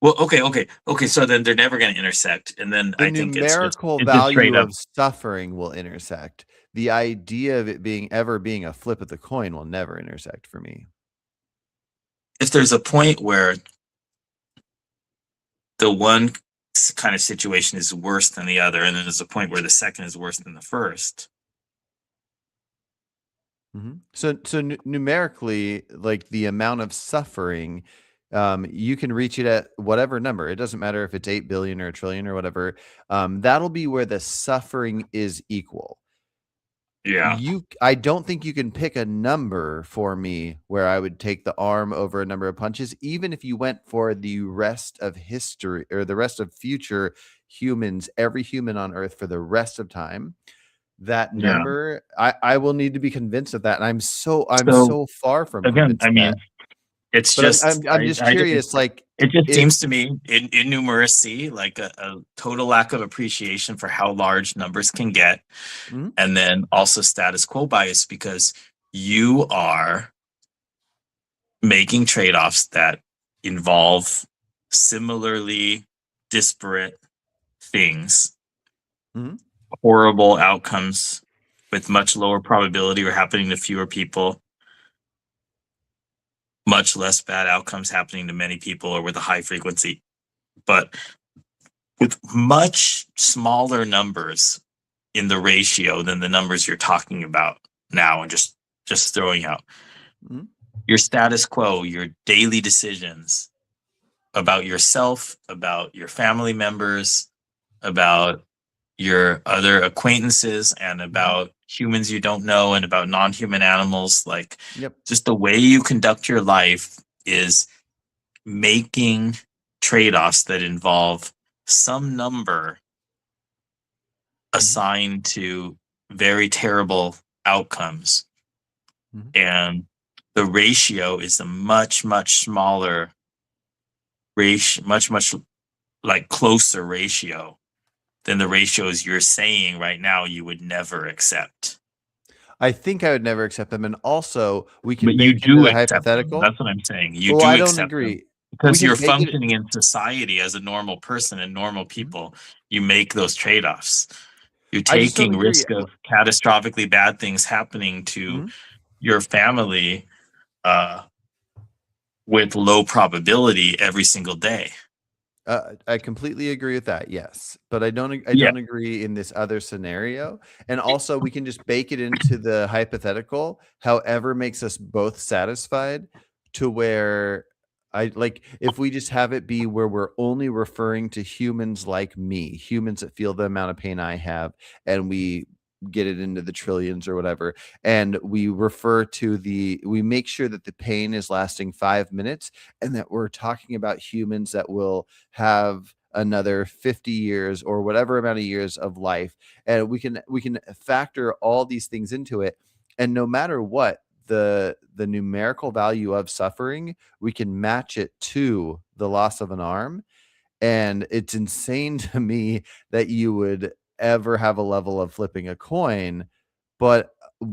well, okay. So then they're never gonna intersect, and then The I think numerical it's just straight value up. of suffering will intersect. The idea of it being a flip of the coin will never intersect for me. If there's a point where the one kind of situation is worse than the other, and then there's a point where the second is worse than the first. So numerically, like the amount of suffering, you can reach it at whatever number. It doesn't matter if it's 8 billion or a trillion or whatever. That'll be where the suffering is equal. Yeah. I don't think you can pick a number for me where I would take the arm over a number of punches, even if you went for the rest of history or the rest of future humans, every human on Earth for the rest of time. That Yeah. number, I will need to be convinced of that, and I'm So so far from again, convinced I of mean, that. it's But just I'm just curious, like it just if seems to me in numeracy like a total lack of appreciation for how large numbers can get, Mhm, and then also status quo bias because you are making trade-offs that involve similarly disparate things, mhm, horrible outcomes with much lower probability or happening to fewer people, much less bad outcomes happening to many people or with a high frequency, but with much smaller numbers in the ratio than the numbers you're talking about now and just throwing out mhm, your status quo, your daily decisions about yourself, about your family members, about your other acquaintances, and mhm. about humans you don't know, and about non-human animals. Like, Yep. just the way you conduct your life is making trade-offs that involve some number Mhm, assigned to very terrible outcomes, mhm, and the ratio is a much smaller ratio, much like closer ratio than the ratios you're saying right now you would never accept. I think I would never accept them, and also we But can you bake into do the accept them. hypothetical. That's what I'm saying. You Well, do I don't accept them agree. We because can you're bake it. functioning in society as a normal person and normal Mhm. people. You make those trade-offs. You're I just don't taking agree. risk of catastrophically bad things happening to Mhm. your family uh, with low probability every single day. I completely agree with that. Yes, but I Yeah. don't agree in this other scenario. And also, we can just bake it into the hypothetical, however makes us both satisfied, to where I like if we just have it be where we're only referring to humans like me, humans that feel the amount of pain I have, and we get it into the trillions or whatever, and we we make sure that the pain is lasting 5 minutes, and that we're talking about humans that will have another 50 years or whatever amount of years of life, and we can factor all these things into it, and no matter what the numerical value of suffering, we can match it to the loss of an arm. And it's insane to me that you would ever have a level of flipping a coin, but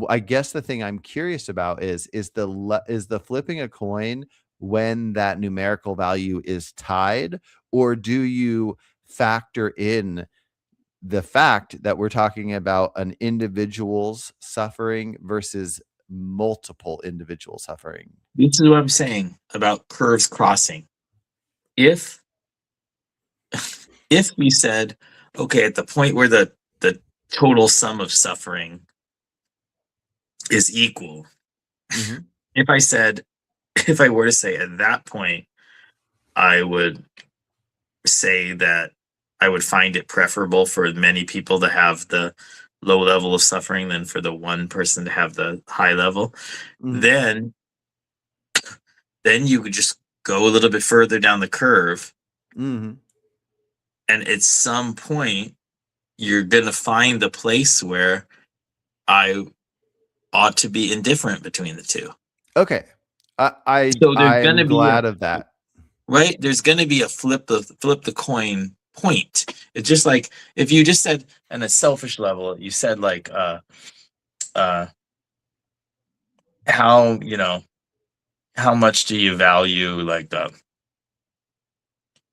I guess the thing I'm curious about is the flipping a coin when that numerical value is tied, or do you factor in the fact that we're talking about an individual's suffering versus multiple individual suffering? This is what I'm saying about curves crossing. If we said, okay, at the point where the total sum of suffering is equal, Mhm. if I were to say at that point, I would say that I would find it preferable for many people to have the low level of suffering than for the one person to have the high level. Mhm. Then you could just go a little bit further down the curve, Mhm. and at some point you're going to find the place where I ought to be indifferent between the two. Okay. So there's going I'm to be glad of that. right. There's going to be a flip the coin point. It's just like if you just said on a selfish level, you said like how how much do you value like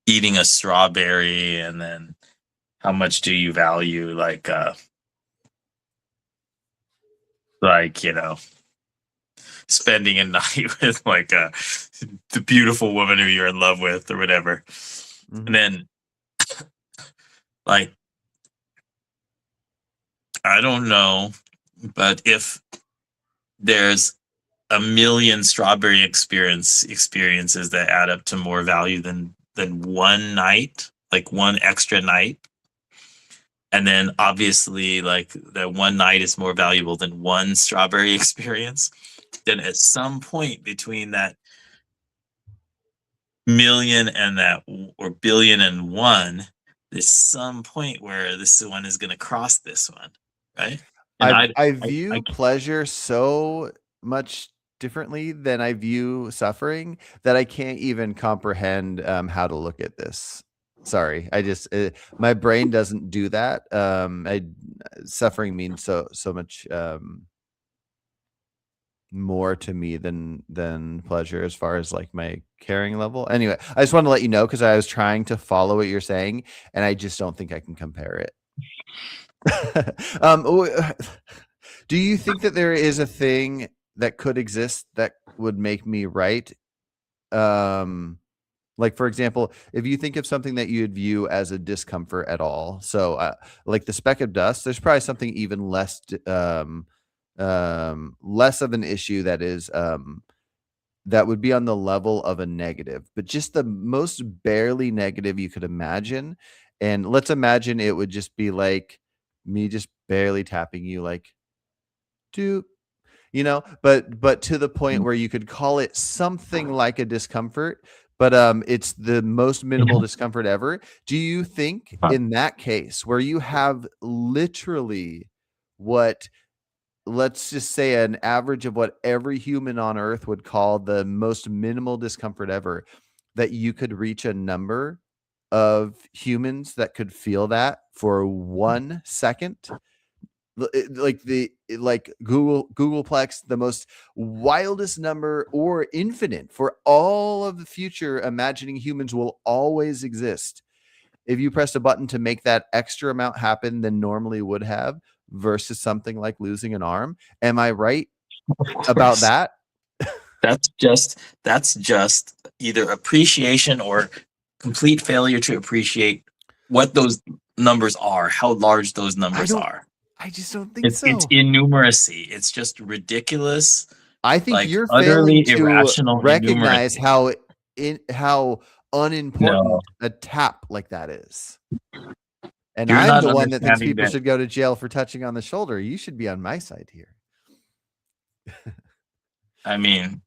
eating a strawberry, and then how much do you value like spending a night with like the beautiful woman who you're in love with or whatever. Mhm. And then like I don't know, but if there's a million strawberry experiences that add up to more value than one night, like one extra night, and then obviously like that one night is more valuable than one strawberry experience, then at some point between that million and that or billion and one, there's some point where this one is going to cross this one, right? And I view pleasure so much differently than I view suffering that I can't even comprehend how to look at this. Sorry, I just my brain doesn't do that. Suffering means so much more to me than pleasure as far as like my caring level. Anyway, I just want to let you know because I was trying to follow what you're saying and I just don't think I can compare it. Do you think that there is a thing that could exist that would make me right? Like for example, if you think of something that you'd view as a discomfort at all, so like the speck of dust, there's probably something even less less of an issue that is that would be on the level of a negative, but just the most barely negative you could imagine. And let's imagine it would just be like me just barely tapping you like do but to the point where you could call it something like a discomfort, but it's the most minimal discomfort ever. Do you think in that case where you have literally what, let's just say, an average of what every human on earth would call the most minimal discomfort ever, that you could reach a number of humans that could feel that for 1 second? Like Googleplex, the most wildest number, or infinite for all of the future imagining humans will always exist. If you pressed a button to make that extra amount happen than normally would have versus something like losing an arm, am I right about that? that's just either appreciation or complete failure to appreciate what those numbers are, how large those numbers are. I just don't think so. It's innumeracy. It's just ridiculous. I think like you're utterly failing to irrational recognize innumeracy. how unimportant a tap like that is. And You're I'm not the one that thinks understanding people that- should go to jail for touching on the shoulder. You should be on my side here. I mean,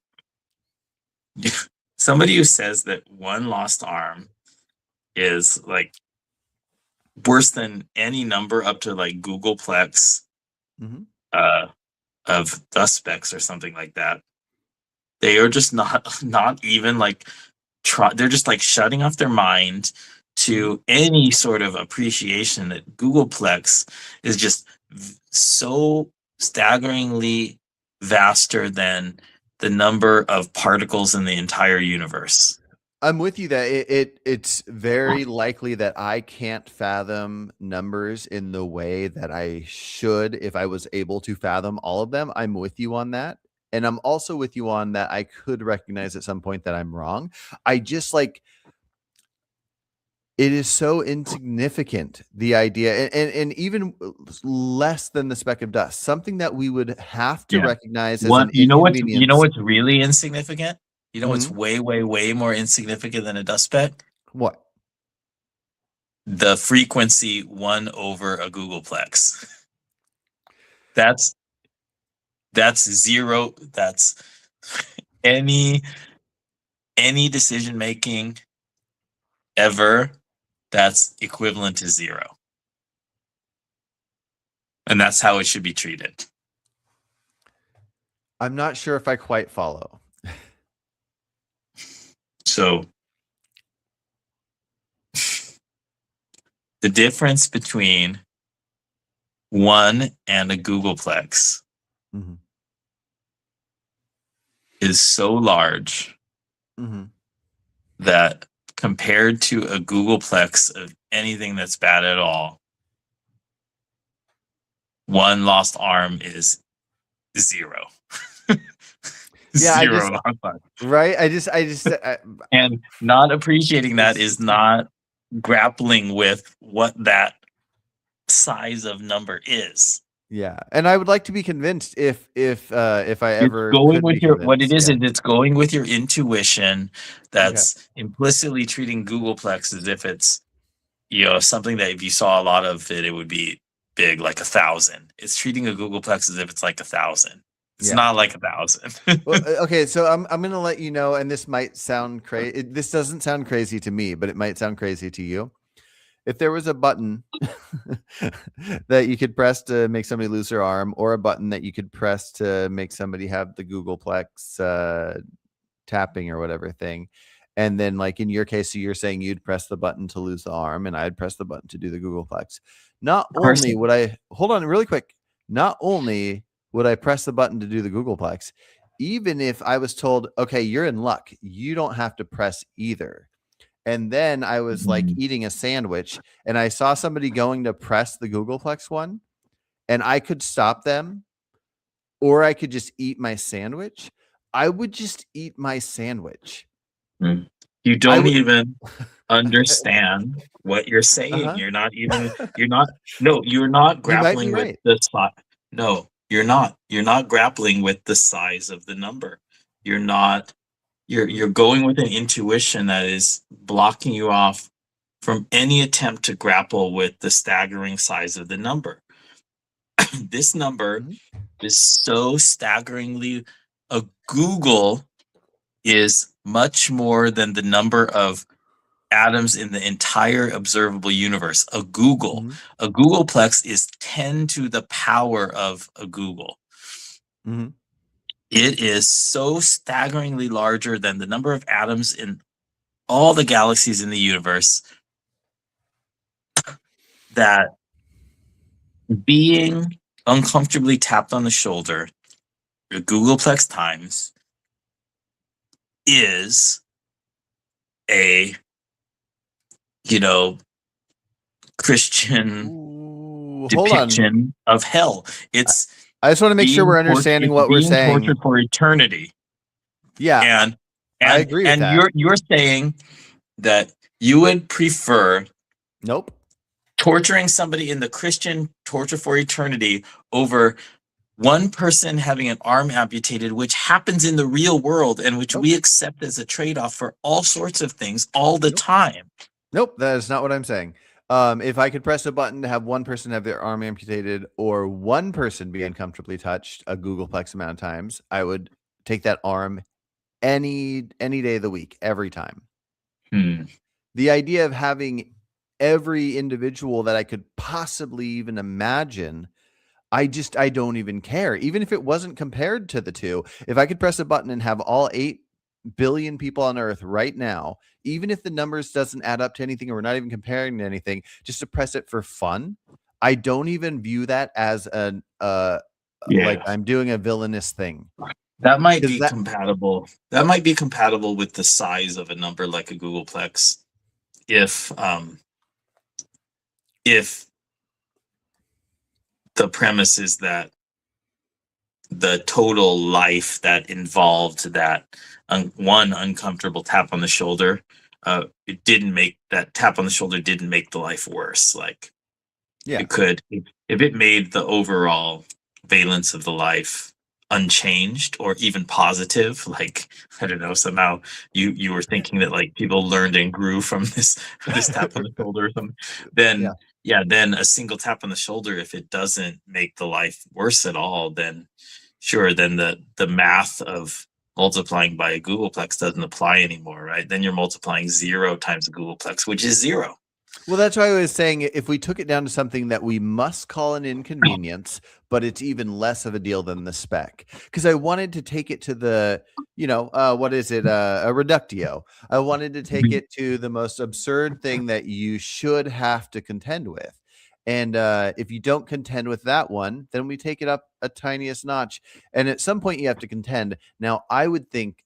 somebody who says that one lost arm is like worse than any number up to like Googleplex Mhm. of dust specks or something like that. They are just not even like they're just like shutting off their mind to any sort of appreciation that Googleplex is just so staggeringly vaster than the number of particles in the entire universe. I'm with you that it's very likely that I can't fathom numbers in the way that I should if I was able to fathom all of them. I'm with you on that. And I'm also with you on that I could recognize at some point that I'm wrong. I just like it is so insignificant, the idea, and even less than the speck of dust, something that we would have to Yeah. recognize as an You know inconvenience. what's really insignificant? You know what's Mhm. way, way, way more insignificant than a dust speck? What? The frequency 1 over a googolplex. That's zero. That's any decision making ever. That's equivalent to 0. And that's how it should be treated. I'm not sure if I quite follow. So the difference between 1 and a googolplex Mhm. is so large Mhm. that compared to a googolplex of anything that's bad at all, 1 lost arm is 0. Yeah, I 0 just lost arm. right. And not appreciating that is not grappling with what that size of number is. Yeah, and I would like to be convinced if I It's ever going could with be your what it convinced. is Yeah. is it's going with your intuition Okay. that's implicitly treating googolplex as if it's something that if you saw a lot of it would be big, like 1,000. It's treating a googolplex as if it's like 1,000. It's Yeah. not like 1,000. Well, okay, so I'm gonna let you know, and this might sound crazy. This doesn't sound crazy to me, but it might sound crazy to you. If there was a button that you could press to make somebody lose their arm, or a button that you could press to make somebody have the googolplex tapping or whatever thing, and then like in your case, so you're saying you'd press the button to lose the arm, and I'd press the button to do the googolplex. Not only would I hold on really quick, not only would I press the button to do the googolplex, even if I was told, okay, you're in luck, you don't have to press either. And then I was like eating a sandwich and I saw somebody going to press the googolplex one, and I could stop them or I could just eat my sandwich. I would just eat my sandwich. You don't even understand what you're saying. Uh-huh. You're not grappling with right. the spot. No, you're not. You're not grappling with the size of the number. You're not. You're going with an intuition that is blocking you off from any attempt to grapple with the staggering size of the number. This number is so staggeringly a Google is much more than the number of atoms in the entire observable universe. A googolplex is 10 to the power of a Google. It is so staggeringly larger than the number of atoms in all the galaxies in the universe that being uncomfortably tapped on the shoulder a googolplex times is a Christian depiction of hell. It's I just want to make sure we're understanding what we're saying. Tortured for eternity. Yeah, and I agree with that. You're saying that you would prefer torturing somebody in the Christian torture for eternity over one person having an arm amputated, which happens in the real world and which we accept as a trade-off for all sorts of things all the time. Nope, that is not what I'm saying. If I could press a button to have one person have their arm amputated or one person be uncomfortably touched a googolplex amount of times, I would take that arm any day of the week, every time. The idea of having every individual that I could possibly even imagine, I don't even care. Even if it wasn't compared to the two, if I could press a button and have all 8 billion people on Earth right now, even if the numbers doesn't add up to anything or we're not even comparing to anything, just to press it for fun, I don't even view that as like Yeah. I'm doing a villainous thing. That might Is be that compatible. That might be compatible with the size of a number like a googolplex. If the premise is that the total life that involved that one uncomfortable tap on the shoulder, it didn't make that tap on the shoulder didn't make the life worse. Like yeah. it could, if it made the overall valence of the life unchanged or even positive, like I don't know, somehow you were thinking that like people learned and grew from this tap on the shoulder or something, then Yeah. yeah, then a single tap on the shoulder, if it doesn't make the life worse at all, then sure, then the math of multiplying by a googolplex doesn't apply anymore, right? Then you're multiplying 0 times a googolplex, which is 0. Well, that's why I was saying if we took it down to something that we must call an inconvenience, but it's even less of a deal than the spec. Because I wanted to take it to the, what is it? A reductio. I wanted to take it to the most absurd thing that you should have to contend with. And if you don't contend with that one, then we take it up a tiniest notch. And at some point you have to contend. Now, I would think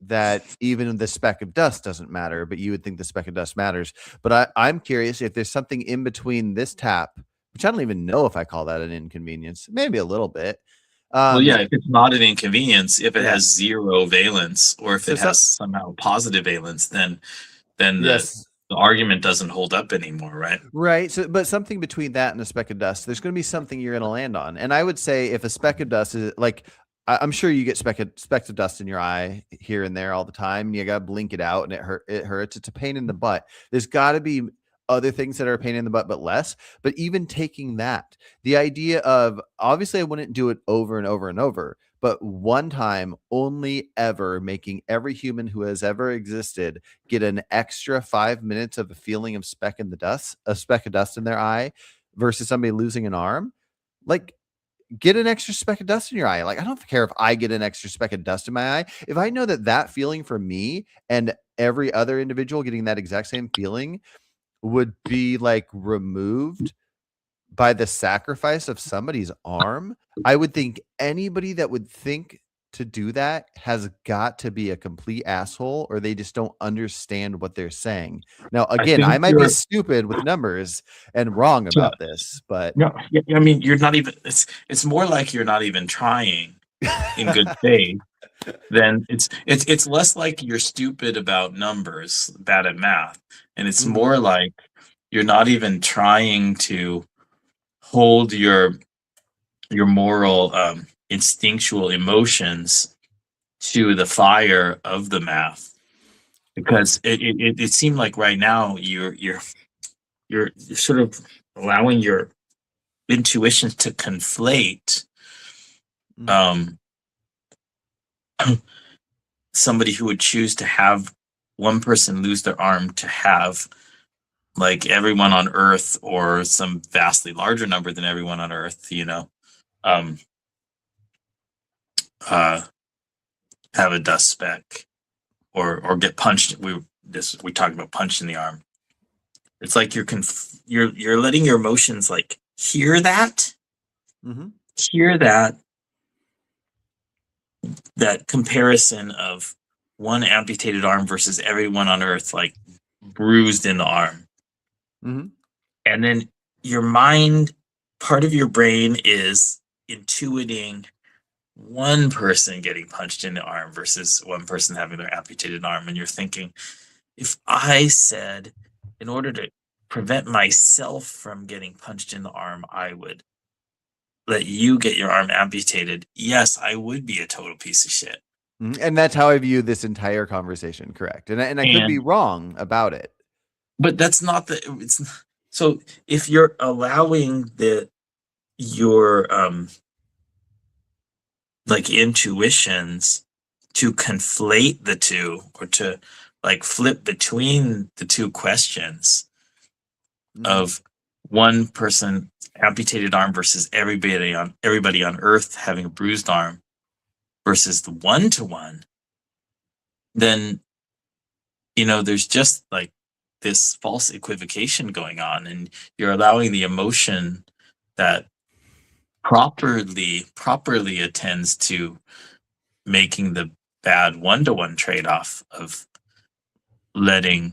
that even the speck of dust doesn't matter, but you would think the speck of dust matters. But I'm curious if there's something in between this tap, which I don't even know if I call that an inconvenience, maybe a little bit. Well, yeah, if it's not an inconvenience, if it Yeah. has 0 valence, or if So it has somehow positive valence, then yes, the argument doesn't hold up anymore, right? right. So, but something between that and a speck of dust, there's going to be something you're going to land on. And I would say if a speck of dust is like, I'm sure you get specks of dust in your eye here and there all the time, and you got to blink it out, and it hurts. It's a pain in the butt. There's got to be other things that are a pain in the butt, but less. But even taking that, the idea of obviously I wouldn't do it over and over and over, but one time only ever, making every human who has ever existed get an extra 5 minutes of a feeling of a speck of dust in their eye versus somebody losing an arm. Like, get an extra speck of dust in your eye. Like, I don't care if I get an extra speck of dust in my eye. If I know that feeling for me and every other individual getting that exact same feeling would be like removed by the sacrifice of somebody's arm, I would think anybody that would think to do that has got to be a complete asshole, or they just don't understand what they're saying. Now, again, I might be stupid with numbers and wrong about this, but no, I mean, you're not even. It's more like you're not even trying in good faith. Then it's less like you're stupid about numbers, bad at math, and it's more like you're not even trying to hold your moral instinctual emotions to the fire of the math, because it seemed like right now you're sort of allowing your intuition to conflate somebody who would choose to have one person lose their arm to have like everyone on Earth, or some vastly larger number than everyone on Earth, have a dust speck, or get punched. We talked about punch in the arm. It's like you're letting your emotions like hear that comparison of one amputated arm versus everyone on Earth like bruised in the arm. And then your mind, part of your brain is intuiting one person getting punched in the arm versus one person having their amputated arm. And you're thinking, if I said, in order to prevent myself from getting punched in the arm, I would let you get your arm amputated, yes, I would be a total piece of shit. And that's how I view this entire conversation, correct? And I could be wrong about it. But that's not so if you're allowing your like intuitions to conflate the two, or to like flip between the two questions of one person amputated arm versus everybody on Earth having a bruised arm versus the 1-to-1, then there's just like this false equivocation going on, and you're allowing the emotion that properly attends to making the bad one-to-one trade-off of letting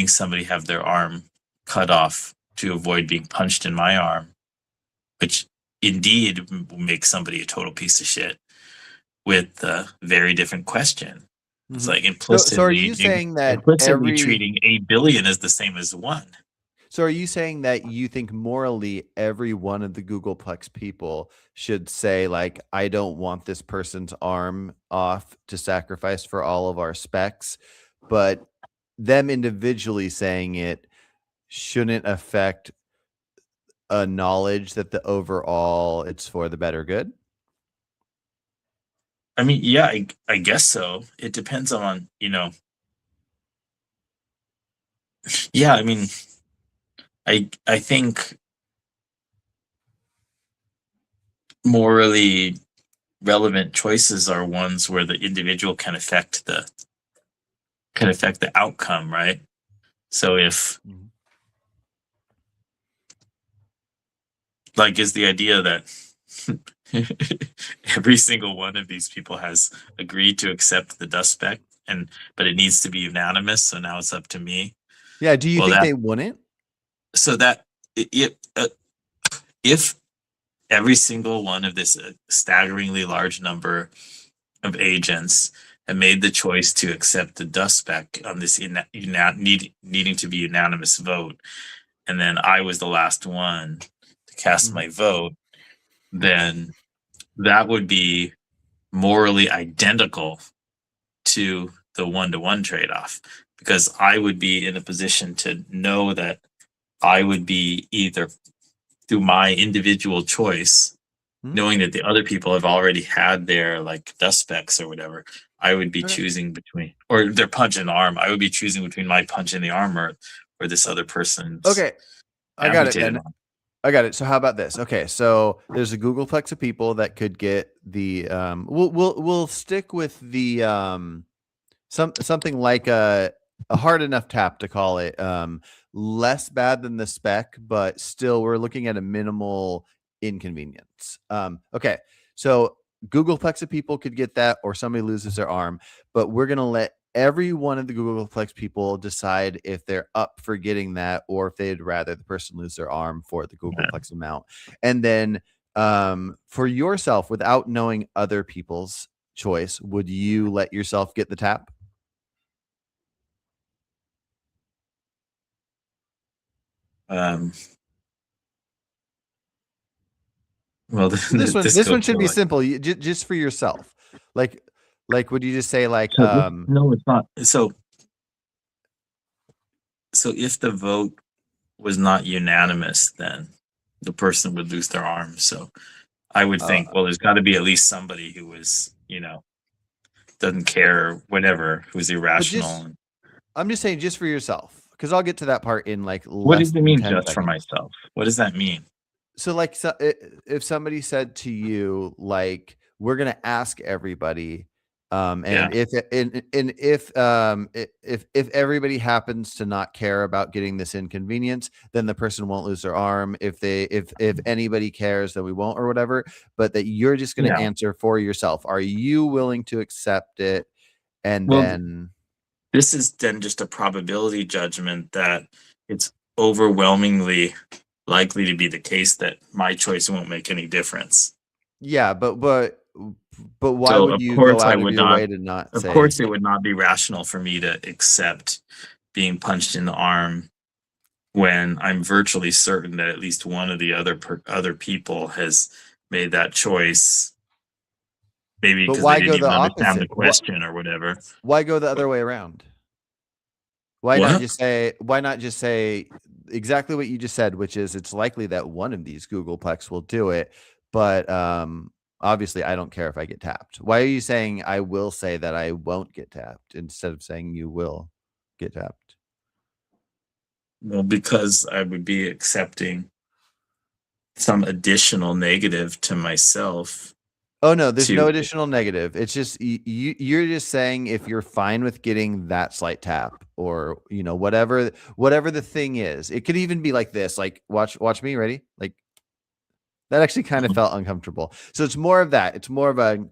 somebody have their arm cut off to avoid being punched in my arm, which indeed makes somebody a total piece of shit, with a very different question. It's like So are you saying that implicitly treating 8 billion as the same as 1. So are you saying that you think morally every one of the Googleplex people should say, like, I don't want this person's arm off to sacrifice for all of our specs, but them individually saying it shouldn't affect a knowledge that the overall it's for the better good? I mean, yeah, I guess so. It depends on, yeah, I mean, I think morally relevant choices are ones where the individual can affect the outcome, right? So if like is the idea that every single one of these people has agreed to accept the dust spec, but it needs to be unanimous, so now it's up to me. Yeah, do you think they wouldn't? So that if every single one of this staggeringly large number of agents have made the choice to accept the dust spec on this needing to be unanimous vote, and then I was the last one to cast my vote, then that would be morally identical to the one-to-one trade-off, because I would be in a position to know that I would be either through my individual choice, knowing that the other people have already had their like dust specs or whatever, I would be choosing between, or their punch in the arm, I would be choosing between my punch in the arm or this other person's. Okay, I got it then. I got it. So how about this? Okay, so there's a Googleplex of people that could get the we'll stick with the something like a hard enough tap to call it less bad than the spec, but still we're looking at a minimal inconvenience. Okay, so Googleplex of people could get that, or somebody loses their arm, but we're gonna let every one of the Googleplex people decide if they're up for getting that, or if they'd rather the person lose their arm for the Googleplex amount. And then for yourself, without knowing other people's choice, would you let yourself get the tap? Well, this one should be simple. Just for yourself. Like would you just say like no, it's not. So if the vote was not unanimous, then the person would lose their arm. So I would think, well, there's got to be at least somebody who is, doesn't care, or whatever, who's irrational. I'm just saying, just for yourself, because I'll get to that part in like. What does it mean, just seconds. For myself? What does that mean? So, like, if somebody said to you, like, we're gonna ask everybody, and if everybody happens to not care about getting this inconvenience, then the person won't lose their arm. If anybody cares, then we won't, or whatever. But that you're just gonna answer for yourself. Are you willing to accept it? And then this is then just a probability judgment that it's overwhelmingly likely to be the case that my choice won't make any difference. Yeah, but why would you go out of your way to not say? Of course, it would not be rational for me to accept being punched in the arm when I'm virtually certain that at least one of the other people has made that choice. Maybe because they didn't even understand the question or whatever. Why go the other way around? Why not just say exactly what you just said, which is it's likely that one of these Googleplex will do it, but obviously I don't care if I get tapped. Why are you saying I will say that I won't get tapped instead of saying you will get tapped? Well, because I would be accepting some additional negative to myself. Oh no, there's no additional negative. It's just you're just saying if you're fine with getting that slight tap, or whatever the thing is. It could even be like this. Like watch me, ready? Like That actually kind of felt uncomfortable. So it's more of that. It's more of a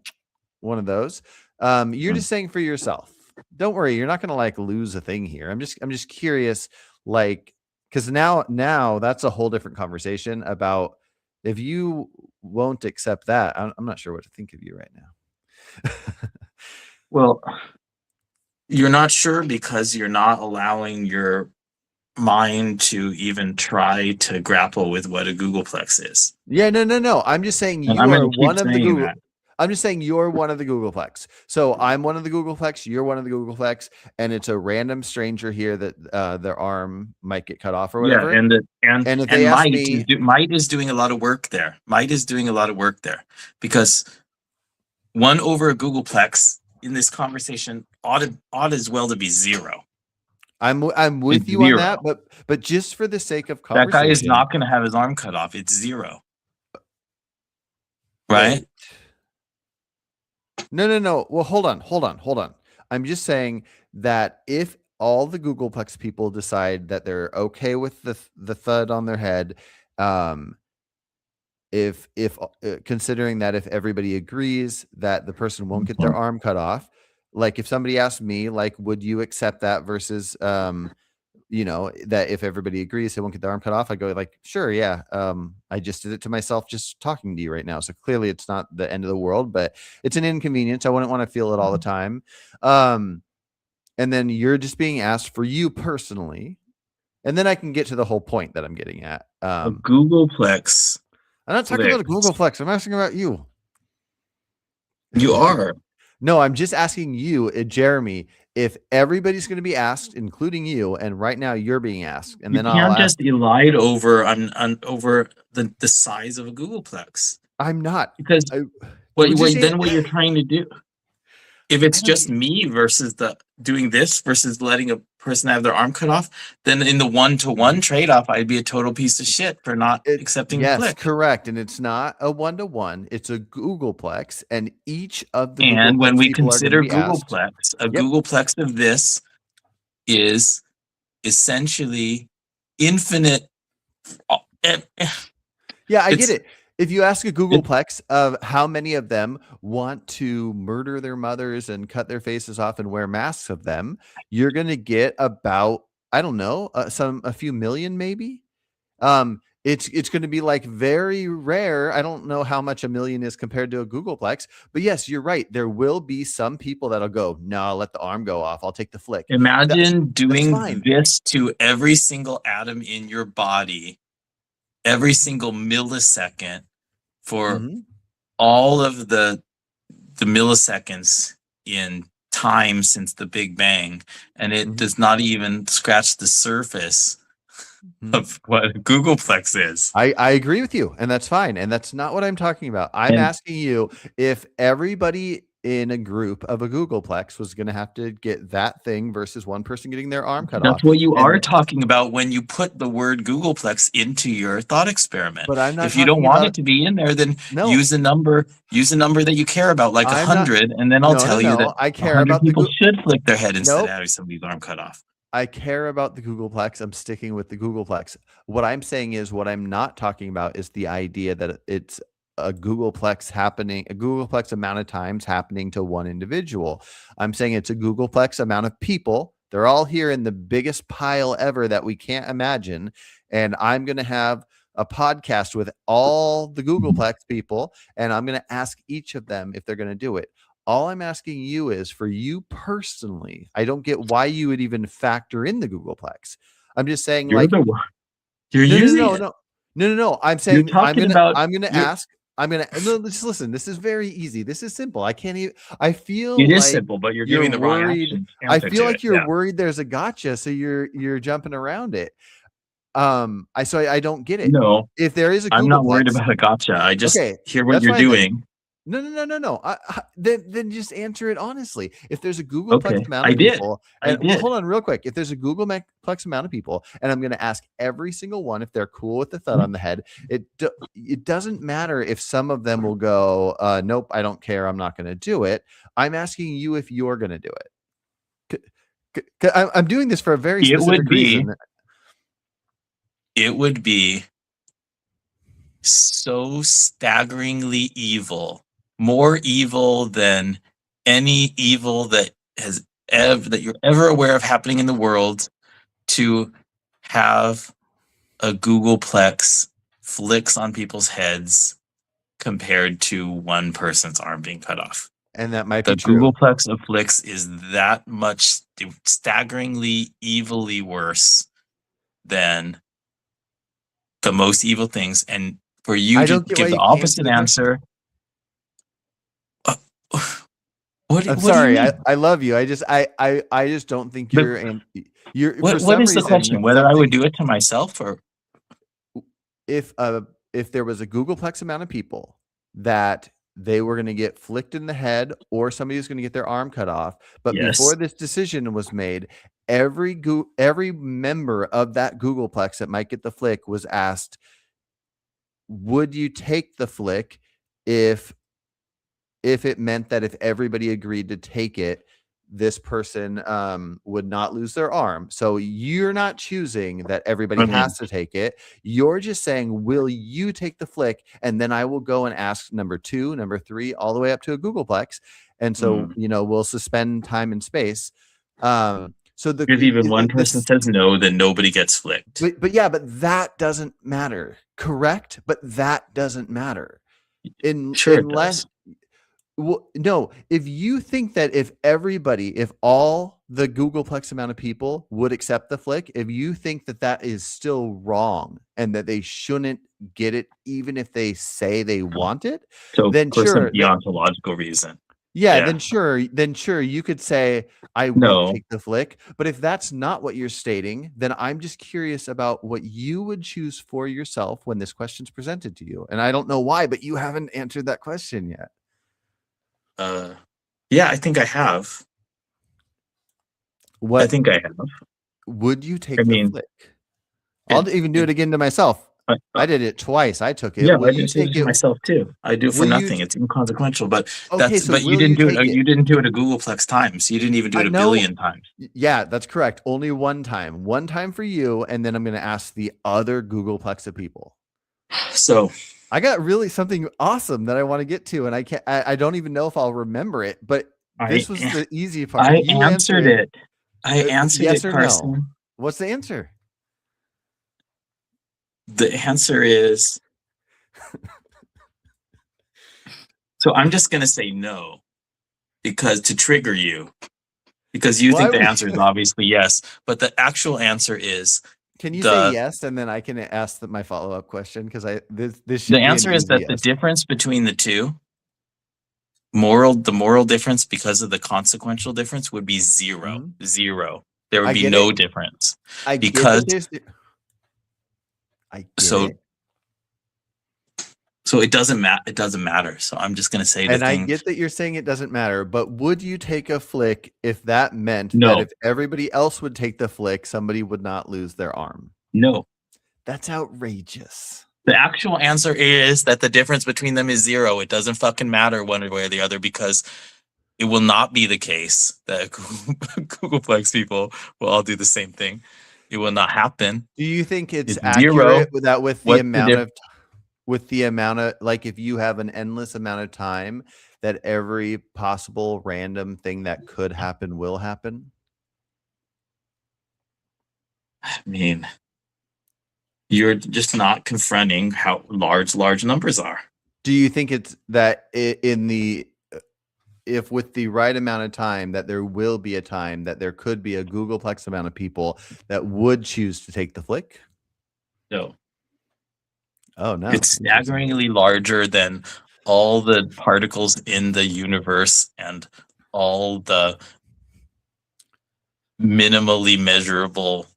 one of those. You're just saying for yourself. Don't worry, you're not going to like lose a thing here. I'm just curious, like, because now that's a whole different conversation about if you won't accept that. I'm not sure what to think of you right now. Well, you're not sure because you're not allowing your mind to even try to grapple with what a Googleplex is. Yeah, no. I'm just saying And you I'm are going to keep one of the saying Google. that. I'm just saying you're one of the Googleplex. So I'm one of the Googleplex. You're one of the Googleplex, and it's a random stranger here that their arm might get cut off or Yeah, whatever. and if they ask Might me, Might is doing a lot of work there. Might is doing a lot of work there because one over a Googleplex in this conversation ought as well to be zero. I'm with It's you on zero. that, but just for the sake of That conversation, guy is not going to have his arm cut off. It's zero. Right? Wait. No. Well, hold on. I'm just saying that if all the Googleplex people decide that they're okay with the thud on their head, if considering that if everybody agrees that the person won't get their arm cut off, like if somebody asked me, like, would you accept that versus that if everybody agrees they won't get their arm cut off, I go like, sure, yeah. I just did it to myself just talking to you right now. So clearly it's not the end of the world, but it's an inconvenience. I wouldn't want to feel it all the time. And then you're just being asked for you personally. And then I can get to the whole point that I'm getting at. A Googleplex. I'm not talking about a Googleplex. I'm asking about you. You are. No, I'm just asking you, Jeremy, if everybody's going to be asked, including you, and right now you're being asked, and You then can't I'll just ask. elide over over the size of a Googleplex. I'm not. Because what you're trying to do, if it's just me versus doing this versus letting a person have their arm cut off, then in the 1-to-1 trade-off, I'd be a total piece of shit for not accepting the click. Correct. And it's not a 1-to-1. It's a Googleplex, and each of the And Googleplex when we people consider are going to be asked. Googleplex, a Googleplex of this is essentially infinite. Yeah, I get it. If you ask a Googleplex of how many of them want to murder their mothers and cut their faces off and wear masks of them, you're going to get about, I don't know, a few million maybe. It's going to be like very rare. I don't know how much a million is compared to a Googleplex, but yes, you're right. There will be some people that'll go, no, let the arm go off. I'll take the flick. Imagine doing this to every single atom in your body, every single millisecond for all of the milliseconds in time since the Big Bang, and it does not even scratch the surface of what a Googleplex is. I agree with you, and that's fine, and that's not what I'm talking about. I'm asking you if everybody in a group of a Googleplex was going to have to get that thing versus one person getting their arm cut off. That's what you are talking about when you put the word Googleplex into your thought experiment. But I'm not. If you don't want it to be in there, then use a number. Use a number that you care about, like 100, and then I'll tell you that I care about people should flick their head instead of having somebody's arm cut off. I care about the Googleplex. I'm sticking with the Googleplex. What I'm saying is, what I'm not talking about is the idea that it's a Googleplex happening, a Googleplex amount of times happening to one individual. I'm saying it's a Googleplex amount of people. They're all here in the biggest pile ever that we can't imagine. And I'm going to have a podcast with all the Googleplex people, and I'm going to ask each of them if they're going to do it. All I'm asking you is for you personally. I don't get why you would even factor in the Googleplex. I'm just saying, you're using it. No. I'm saying I'm gonna ask. Just listen. This is very easy. This is simple. I can't even. I feel it is simple, but you're giving the wrong action. I feel like you're worried there's a gotcha, so you're jumping around it. I don't get it. No, if there is a Googleplex, I'm not worried about a gotcha. I just hear what you're doing. No. Then just answer it honestly. If there's a Googleplex amount of people, hold on real quick. If there's a Googleplex amount of people, and I'm going to ask every single one if they're cool with the thud on the head, it doesn't matter if some of them will go, nope, I don't care. I'm not going to do it. I'm asking you if you're going to do it. I'm doing this for a very specific reason. It would be so staggeringly evil, more evil than any evil that you're ever aware of happening in the world, to have a Googleplex flicks on people's heads compared to one person's arm being cut off. And that might The be true. Googleplex of flicks is that much staggeringly evilly worse than the most evil things. And for you I to don't get why give the you can't answer opposite the question. answer, what I'm do sorry. you mean? I love you. I just don't think you're for What some is the reason question? Whether I would do it to myself or if there was a Googleplex amount of people that they were going to get flicked in the head or somebody was going to get their arm cut off, but before yes. this decision was made, every member of that Googleplex that might get the flick was asked, would you take the flick if it meant that if everybody agreed to take it, this person would not lose their arm. So you're not choosing that everybody has to take it. You're just saying, will you take the flick? And then I will go and ask number 2, number 3, all the way up to a Googleplex. And so, we'll suspend time and space. So if even one person says no, then nobody gets flicked. But that doesn't matter. Correct? But that doesn't matter. Sure it does. Well, no, if you think that if all the Googleplex amount of people would accept the flick, if you think that is still wrong and that they shouldn't get it, even if they say they want it, so then for sure. some deontological reason. Yeah, then sure you could say, I won't take the flick. But if that's not what you're stating, then I'm just curious about what you would choose for yourself when this question's presented to you. And I don't know why, but you haven't answered that question yet. Yeah, I think I have. I think I have. Would you take the flick? I'll even do it again to myself. I did it twice. I took it. Yeah, I did it to myself too. I do for nothing. It's inconsequential, but you didn't do it. You didn't do it a Googleplex times. You didn't even do it a billion times. Yeah, that's correct. Only one time. One time for you, and then I'm going to ask the other Googleplex of people. So I got really something awesome that I want to get to, and I don't even know if I'll remember it, but this was the easy part. I answered it. I answered yes it, or Carson. No? What's the answer? The answer is so I'm just going to say no, because to trigger you, because you think the answer is obviously yes, but the actual answer is. Can you say yes, and then I can ask my follow-up question? Because this should the answer is that the difference between the two, the moral difference because of the consequential difference would be zero. Mm-hmm. Zero. There would be no difference. So it doesn't matter. It doesn't matter. So I'm just going to say I get that you're saying it doesn't matter, but would you take a flick if that meant that if everybody else would take the flick, somebody would not lose their arm? No. That's outrageous. The actual answer is that the difference between them is zero. It doesn't fucking matter one way or the other, because it will not be the case that Googleplex people will all do the same thing. It will not happen. Do you think it's accurate with the amount of, like, if you have an endless amount of time, that every possible random thing that could happen will happen? I mean, you're just not confronting how large numbers are. Do you think it's that if with the right amount of time, that there will be a time that there could be a Googleplex amount of people that would choose to take the flick? No. Oh, no. It's staggeringly larger than all the particles in the universe and all the minimally measurable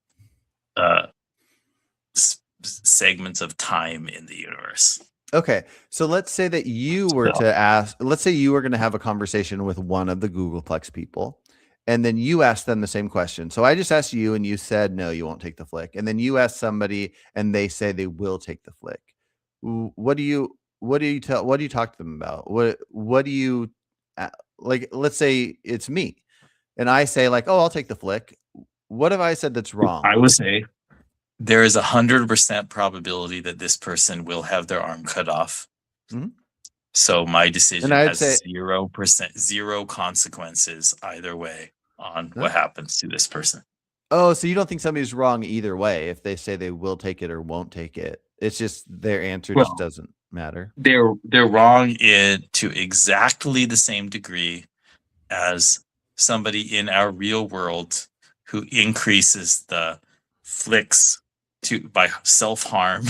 segments of time in the universe. Okay, so let's say that you were to ask, let's say you were going to have a conversation with one of the Googleplex people, and then you asked them the same question. So I just asked you, and you said, no, you won't take the flick. And then you ask somebody, and they say they will take the flick. What do you talk to them about? What do you, like, let's say it's me, and I say, like, oh, I'll take the flick. What have I said that's wrong? I would say there is 100% probability that this person will have their arm cut off. Mhm. So my decision I'd has say- 0%, zero consequences either way on Huh? what happens to this person. Oh, so you don't think somebody's wrong either way if they say they will take it or won't take it? It's just their answer just Well, doesn't matter. They're wrong to exactly the same degree as somebody in our real world who increases the flicks by self-harm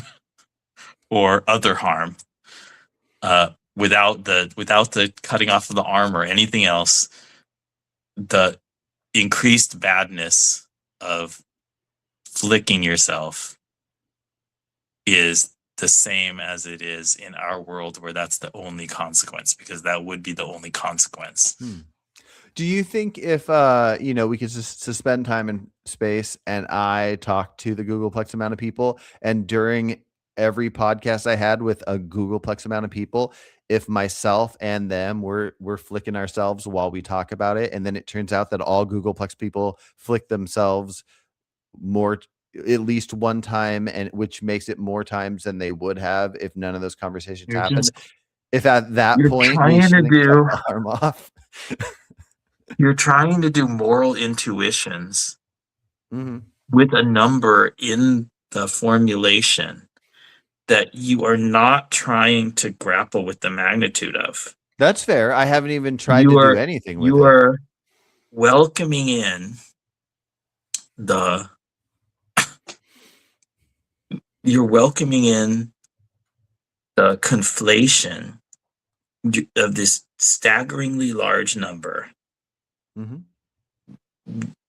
or other harm without the cutting off of the arm or anything else. The increased badness of flicking yourself is the same as it is in our world, where that's the only consequence, because that would be the only consequence. Do you think if we could just suspend time and space and I talk to the Googleplex amount of people, and during every podcast I had with a Googleplex amount of people, if myself and them we're flicking ourselves while we talk about it, and then it turns out that all Googleplex people flick themselves more at least one time, and which makes it more times than they would have if none of those conversations You're happened. just- If at that you're point we trying to shouldn't cut do- the arm off. You're trying to do moral intuitions Mhm. with a number in the formulation that you are not trying to grapple with the magnitude of. That's fair. I haven't even tried You to are- do anything with You it. are welcoming in the conflation of this staggeringly large number Mhm.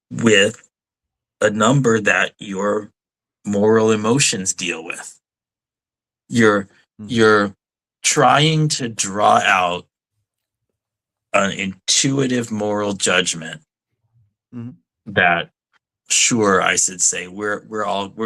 with a number that your moral emotions deal with. You're trying to draw out an intuitive moral judgment Mhm. that, sure, I should say we're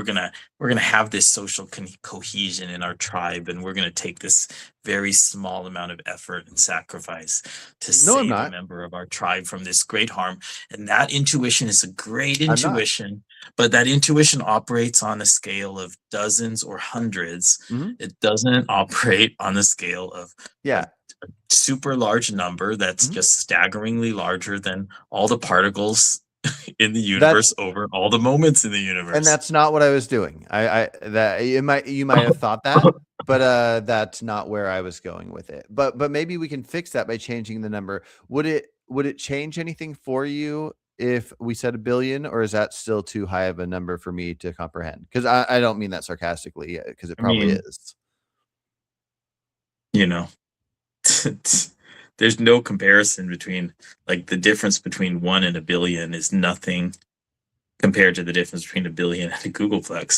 gonna have this social cohesion in our tribe, and we're gonna take this very small amount of effort and sacrifice to No, I'm save a not. member of our tribe from this great harm. And that intuition is a great I'm not. intuition, but that intuition operates on a scale of dozens or hundreds. Mhm. It doesn't operate on the scale of Yeah. a super large number that's Mhm. just staggeringly larger than all the particles in the universe over all the moments in the universe. And that's not what I was doing. You might have thought that, but that's not where I was going with it. But maybe we can fix that by changing the number. Would it change anything for you if we said 1 billion, or is that still too high of a number for me to comprehend? Because I don't mean that sarcastically, because it probably is. There's no comparison between, like, the difference between 1 and 1 billion is nothing compared to the difference between 1 billion and a Googleplex.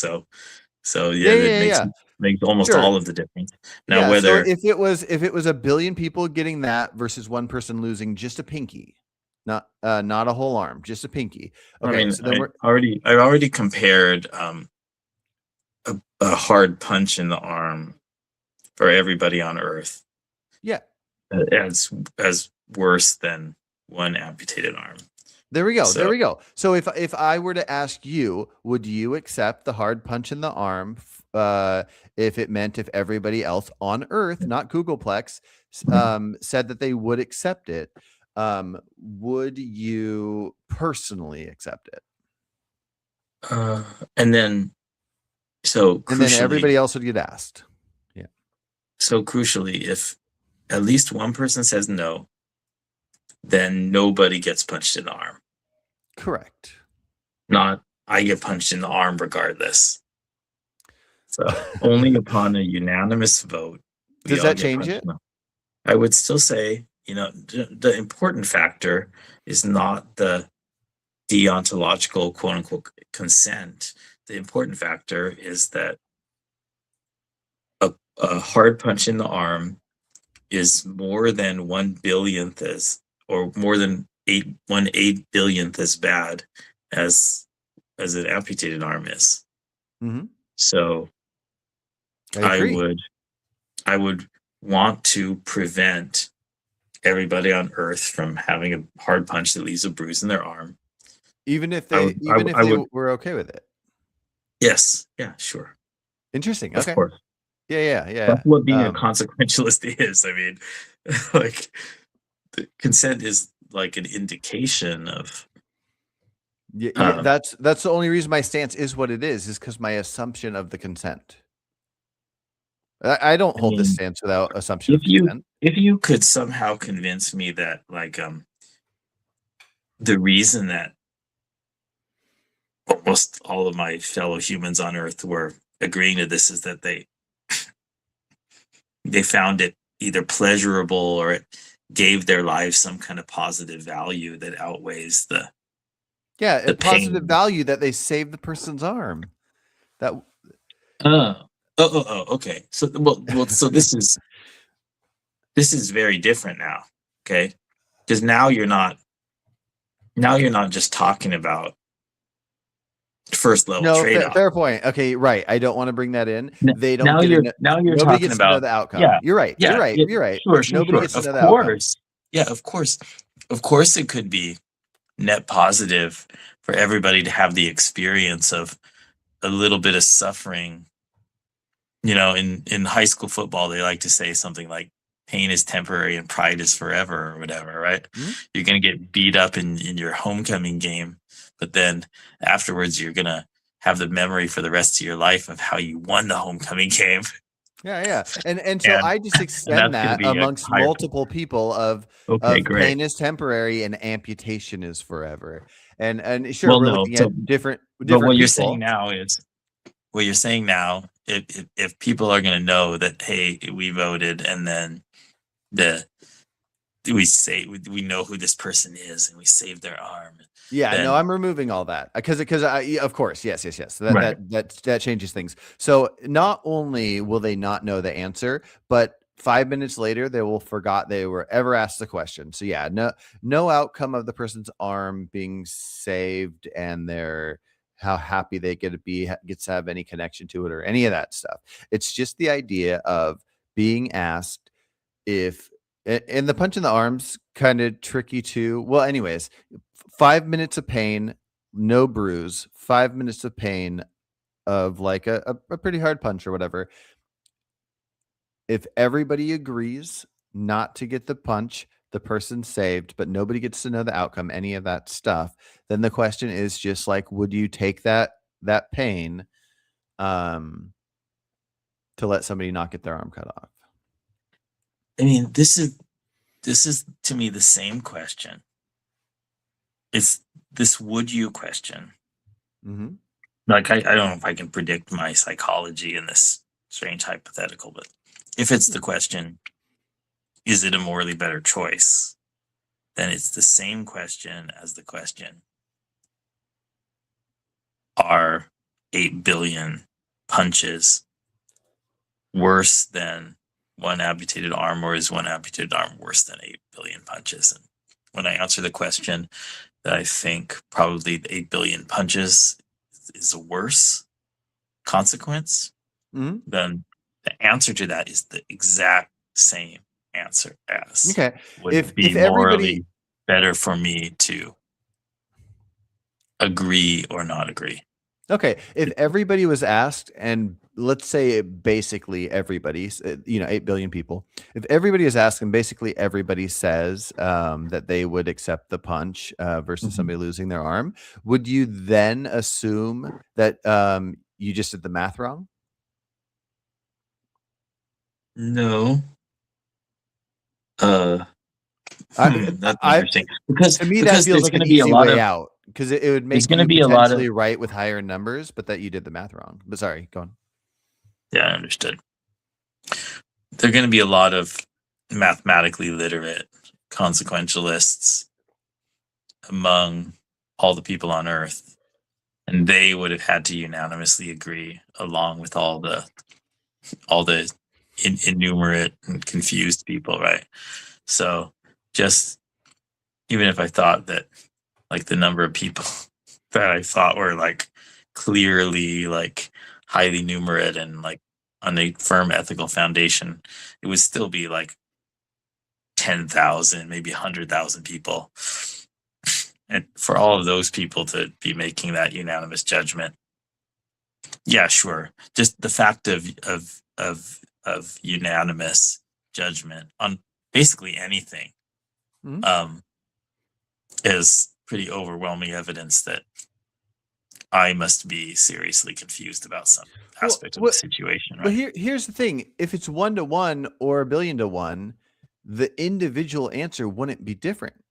So yeah, it makes almost all of the difference. Now, whether so if it was 1 billion people getting that versus one person losing just a pinky, not a whole arm, just a pinky. Okay, I mean, so then I already compared a hard punch in the arm for everybody on Earth. Yeah. As worse than one amputated arm. There we go. So if I were to ask you, would you accept the hard punch in the arm if it meant if everybody else on Earth, not Googleplex, said that they would accept it, would you personally accept it? And then everybody else would get asked. Yeah. So crucially, if at least one person says no, then nobody gets punched in the arm. Correct. Not I get punched in the arm regardless. So only upon a unanimous vote. Does that change it? I would still say, the important factor is not the deontological quote unquote consent. The important factor is that a hard punch in the arm is more than 1 billionth or more than 1/8 billionth as bad as an amputated arm is. Mm-hmm. So I would want to prevent everybody on Earth from having a hard punch that leaves a bruise in their arm, even if they were okay with it. Yes. Yeah, sure. Interesting. Of Okay. course. Yeah. That's what being a consequentialist is. I mean, like the consent is like an indication of Yeah, um that's the only reason my stance is what it is because my assumption of the consent. I don't I hold this mean, stance without assumption of consent. if you could somehow convince me that like the reason that almost all of my fellow humans on earth were agreeing to this is that they found it either pleasurable or it gave their lives some kind of positive value that outweighs Yeah, a the positive pain. value that they saved the person's arm. That Oh. Okay. So so this is very different now. Okay. Because now you're not just talking about first level no, trade-off. fair point. Okay, right. I don't want to bring that in. They don't Now get to now you're nobody talking gets to know about the outcome. yeah, You're right. You're yeah, right. yeah, You're right. Nobody sure. gets to know the outcome. Yeah, of course it could be net positive for everybody to have the experience of a little bit of suffering. You know, in high school football, they like to say something like pain is temporary and pride is forever or whatever, right? Mhm. You're going to get beat up in your homecoming game, but then afterwards you're going to have the memory for the rest of your life of how you won the homecoming game. Yeah. And so And I just and extend that's going to that be a amongst higher. multiple people Okay, of great. pain is temporary and amputation is forever. And sure, Well, we're no. looking So, at but different what you're saying people. now is what you're saying now. If people are going to know that, hey, we voted, and then the we say we know who this person is, and we saved their arm, Yeah, no, then I'm removing all that because of course, yes. So right. that changes things. So not only will they not know the answer, but 5 minutes later they will forgot they were ever asked the question. So yeah, no outcome of the person's arm being saved and their how happy they get to be gets to have any connection to it or any of that stuff. It's just the idea of being asked if and the punch in the arms kind of tricky too. Well, anyways, 5 minutes of pain, no bruise, 5 minutes of pain of like a pretty hard punch or whatever. If everybody agrees not to get the punch, the person saved, but nobody gets to know the outcome, any of that stuff, then the question is just like, would you take that pain um to let somebody not get their arm cut off? I mean, this is to me the same question. It's this would you question. Mm-hmm. Like I don't know if I can predict my psychology in this strange hypothetical, but if it's the question, is it a morally better choice? Then it's the same question as the question, are 8 billion punches worse than one amputated arm, or is one amputated arm worse than 8 billion punches? And when I answer the question that I think probably the 8 billion punches is a worse consequence, Mm-hmm. then the answer to that is the exact same answer as Okay. would it be If everybody morally better for me to agree or not agree? Okay, if everybody was asked, and let's say basically everybody, 8 billion people, if everybody is asked and basically everybody says that they would accept the punch versus Mhm. somebody losing their arm, would you then assume that you just did the math wrong? No. Uh, that's I interesting to me that feels there's like going an to be a easy lot way of out because it would there's make going to you be a lot of potentially right with higher numbers, but that you did the math wrong. But sorry, go on. yeah, I understood. There are going to be a lot of mathematically literate consequentialists among all the people on Earth, and they would have had to unanimously agree, along with all the innumerate and confused people, right? So, just even if I thought that, like, the number of people that I thought were like clearly like highly numerate and like on a firm ethical foundation, it would still be like 10,000, maybe 100,000 people. And for all of those people to be making that unanimous judgment, Yeah, sure. Just the fact of unanimous judgment on basically anything Mhm. is pretty overwhelming evidence that I must be seriously confused about some Well, aspect of the what situation, But right? here's the thing: if it's 1 to 1 or 1 billion to 1, the individual answer wouldn't be different.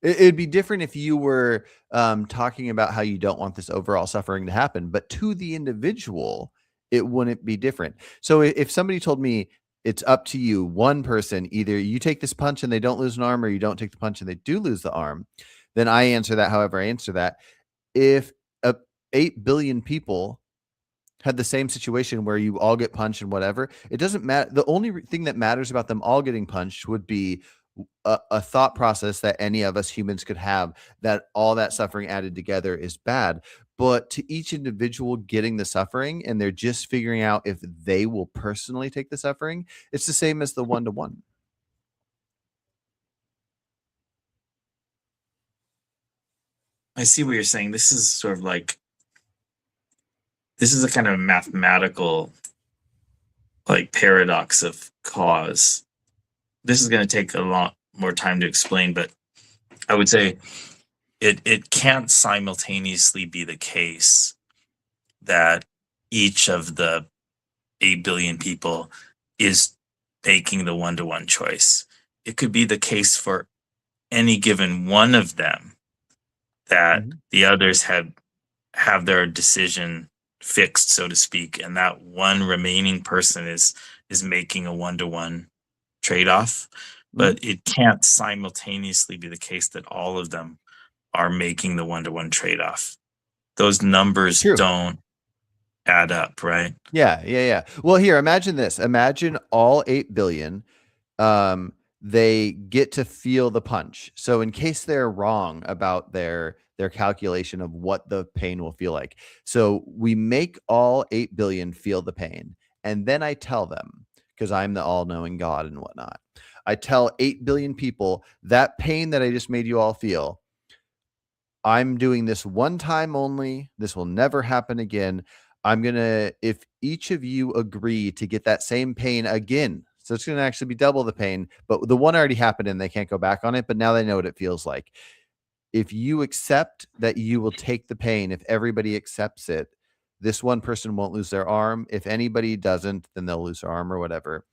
It'd be different if you were talking about how you don't want this overall suffering to happen, but to the individual, it wouldn't be different. So if somebody told me it's up to you, one person, either you take this punch and they don't lose an arm, or you don't take the punch and they do lose the arm, then I answer that however I answer that. If 8 billion people had the same situation where you all get punched and whatever, it doesn't matter. The only thing that matters about them all getting punched would be a thought process that any of us humans could have, that all that suffering added together is bad. But to each individual getting the suffering, and they're just figuring out if they will personally take the suffering, it's the same as the 1 to 1. I see what you're saying. This is sort of like this is a kind of mathematical like paradox of cause. This is going to take a lot more time to explain, but I would say it can't simultaneously be the case that each of the 8 billion people is making the 1 to 1 choice. It could be the case for any given one of them that Mhm. the others have their decision fixed, so to speak, and that one remaining person is making a 1 to 1 trade-off. Mhm. But it can't simultaneously be the case that all of them are making the 1 to 1 trade-off. Those numbers True. don't add up, right? Yeah, yeah, yeah. Well, here, imagine this. Imagine all 8 billion, they get to feel the punch. So in case they're wrong about their calculation of what the pain will feel like. So we make all 8 billion feel the pain. And then I tell them, because I'm the all-knowing God and whatnot. I tell 8 billion people that pain that I just made you all feel, I'm doing this one time only. This will never happen again. I'm going to, if each of you agree to get that same pain again, so it's going to actually be double the pain, but the one already happened and they can't go back on it, but now they know what it feels like. If you accept that you will take the pain, if everybody accepts it, this one person won't lose their arm. If anybody doesn't, then they'll lose their arm or whatever.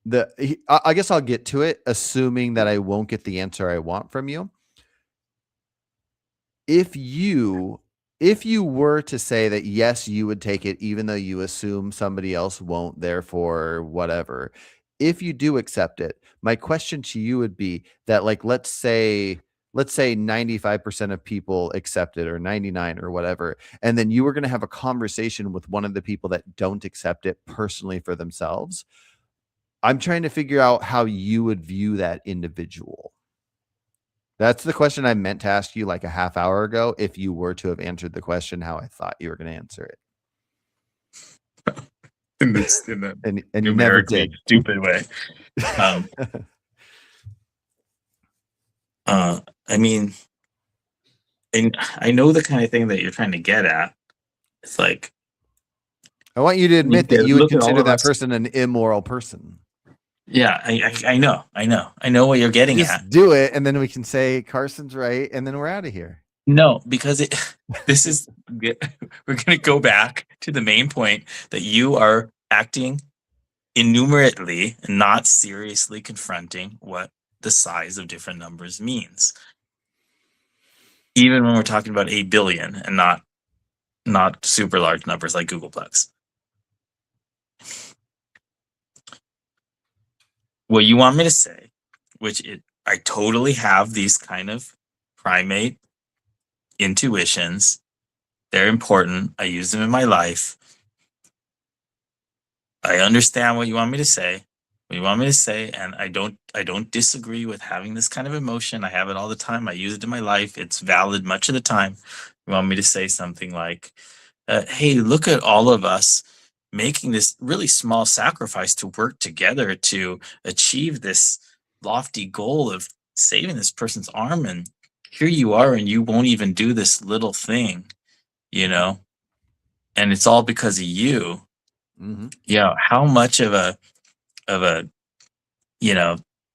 I guess I'll get to it, assuming that I won't get the answer I want from you. If you were to say that yes, you would take it, even though you assume somebody else won't, therefore whatever. If you do accept it, my question to you would be that, like, let's say 95% of people accept it, or 99 or whatever, and then you were going to have a conversation with one of the people that don't accept it personally for themselves. I'm trying to figure out how you would view that individual. That's the question I meant to ask you like a half hour ago, if you were to have answered the question how I thought you were going to answer it. In the And you never numerically did. stupid way. Um, I mean, and I know the kind of thing that you're trying to get at. It's like, I want you to admit that you would look at all consider of that us. person an immoral person. Yeah, I know what you're getting at. Just do it, and then we can say Carson's right, and then we're out of here. No, because this is we're going to go back to the main point that you are acting innumerately and not seriously confronting what the size of different numbers means. Even when we're talking about 8 billion and not super large numbers like Googleplex. What you want me to say, I totally have these kind of primate intuitions. They're important. I use them in my life. I understand what you want me to say. What you want me to say, and I don't disagree with having this kind of emotion. I have it all the time. I use it in my life. It's valid much of the time. You want me to say something like, hey, look at all of us making this really small sacrifice to work together to achieve this lofty goal of saving this person's arm, and here you are, and you won't even do this little thing, you know? and it's all because of you. How much of a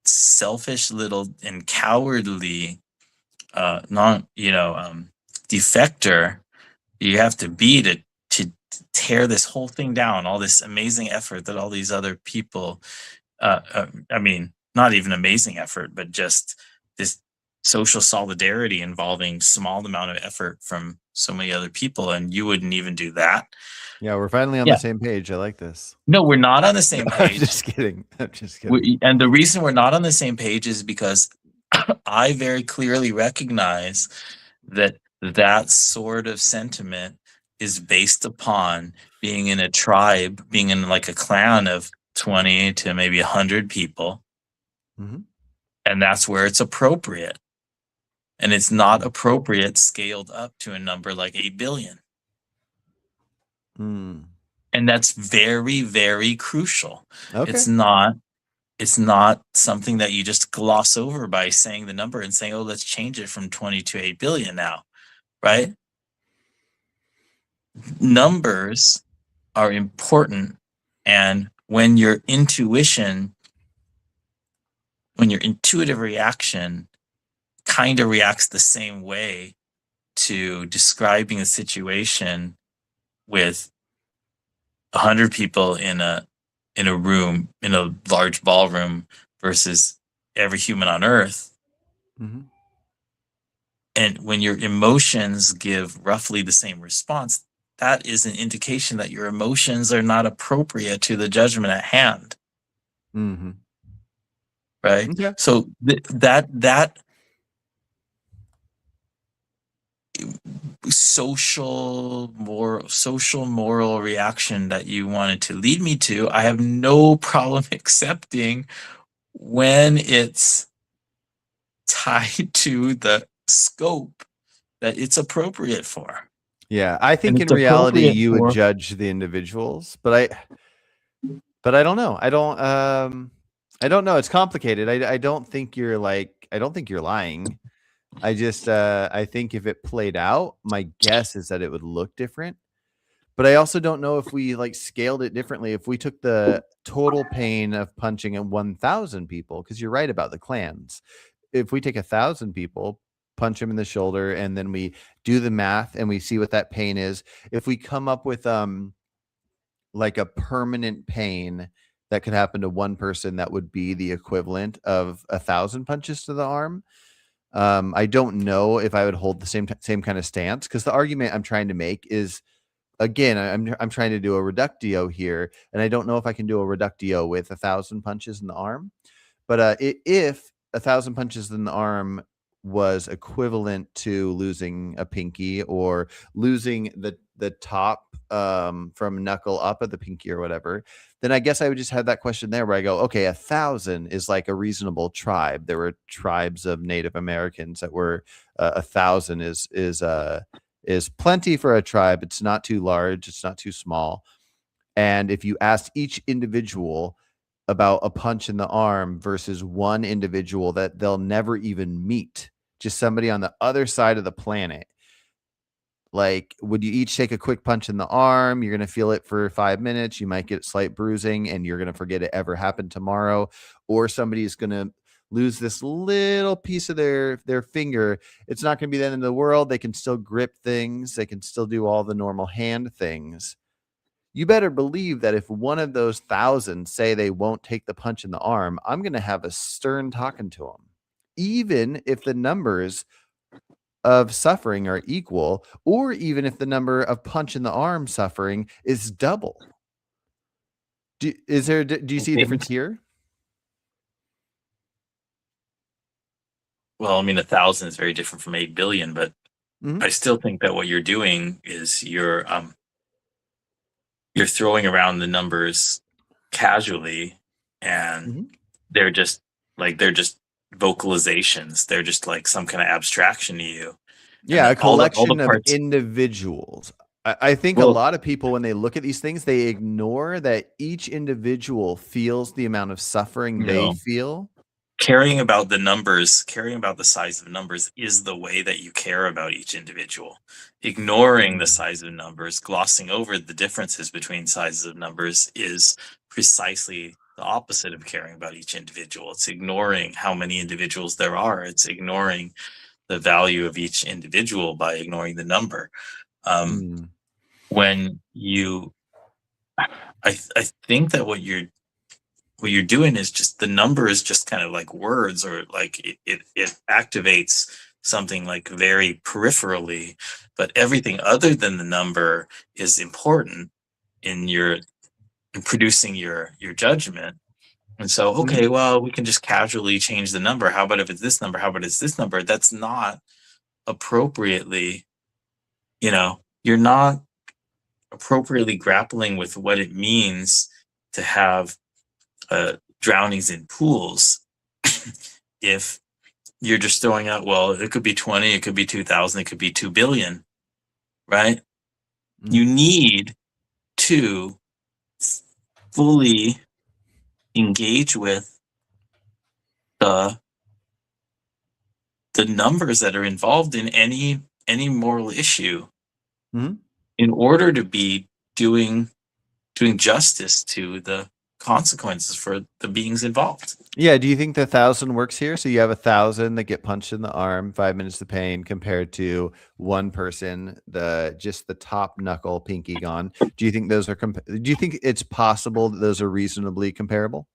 selfish little and cowardly defector you have to be to tear this whole thing down, all this amazing effort that all these other people I mean, not even amazing effort, but just this social solidarity involving small amount of effort from so many other people, and you wouldn't even do that. Yeah, we're finally on the same page. I like this. No, we're not on the same page. I'm just kidding. And the reason we're not on the same page is because I very clearly recognize that sort of sentiment is based upon being in a tribe, being in like a clan of 20 to maybe 100 people. And that's where it's appropriate. And it's not appropriate scaled up to a number like 8 billion. And that's very, very crucial. Okay. It's not something that you just gloss over by saying the number and saying, oh, let's change it from 20 to 8 billion now, right? Numbers are important. And when your intuitive reaction kind of reacts the same way to describing a situation with 100 people in a room, in a large ballroom versus every human on earth. And when your emotions give roughly the same response, that is an indication that your emotions are not appropriate to the judgment at hand. Right? Okay. So that social moral reaction that you wanted to lead me to, I have no problem accepting when it's tied to the scope that it's appropriate for. Yeah, I think in reality you would judge the individuals, but I don't know. I don't know. It's complicated. I don't think you're lying. I think if it played out, my guess is that it would look different. But I also don't know if we scaled it differently. If we took the total pain of punching at 1,000 people, because you're right about the clans. If we take 1,000 people, punch them in the shoulder, and then we do the math and we see what that pain is. If we come up with like a permanent pain that could happen to one person, that would be the equivalent of 1,000 punches to the arm. I don't know if I would hold the same kind of stance, because the argument I'm trying to make is, again, I'm trying to do a reductio here, and I don't know if I can do a reductio with 1,000 punches in the arm. But if 1,000 punches in the arm was equivalent to losing a pinky or losing the top from knuckle up at the pinky or whatever, then I guess I would just have that question there where I go, okay, 1,000 is like a reasonable tribe. There were tribes of Native Americans that were 1,000 is plenty for a tribe. It's not too large. It's not too small. And if you asked each individual about a punch in the arm versus one individual that they'll never even meet, just somebody on the other side of the planet, like, would you each take a quick punch in the arm? You're going to feel it for 5 minutes. You might get slight bruising and you're going to forget it ever happened tomorrow. Or somebody's going to lose this little piece of their finger. It's not going to be the end of the world. They can still grip things. They can still do all the normal hand things. You better believe that if one of those 1,000 say they won't take the punch in the arm, I'm going to have a stern talking to them, even if the numbers of suffering are equal, or even if the number of punch in the arm suffering is double. Do you see a difference here? Well, I mean, 1,000 is very different from 8 billion, but I still think that what you're doing is you're throwing around the numbers casually, and they're just vocalizations. They're just like some kind of abstraction to you. Yeah, a collection of individuals. I think a lot of people, when they look at these things, they ignore that each individual feels the amount of suffering they feel. caring about the numbers, caring about the size of numbers is the way that you care about each individual. Ignoring the size of numbers, glossing over the differences between sizes of numbers is precisely the opposite of caring about each individual. It's ignoring how many individuals there are. It's ignoring the value of each individual by ignoring the number. Mm. When you, I think that what you're doing is just the number is just kind of like words, or like it activates something like very peripherally, but everything other than the number is important in producing your judgment. And so, okay, well, we can just casually change the number. How about if it's this number? How about it's this number? That's not appropriately, you're not appropriately grappling with what it means to have drownings in pools if you're just throwing out, well, it could be 20, it could be 2,000, it could be 2 billion, right? You need to fully engage with the numbers that are involved in any moral issue Mhm. in order to be doing justice to the consequences for the beings involved. Yeah, do you think the 1,000 works here? So you have 1,000 that get punched in the arm, 5 minutes of pain, compared to one person, just the top knuckle, pinky gone. Do you think those are do you think it's possible that those are reasonably comparable?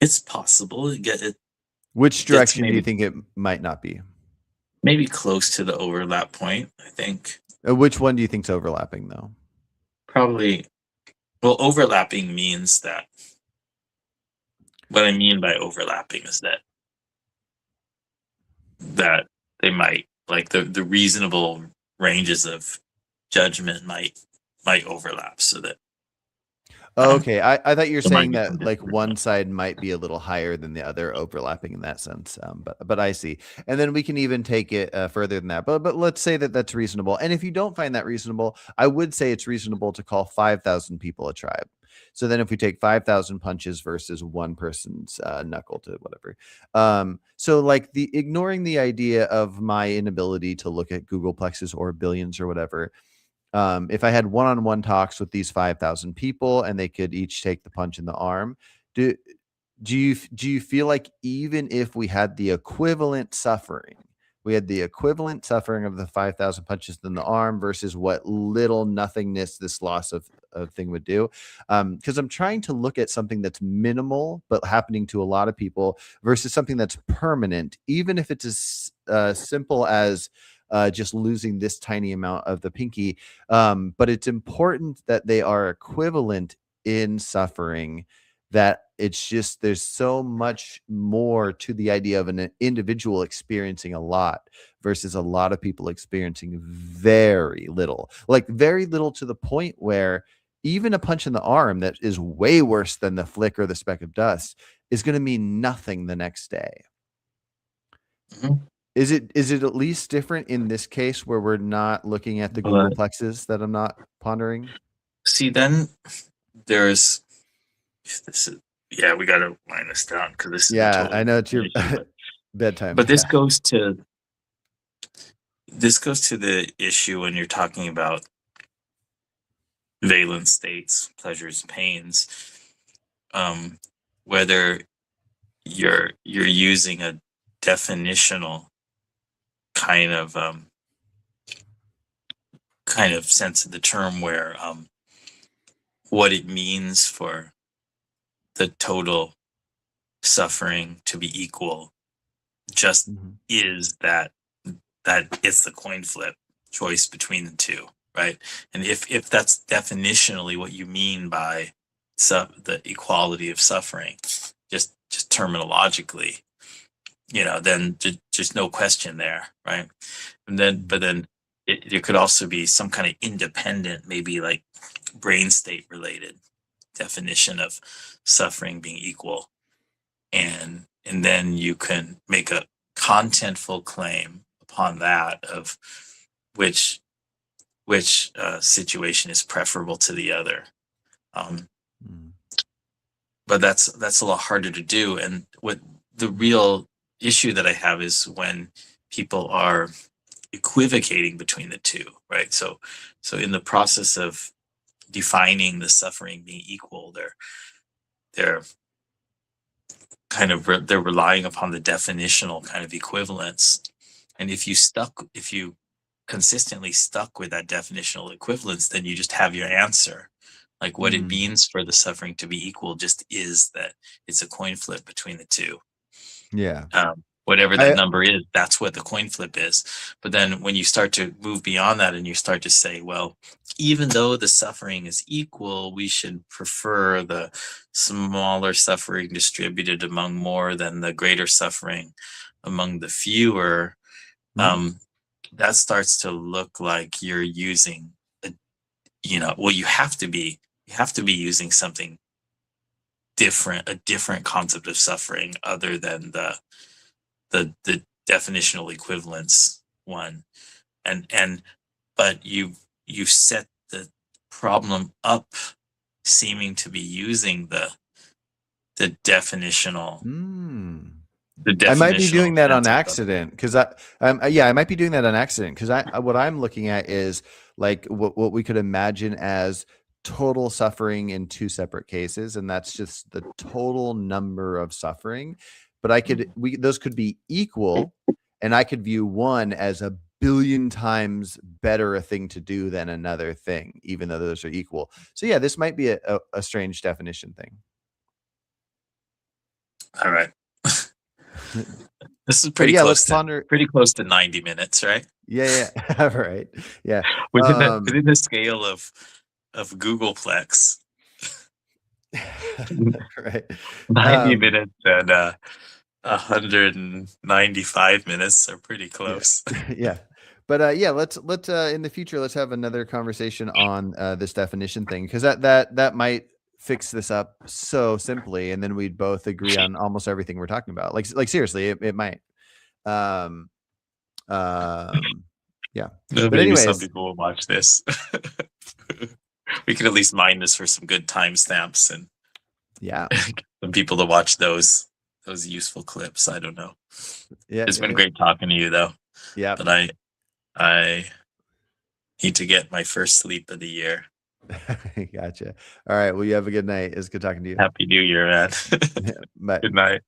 It's possible to get it. Which Gets direction do you think it might not be? maybe close to the overlap point, I think. Which one do you think's overlapping, though? Probably, well, overlapping means that, what I mean by overlapping is that they might, like, the reasonable ranges of judgment might overlap, so that Oh, okay. I thought you were there might saying be that some like difference. one side might be a little higher than the other, overlapping in that sense. But I see. And then we can even take it further than that. But let's say that that's reasonable. And if you don't find that reasonable, I would say it's reasonable to call 5,000 people a tribe. So then if we take 5,000 punches versus one person's knuckle to whatever. So like ignoring the idea of my inability to look at Googleplexes or billions or whatever, if I had one-on-one talks with these 5,000 people and they could each take the punch in the arm, do you feel like even if we had the equivalent suffering, of the 5,000 punches in the arm versus what little nothingness this loss of thing would do? Because I'm trying to look at something that's minimal but happening to a lot of people versus something that's permanent, even if it's as simple as just losing this tiny amount of the pinky. But it's important that they are equivalent in suffering, that it's just there's so much more to the idea of an individual experiencing a lot versus a lot of people experiencing very little, like very little, to the point where even a punch in the arm that is way worse than the flick or the speck of dust is going to mean nothing the next day. Mhm. Is it at least different in this case where we're not looking at the But Googleplexes that I'm not pondering? see, then there's this is, yeah, we got to wind this down because this is a Yeah, I totally know it's your different issue. bedtime. But Yeah. this goes to the issue when you're talking about valence states, pleasures, pains, whether you're using a definitional kind of sense of the term, where what it means for the total suffering to be equal just Mhm. is that it's the coin flip choice between the two, right? And if that's definitionally what you mean by the equality of suffering, just terminologically, then just no question there, right? And then, but then there could also be some kind of independent, maybe like brain state related definition of suffering being equal, and then you can make a contentful claim upon that of which situation is preferable to the other. Um, Mm. but that's a lot harder to do. And what the real issue that I have is when people are equivocating between the two, right? So in the process of defining the suffering being equal, they're kind of they're relying upon the definitional kind of equivalence. And if you consistently stuck with that definitional equivalence, then you just have your answer. Like what it Mm. means for the suffering to be equal just is that it's a coin flip between the two. Yeah. Whatever that number is, that's what the coin flip is. But then when you start to move beyond that and you start to say, well, even though the suffering is equal, we should prefer the smaller suffering distributed among more than the greater suffering among the fewer. That starts to look like you're using you have to be using something different, a different concept of suffering other than the definitional equivalence one. But you set the problem up seeming to be using the definitional I might be doing that on sense of accident because I might be doing that on accident because what I'm looking at is like what we could imagine as total suffering in two separate cases, and that's just the total number of suffering. But those could be equal, and I could view one as a billion times better a thing to do than another thing, even though those are equal. So yeah, this might be a strange definition thing. All right. This is pretty close. Pretty close to 90 minutes, right? Yeah. Right. Yeah. Within the scale of Googleplex. Right. 90 minutes and 195 minutes are pretty close. Yeah. But yeah, let's in the future let's have another conversation on this definition thing, because that might fix this up so simply, and then we'd both agree on almost everything we're talking about. Like seriously, it might. Yeah. But Maybe anyways, some people will watch this. We can at least mine this for some good timestamps and some people to watch those useful clips. I don't know. Yeah, it's been great talking to you though. Yeah. But I need to get my first sleep of the year. Gotcha. All right. Well, you have a good night. It's good talking to you. Happy New Year, man. Bye. Good night.